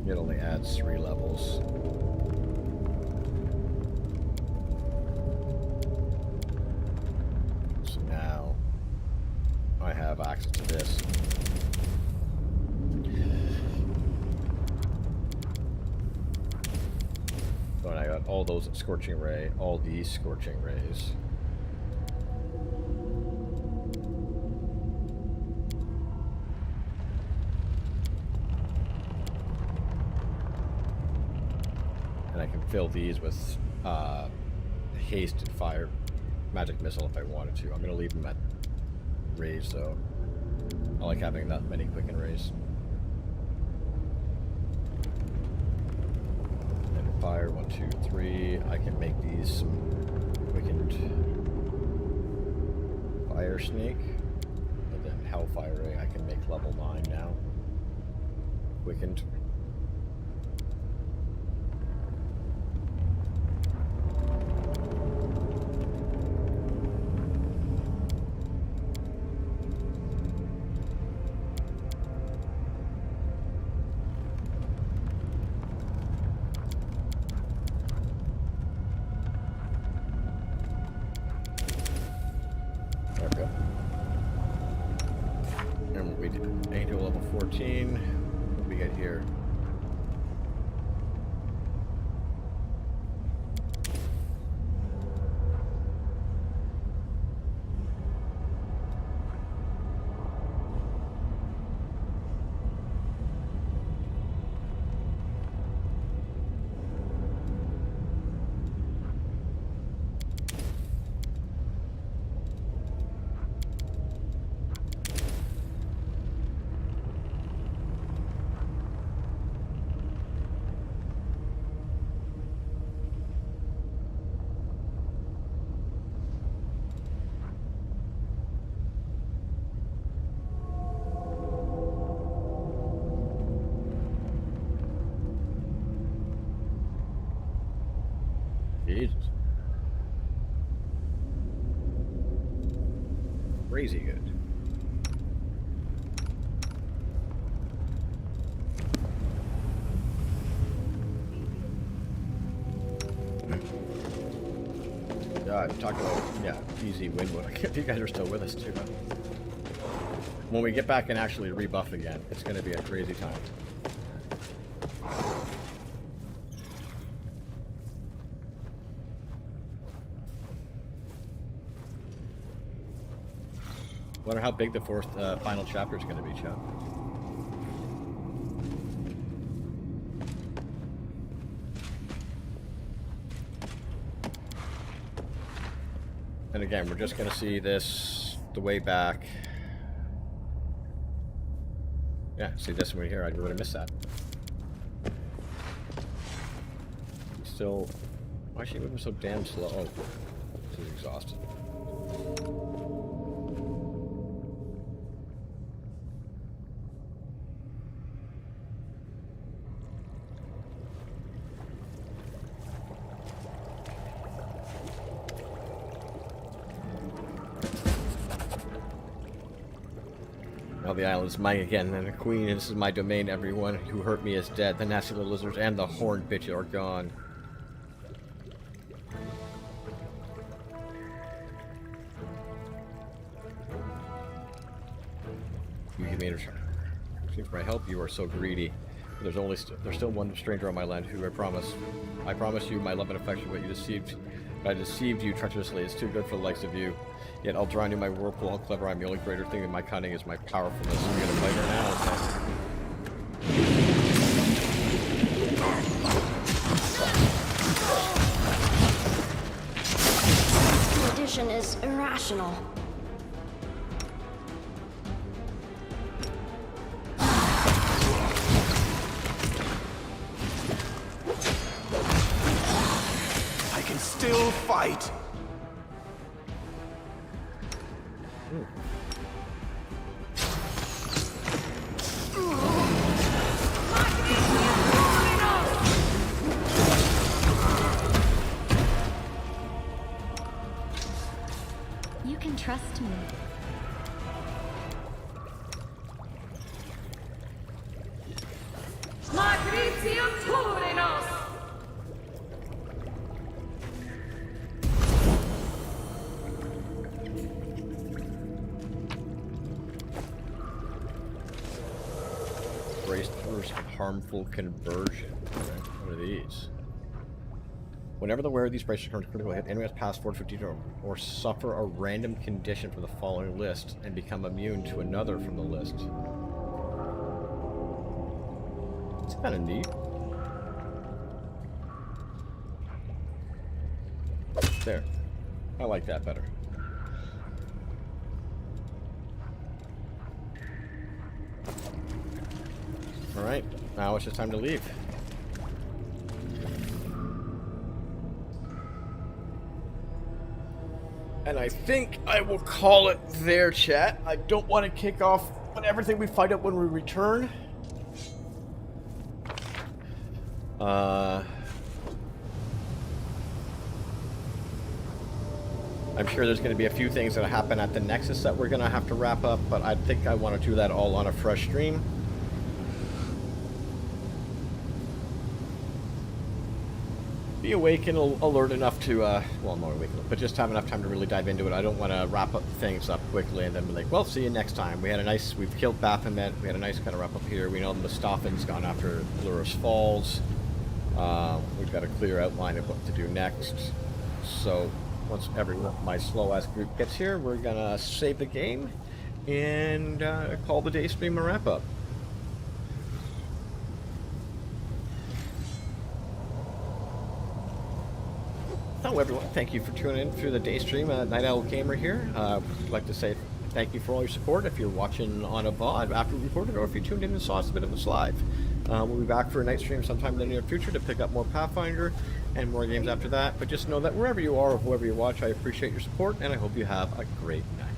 It only adds 3 levels. So now I have access to this. So I got all those Scorching Ray, all these Scorching Rays. And I can fill these with Haste and Fire Magic Missile if I wanted to. I'm going to leave them at Rays though. I like having that many Quicken Rays. Fire, 1, 2, 3. I can make these some Quickened Fire Snake. And then Hellfire Ray, I can make level 9 now. Quickened. here. Jesus. Crazy good. I'm talking about, yeah, easy win mode. If you guys are still with us too. When we get back and actually rebuff again, it's going to be a crazy time. Wonder how big the fourth final chapter is going to be, Chuck. And again, we're just going to see this the way back. Yeah, see this one here. I would have missed that. Still, why is she moving so damn slow? Oh, she's exhausted. Now the island's mine again, and the queen, and this is my domain. Everyone who hurt me is dead. The nasty little lizards and the horned bitch are gone. You give me for my help. You are so greedy. But there's still one stranger on my land who I promise you my love and affection. But I deceived you treacherously. It's too good for the likes of you. Yet I'll draw into my whirlpool. How clever I am. The only greater thing than my cunning is my powerfulness. I'm gonna fight her now. Okay. The addition is irrational. I can still fight. You can trust me. Braced for harmful conversion. Okay. What are these? Whenever the wearer of these bracelets turns critical hit, enemy has passed forward 15 or suffer a random condition from the following list and become immune to another from the list. It's kind of neat. There. I like that better. Alright, now it's just time to leave. And I think I will call it there, chat. I don't want to kick off on everything we find out when we return. I'm sure there's going to be a few things that happen at the Nexus that we're going to have to wrap up, but I think I want to do that all on a fresh stream. be awake and alert enough to, well, not awake, but just have enough time to really dive into it. I don't want to wrap up things up quickly and then be like, well, see you next time. We've killed Baphomet. We had a nice kind of wrap up here. We know Mustafa'n's gone after Lurus Falls. We've got a clear outline of what to do next. So once my slow-ass group gets here, we're going to save the game and call the day stream a wrap up. Hello everyone, thank you for tuning in through the day stream. Night Owl Gamer here. I'd like to say thank you for all your support if you're watching on a VOD after we recorded, or if you tuned in and saw us a bit of this live. We'll be back for a night stream sometime in the near future to pick up more Pathfinder and more games after that. But just know that wherever you are or whoever you watch, I appreciate your support and I hope you have a great night.